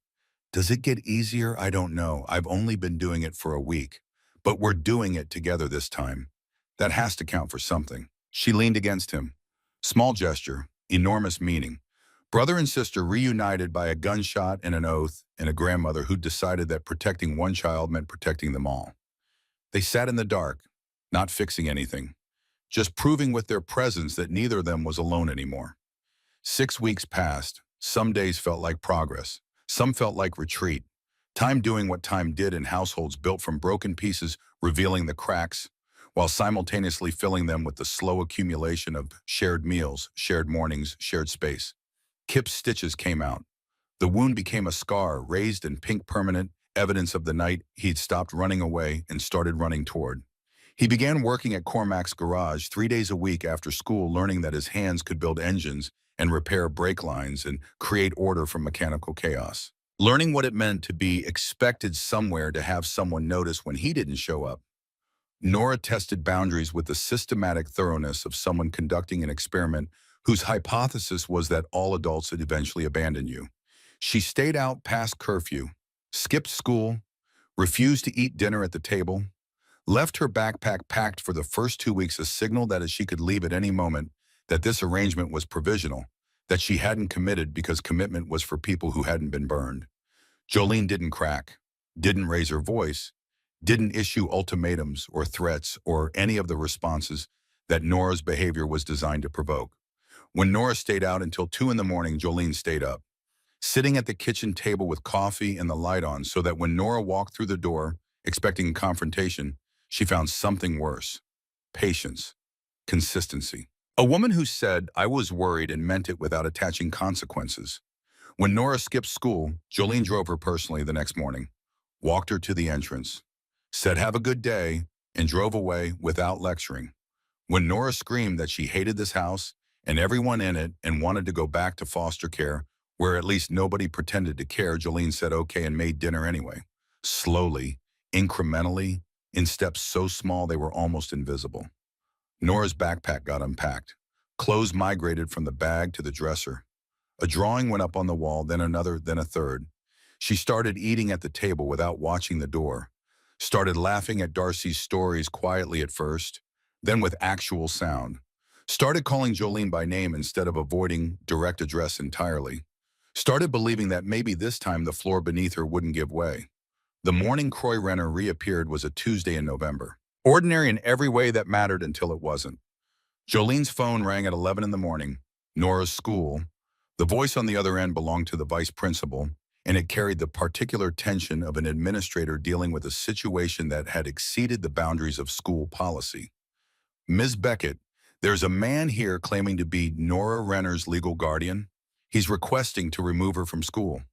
Does it get easier? I don't know. I've only been doing it for a week. But we're doing it together this time. That has to count for something. She leaned against him. Small gesture, enormous meaning. Brother and sister reunited by a gunshot and an oath, and a grandmother who decided that protecting one child meant protecting them all. They sat in the dark, not fixing anything, just proving with their presence that neither of them was alone anymore. 6 weeks passed. Some days felt like progress. Some felt like retreat. Time doing what time did in households built from broken pieces, revealing the cracks, while simultaneously filling them with the slow accumulation of shared meals, shared mornings, shared space. Kip's stitches came out. The wound became a scar, raised and pink permanent, evidence of the night he'd stopped running away and started running toward. He began working at Cormac's garage 3 days a week after school, learning that his hands could build engines and repair brake lines and create order from mechanical chaos. Learning what it meant to be expected somewhere to have someone notice when he didn't show up. Nora tested boundaries with the systematic thoroughness of someone conducting an experiment whose hypothesis was that all adults would eventually abandon you. She stayed out past curfew, skipped school, refused to eat dinner at the table, left her backpack packed for the first 2 weeks, a signal that she could leave at any moment, that this arrangement was provisional, that she hadn't committed because commitment was for people who hadn't been burned. Jolene didn't crack, didn't raise her voice, didn't issue ultimatums or threats or any of the responses that Nora's behavior was designed to provoke. When Nora stayed out until 2 in the morning, Jolene stayed up, sitting at the kitchen table with coffee and the light on so that when Nora walked through the door, expecting confrontation, she found something worse: patience, consistency. A woman who said, I was worried, and meant it without attaching consequences. When Nora skipped school, Jolene drove her personally the next morning, walked her to the entrance, said have a good day, and drove away without lecturing. When Nora screamed that she hated this house and everyone in it and wanted to go back to foster care, where at least nobody pretended to care, Jolene said okay and made dinner anyway. Slowly, incrementally, in steps so small they were almost invisible. Nora's backpack got unpacked. Clothes migrated from the bag to the dresser. A drawing went up on the wall, then another, then a third. She started eating at the table without watching the door. Started laughing at Darcy's stories quietly at first, then with actual sound. Started calling Jolene by name instead of avoiding direct address entirely. Started believing that maybe this time the floor beneath her wouldn't give way. The morning Croy Renner reappeared was a Tuesday in November. Ordinary in every way that mattered until it wasn't. Jolene's phone rang at 11 in the morning, Nora's school. The voice on the other end belonged to the vice principal, and it carried the particular tension of an administrator dealing with a situation that had exceeded the boundaries of school policy. Ms. Beckett, there's a man here claiming to be Nora Renner's legal guardian. He's requesting to remove her from school.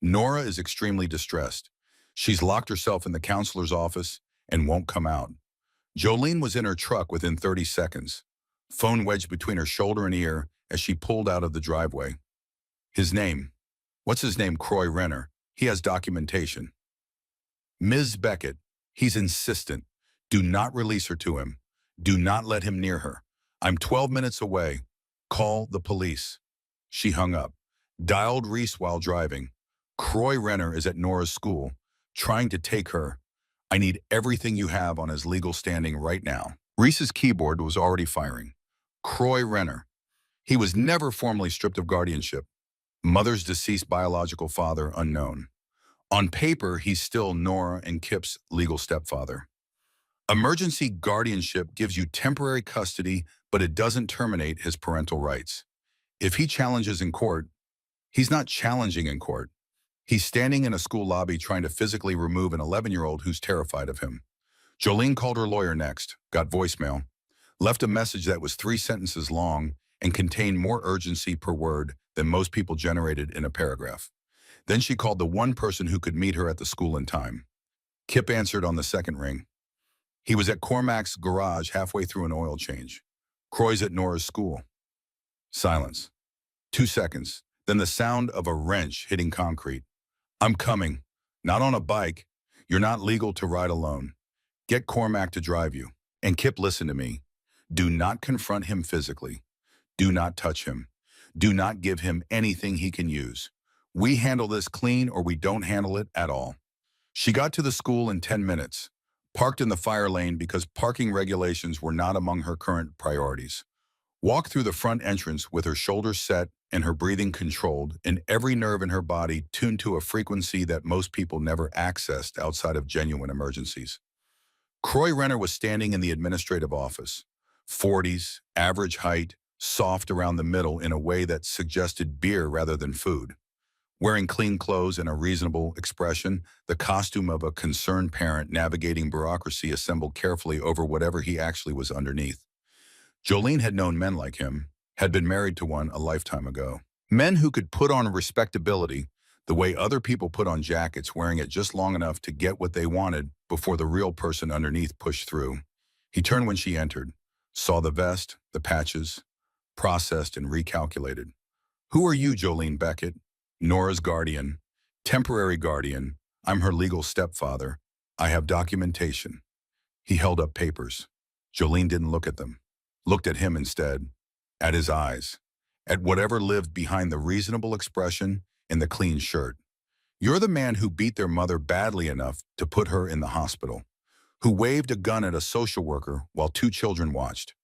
Nora is extremely distressed. She's locked herself in the counselor's office and won't come out. Jolene was in her truck within 30 seconds, phone wedged between her shoulder and ear as she pulled out of the driveway. His name. What's his name? Croy Renner. He has documentation. Ms. Beckett, he's insistent. Do not release her to him. Do not let him near her. I'm 12 minutes away. Call the police. She hung up. Dialed Reese while driving. Croy Renner is at Nora's school, trying to take her. I need everything you have on his legal standing right now. Reese's keyboard was already firing. Croy Renner. He was never formally stripped of guardianship. Mother's deceased biological father unknown. On paper, he's still Nora and Kip's legal stepfather. Emergency guardianship gives you temporary custody, but it doesn't terminate his parental rights. If he challenges in court, he's not challenging in court. He's standing in a school lobby trying to physically remove an 11-year-old who's terrified of him. Jolene called her lawyer next, got voicemail, left a message that was 3 sentences long and contained more urgency per word than most people generated in a paragraph. Then she called the one person who could meet her at the school in time. Kip answered on the second ring. He was at Cormac's garage halfway through an oil change. Croy's at Nora's school. Silence. 2 seconds, then the sound of a wrench hitting concrete. I'm coming. Not on a bike. You're not legal to ride alone. Get Cormac to drive you. And Kip, listen to me. Do not confront him physically. Do not touch him. Do not give him anything he can use. We handle this clean or we don't handle it at all. She got to the school in 10 minutes, parked in the fire lane because parking regulations were not among her current priorities. Walked through the front entrance with her shoulders set and her breathing controlled and every nerve in her body tuned to a frequency that most people never accessed outside of genuine emergencies. Croy Renner was standing in the administrative office. 40s, average height, soft around the middle in a way that suggested beer rather than food. Wearing clean clothes and a reasonable expression, the costume of a concerned parent navigating bureaucracy assembled carefully over whatever he actually was underneath. Jolene had known men like him, had been married to one a lifetime ago. Men who could put on respectability the way other people put on jackets, wearing it just long enough to get what they wanted before the real person underneath pushed through. He turned when she entered, saw the vest, the patches, processed and recalculated. Who are you, Jolene Beckett? Nora's guardian. Temporary guardian. I'm her legal stepfather. I have documentation. He held up papers. Jolene didn't look at them. Looked at him instead. At his eyes. At whatever lived behind the reasonable expression and the clean shirt. You're the man who beat their mother badly enough to put her in the hospital. Who waved a gun at a social worker while 2 children watched.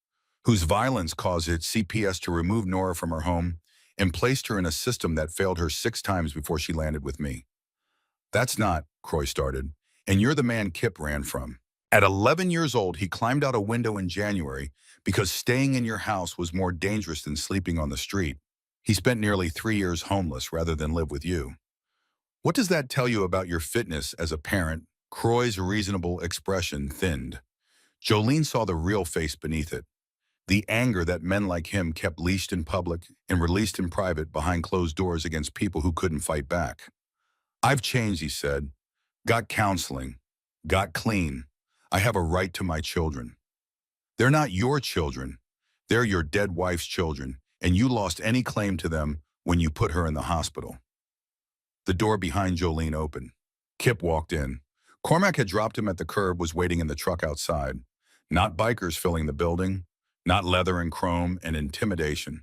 Whose violence caused its CPS to remove Nora from her home and placed her in a system that failed her 6 times before she landed with me. That's not, Croy started, and you're the man Kip ran from. At 11 years old, he climbed out a window in January because staying in your house was more dangerous than sleeping on the street. He spent nearly 3 years homeless rather than live with you. What does that tell you about your fitness as a parent? Croy's reasonable expression thinned. Jolene saw the real face beneath it. The anger that men like him kept leashed in public and released in private behind closed doors against people who couldn't fight back. I've changed, he said. Got counseling. Got clean. I have a right to my children. They're not your children. They're your dead wife's children, and you lost any claim to them when you put her in the hospital. The door behind Jolene opened. Kip walked in. Cormac had dropped him at the curb, was waiting in the truck outside. Not bikers filling the building, Not leather and chrome and intimidation.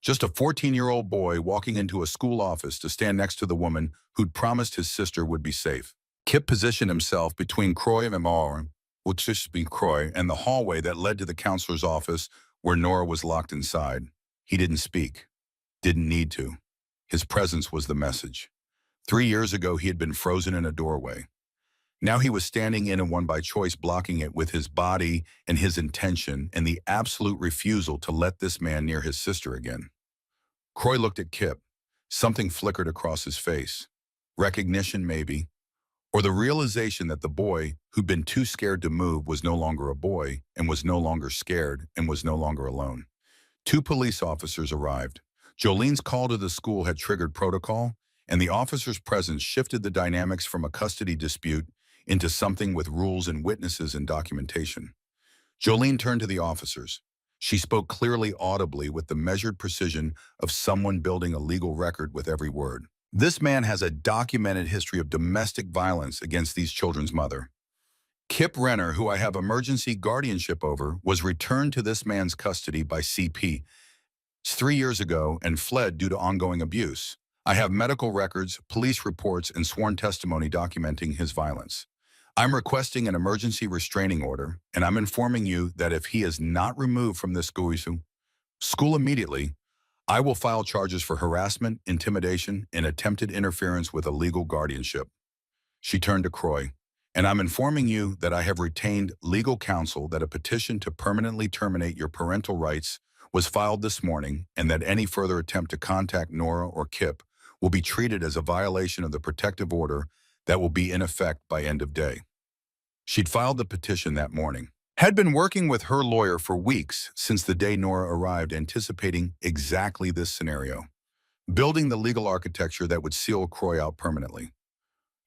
Just a 14-year-old boy walking into a school office to stand next to the woman who'd promised his sister would be safe. Kip positioned himself between Croy and Amar, which used to be Croy, and the hallway that led to the counselor's office where Nora was locked inside. He didn't speak. Didn't need to. His presence was the message. 3 years ago, he had been frozen in a doorway. Now he was standing in a one by choice, blocking it with his body and his intention and the absolute refusal to let this man near his sister again. Croy looked at Kip. Something flickered across his face. Recognition, maybe, or the realization that the boy who'd been too scared to move was no longer a boy and was no longer scared and was no longer alone. 2 police officers arrived. Jolene's call to the school had triggered protocol, and the officer's presence shifted the dynamics from a custody dispute into something with rules and witnesses and documentation. Jolene turned to the officers. She spoke clearly, audibly, with the measured precision of someone building a legal record with every word. This man has a documented history of domestic violence against these children's mother. Kip Renner, who I have emergency guardianship over, was returned to this man's custody by CP 3 years ago and fled due to ongoing abuse. I have medical records, police reports, and sworn testimony documenting his violence. I'm requesting an emergency restraining order, and I'm informing you that if he is not removed from this school immediately, I will file charges for harassment, intimidation, and attempted interference with illegal guardianship. She turned to Croy. And I'm informing you that I have retained legal counsel, that a petition to permanently terminate your parental rights was filed this morning, and that any further attempt to contact Nora or Kip will be treated as a violation of the protective order that will be in effect by end of day. She'd filed the petition that morning. Had been working with her lawyer for weeks since the day Nora arrived, anticipating exactly this scenario. Building the legal architecture that would seal Croy out permanently.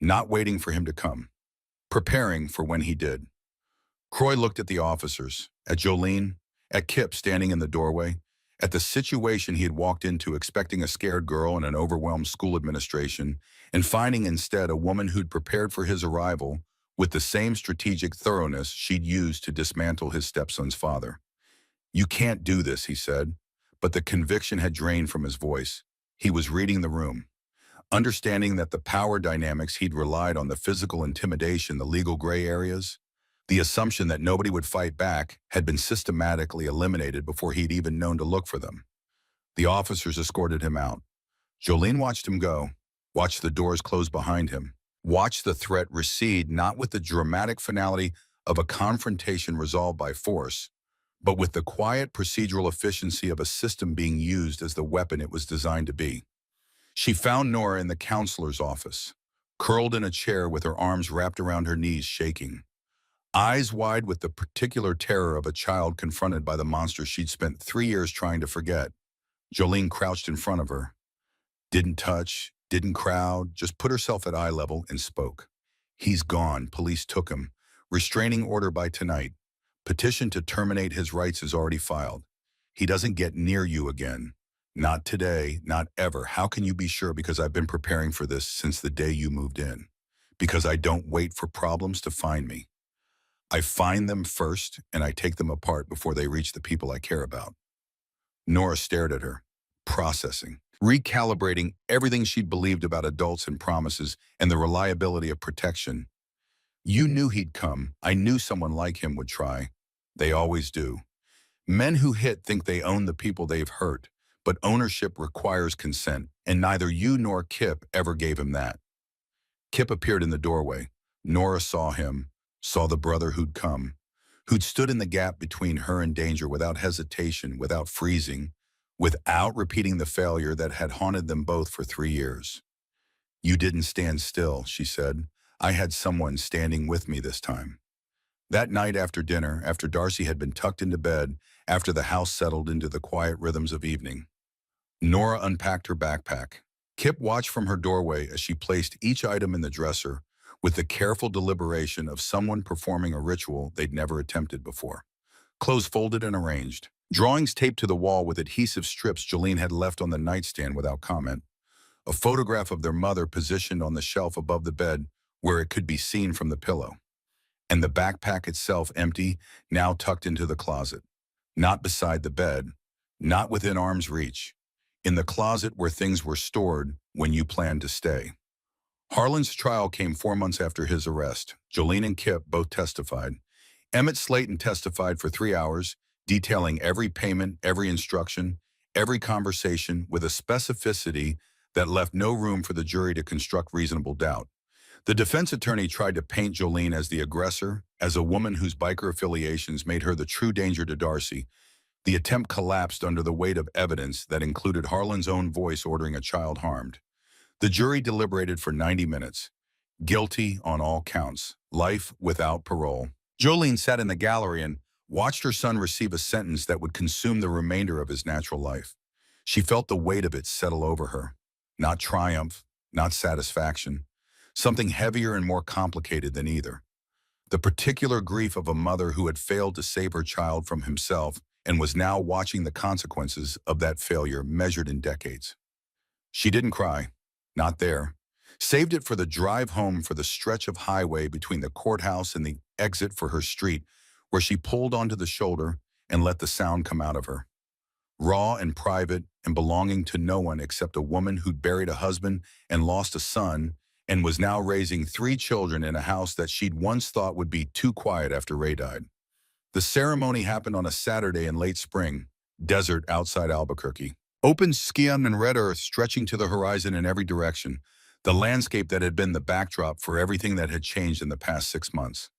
Not waiting for him to come. Preparing for when he did. Croy looked at the officers, at Jolene, at Kip standing in the doorway, at the situation he had walked into, expecting a scared girl and an overwhelmed school administration, and finding instead a woman who'd prepared for his arrival with the same strategic thoroughness she'd used to dismantle his stepson's father. You can't do this, he said, but the conviction had drained from his voice. He was reading the room. Understanding that the power dynamics he'd relied on, the physical intimidation, the legal gray areas, the assumption that nobody would fight back, had been systematically eliminated before he'd even known to look for them. The officers escorted him out. Jolene watched him go, watched the doors close behind him, watched the threat recede, not with the dramatic finality of a confrontation resolved by force, but with the quiet procedural efficiency of a system being used as the weapon it was designed to be. She found Nora in the counselor's office, curled in a chair with her arms wrapped around her knees, shaking. Eyes wide with the particular terror of a child confronted by the monster she'd spent 3 years trying to forget. Jolene crouched in front of her. Didn't touch, didn't crowd, just put herself at eye level and spoke. He's gone. Police took him. Restraining order by tonight. Petition to terminate his rights is already filed. He doesn't get near you again. Not today, not ever. How can you be sure? Because I've been preparing for this since the day you moved in. Because I don't wait for problems to find me. I find them first, and I take them apart before they reach the people I care about. Nora stared at her, processing, recalibrating everything she'd believed about adults and promises and the reliability of protection. You knew he'd come. I knew someone like him would try. They always do. Men who hit think they own the people they've hurt. But ownership requires consent, and neither you nor Kip ever gave him that. Kip appeared in the doorway. Nora saw him, saw the brother who'd come, who'd stood in the gap between her and danger without hesitation, without freezing, without repeating the failure that had haunted them both for 3 years. You didn't stand still, she said. I had someone standing with me this time. That night after dinner, after Darcy had been tucked into bed, after the house settled into the quiet rhythms of evening, Nora unpacked her backpack. Kip watched from her doorway as she placed each item in the dresser with the careful deliberation of someone performing a ritual they'd never attempted before. Clothes folded and arranged. Drawings taped to the wall with adhesive strips Jolene had left on the nightstand without comment. A photograph of their mother positioned on the shelf above the bed where it could be seen from the pillow. And the backpack itself empty, now tucked into the closet. Not beside the bed, not within arm's reach, in the closet where things were stored when you planned to stay. Harlan's trial came 4 months after his arrest. Jolene and Kip both testified. Emmett Slayton testified for 3 hours, detailing every payment, every instruction, every conversation with a specificity that left no room for the jury to construct reasonable doubt. The defense attorney tried to paint Jolene as the aggressor, as a woman whose biker affiliations made her the true danger to Darcy. The attempt collapsed under the weight of evidence that included Harlan's own voice ordering a child harmed. The jury deliberated for 90 minutes. Guilty on all counts. Life without parole. Jolene sat in the gallery and watched her son receive a sentence that would consume the remainder of his natural life. She felt the weight of it settle over her. Not triumph, not satisfaction. Something heavier and more complicated than either. The particular grief of a mother who had failed to save her child from himself and was now watching the consequences of that failure measured in decades. She didn't cry. Not there. Saved it for the drive home, for the stretch of highway between the courthouse and the exit for her street, where she pulled onto the shoulder and let the sound come out of her. Raw and private and belonging to no one except a woman who'd buried a husband and lost a son and was now raising 3 children in a house that she'd once thought would be too quiet after Ray died. The ceremony happened on a Saturday in late spring, desert outside Albuquerque. Open skin and red earth stretching to the horizon in every direction, the landscape that had been the backdrop for everything that had changed in the past 6 months.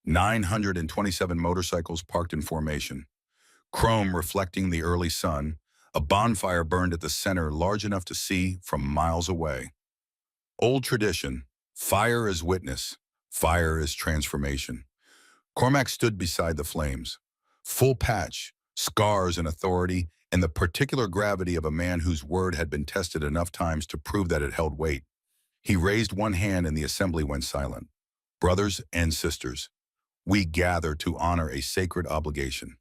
927 motorcycles parked in formation. Chrome reflecting the early sun, a bonfire burned at the center large enough to see from miles away. Old tradition, fire as witness, fire as transformation. Cormac stood beside the flames. Full patch, scars and authority, and the particular gravity of a man whose word had been tested enough times to prove that it held weight. He raised one hand and the assembly went silent. Brothers and sisters, we gather to honor a sacred obligation.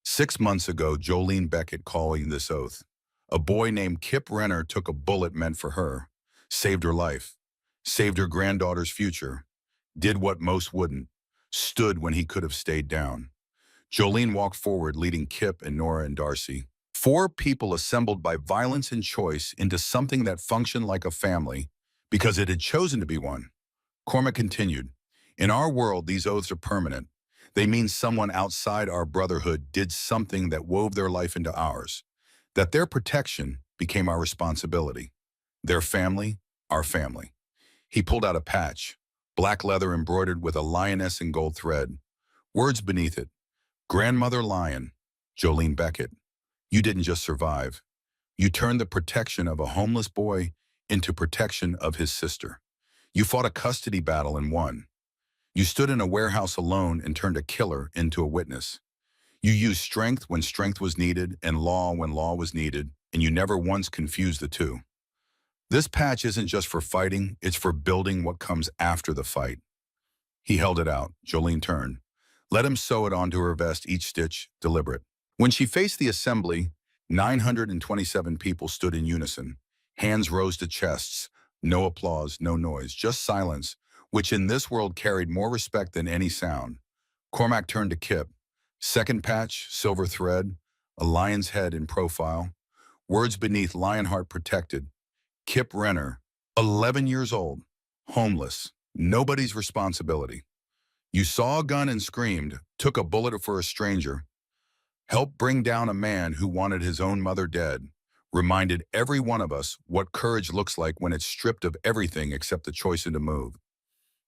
6 months ago, Jolene Beckett calling this oath. A boy named Kip Renner took a bullet meant for her, saved her life, saved her granddaughter's future, did what most wouldn't, stood when he could have stayed down. Jolene walked forward, leading Kip and Nora and Darcy. 4 people assembled by violence and choice into something that functioned like a family because it had chosen to be one. Cormac continued, in our world, these oaths are permanent. They mean someone outside our brotherhood did something that wove their life into ours, that their protection became our responsibility. Their family, our family. He pulled out a patch, black leather embroidered with a lioness in gold thread. Words beneath it, Grandmother Lion, Jolene Beckett. You didn't just survive. You turned the protection of a homeless boy into protection of his sister. You fought a custody battle and won. You stood in a warehouse alone and turned a killer into a witness. You used strength when strength was needed and law when law was needed, and you never once confused the two. This patch isn't just for fighting, it's for building what comes after the fight. He held it out. Jolene turned. Let him sew it onto her vest, each stitch deliberate. When she faced the assembly, 927 people stood in unison. Hands rose to chests. No applause, no noise, just silence, which in this world carried more respect than any sound. Cormac turned to Kip. Second patch, silver thread, a lion's head in profile. Words beneath, Lionheart protected. Kip Renner, 11 years old, homeless, nobody's responsibility. You saw a gun and screamed, took a bullet for a stranger, helped bring down a man who wanted his own mother dead, reminded every one of us what courage looks like when it's stripped of everything except the choice to move.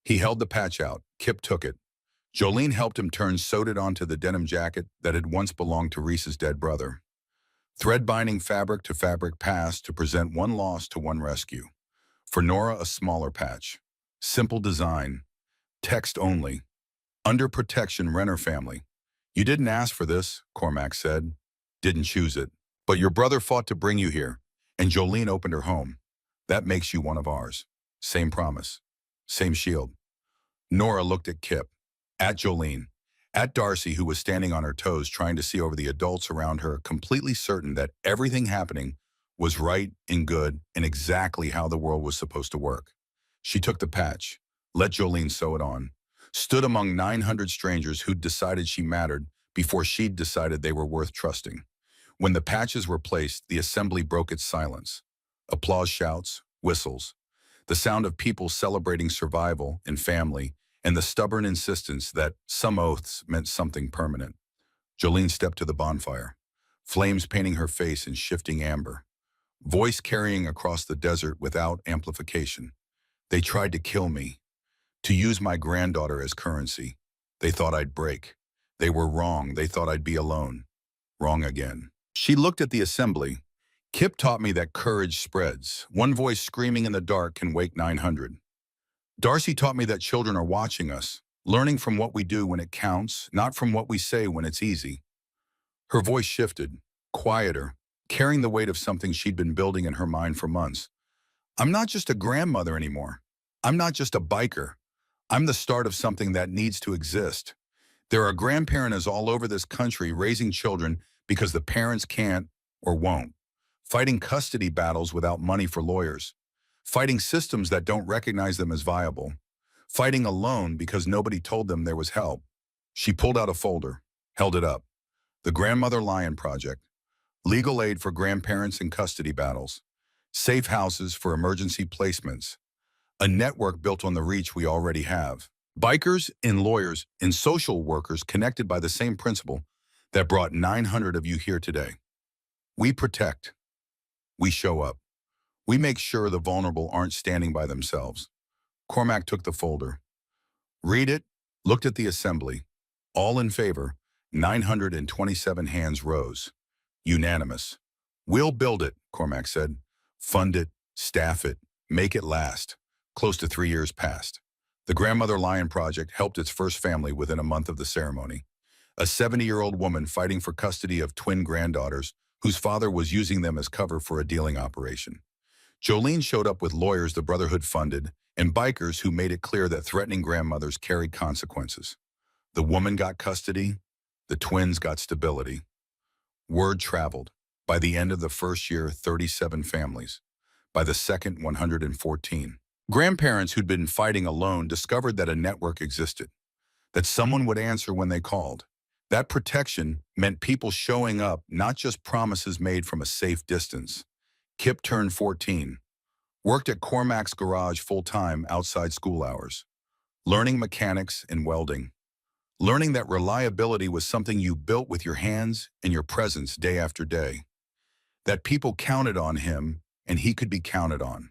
He held the patch out. Kip took it. Jolene helped him turn, sewed it onto the denim jacket that had once belonged to Reese's dead brother. Thread binding fabric to fabric passed to present one loss to one rescue. For Nora, a smaller patch. Simple design. Text only. Under protection, Renner family. You didn't ask for this, Cormac said. Didn't choose it. But your brother fought to bring you here, and Jolene opened her home. That makes you one of ours. Same promise. Same shield. Nora looked at Kip, at Jolene, at Darcy, who was standing on her toes trying to see over the adults around her, completely certain that everything happening was right and good and exactly how the world was supposed to work. She took the patch, let Jolene sew it on, stood among 900 strangers who'd decided she mattered before she'd decided they were worth trusting. When the patches were placed, the assembly broke its silence. Applause shouts, whistles, the sound of people celebrating survival and family, and the stubborn insistence that some oaths meant something permanent. Jolene stepped to the bonfire, flames painting her face in shifting amber, voice carrying across the desert without amplification. They tried to kill me, to use my granddaughter as currency. They thought I'd break. They were wrong. They thought I'd be alone. Wrong again. She looked at the assembly. Kip taught me that courage spreads. One voice screaming in the dark can wake 900. Darcy taught me that children are watching us, learning from what we do when it counts, not from what we say when it's easy. Her voice shifted, quieter, carrying the weight of something she'd been building in her mind for months. I'm not just a grandmother anymore. I'm not just a biker. I'm the start of something that needs to exist. There are grandparents all over this country raising children because the parents can't or won't, fighting custody battles without money for lawyers, fighting systems that don't recognize them as viable, fighting alone because nobody told them there was help. She pulled out a folder, held it up. The Grandmother Lion Project, legal aid for grandparents in custody battles, safe houses for emergency placements, a network built on the reach we already have. Bikers and lawyers and social workers connected by the same principle that brought 900 of you here today. We protect. We show up. We make sure the vulnerable aren't standing by themselves. Cormac took the folder. Read it, looked at the assembly. All in favor, 927 hands rose. Unanimous. We'll build it, Cormac said. Fund it, staff it, make it last. Close to 3 years passed. The Grandmother Lion Project helped its first family within a month of the ceremony. A 70-year-old woman fighting for custody of twin granddaughters whose father was using them as cover for a dealing operation. Jolene showed up with lawyers the Brotherhood funded and bikers who made it clear that threatening grandmothers carried consequences. The woman got custody, the twins got stability. Word traveled. By the end of the first year, 37 families. By the second, 114. Grandparents who'd been fighting alone discovered that a network existed, that someone would answer when they called. That protection meant people showing up, not just promises made from a safe distance. Kip turned 14, worked at Cormac's garage full-time outside school hours, learning mechanics and welding, learning that reliability was something you built with your hands and your presence day after day, that people counted on him and he could be counted on.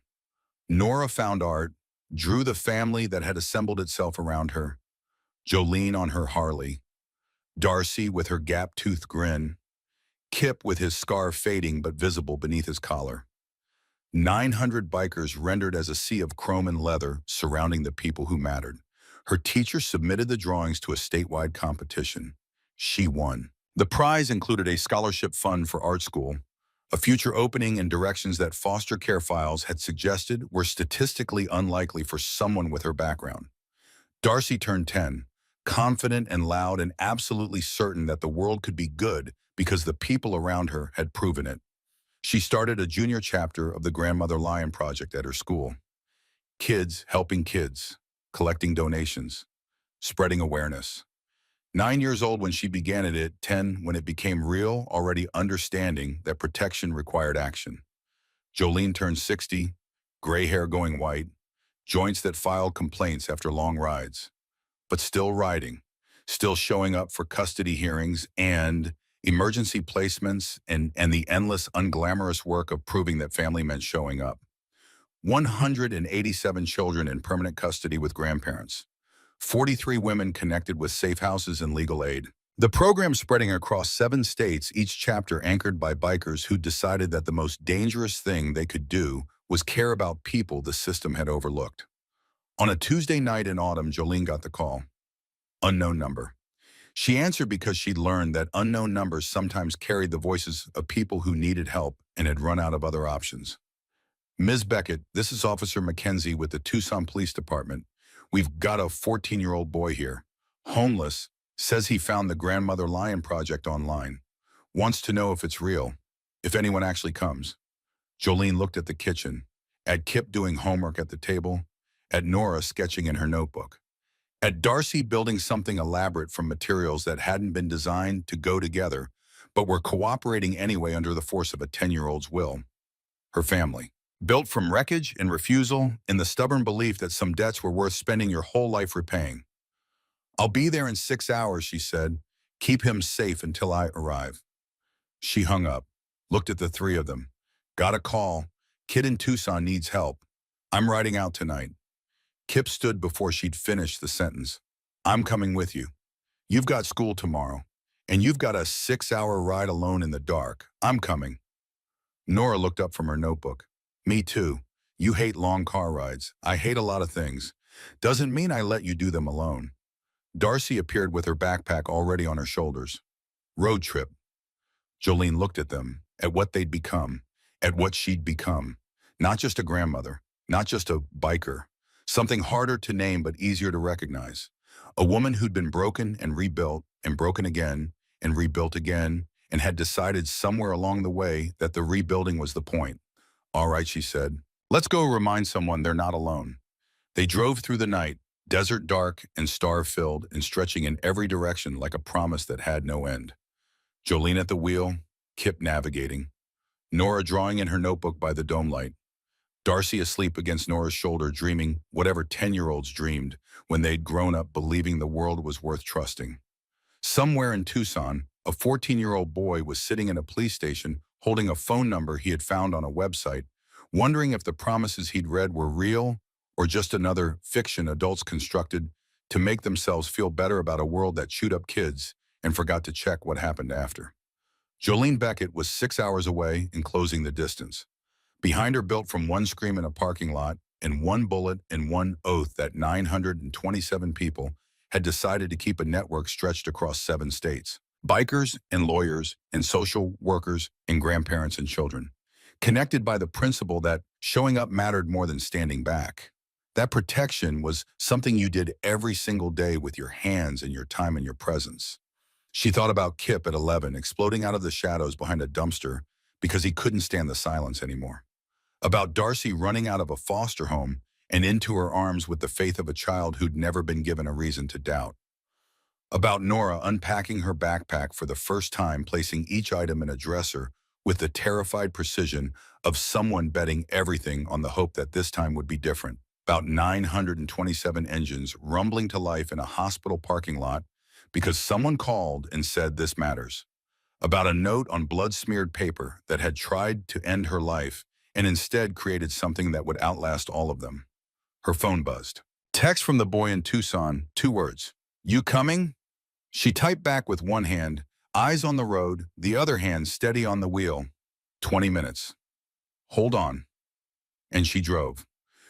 Nora found art, drew the family that had assembled itself around her, Jolene on her Harley, Darcy with her gap-toothed grin, Kip with his scar fading but visible beneath his collar. 900 bikers rendered as a sea of chrome and leather surrounding the people who mattered. Her teacher submitted the drawings to a statewide competition. She won. The prize included a scholarship fund for art school, a future opening in directions that foster care files had suggested were statistically unlikely for someone with her background. Darcy turned 10, confident and loud and absolutely certain that the world could be good because the people around her had proven it. She started a junior chapter of the Grandmother Lion Project at her school. Kids helping kids, collecting donations, spreading awareness. 9 years old when she began it, 10 when it became real, already understanding that protection required action. Jolene turned 60, gray hair going white, joints that filed complaints after long rides, but still riding, still showing up for custody hearings and emergency placements and the endless unglamorous work of proving that family meant showing up. 187 children in permanent custody with grandparents. 43 women connected with safe houses and legal aid. The program spreading across 7 states, each chapter anchored by bikers who decided that the most dangerous thing they could do was care about people the system had overlooked. On a Tuesday night in autumn, Jolene got the call. Unknown number. She answered because she'd learned that unknown numbers sometimes carried the voices of people who needed help and had run out of other options. Ms. Beckett, this is Officer McKenzie with the Tucson Police Department. We've got a 14-year-old boy here, homeless, says he found the Grandmother Lion Project online, wants to know if it's real, if anyone actually comes. Jolene looked at the kitchen, at Kip doing homework at the table, at Nora sketching in her notebook. Had Darcy building something elaborate from materials that hadn't been designed to go together, but were cooperating anyway under the force of a 10-year-old's will? Her family. Built from wreckage and refusal and the stubborn belief that some debts were worth spending your whole life repaying. "I'll be there in 6 hours," she said. "Keep him safe until I arrive." She hung up, looked at the three of them. "Got a call. Kid in Tucson needs help. I'm riding out tonight." Kip stood before she'd finished the sentence. "I'm coming with you. You've got school tomorrow, and you've got a 6-hour ride alone in the dark. I'm coming." Nora looked up from her notebook. "Me too. You hate long car rides. I hate a lot of things. Doesn't mean I let you do them alone." Darcy appeared with her backpack already on her shoulders. "Road trip." Jolene looked at them, at what they'd become, at what she'd become. Not just a grandmother, not just a biker. Something harder to name but easier to recognize. A woman who'd been broken and broken again, and rebuilt again, and had decided somewhere along the way that the rebuilding was the point. "All right," she said. "Let's go remind someone they're not alone." They drove through the night, desert dark and star-filled and stretching in every direction like a promise that had no end. Jolene at the wheel, Kip navigating, Nora drawing in her notebook by the dome light, Darcy asleep against Nora's shoulder dreaming whatever 10-year-olds dreamed when they'd grown up believing the world was worth trusting. Somewhere in Tucson, a 14-year-old boy was sitting in a police station holding a phone number he had found on a website, wondering if the promises he'd read were real or just another fiction adults constructed to make themselves feel better about a world that chewed up kids and forgot to check what happened after. Jolene Beckett was 6 hours away and closing the distance. Behind her, built from one scream in a parking lot and one bullet and one oath that 927 people had decided to keep a network stretched across 7 states. Bikers and lawyers and social workers and grandparents and children. Connected by the principle that showing up mattered more than standing back. That protection was something you did every single day with your hands and your time and your presence. She thought about Kip at 11 exploding out of the shadows behind a dumpster because he couldn't stand the silence anymore. About Darcy running out of a foster home and into her arms with the faith of a child who'd never been given a reason to doubt. About Nora unpacking her backpack for the first time, placing each item in a dresser with the terrified precision of someone betting everything on the hope that this time would be different. About 927 engines rumbling to life in a hospital parking lot because someone called and said this matters. About a note on blood-smeared paper that had tried to end her life and instead created something that would outlast all of them. Her phone buzzed. Text from the boy in Tucson, 2 words. "You coming?" She typed back with one hand, eyes on the road, the other hand steady on the wheel. 20 minutes. Hold on. And she drove.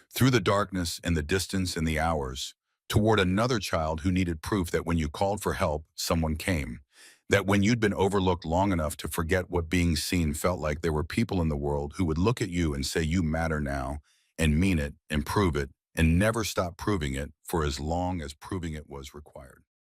Through the darkness and the distance and the hours, toward another child who needed proof that when you called for help, someone came. That when you'd been overlooked long enough to forget what being seen felt like, there were people in the world who would look at you and say you matter now, and mean it, and prove it, and never stop proving it for as long as proving it was required.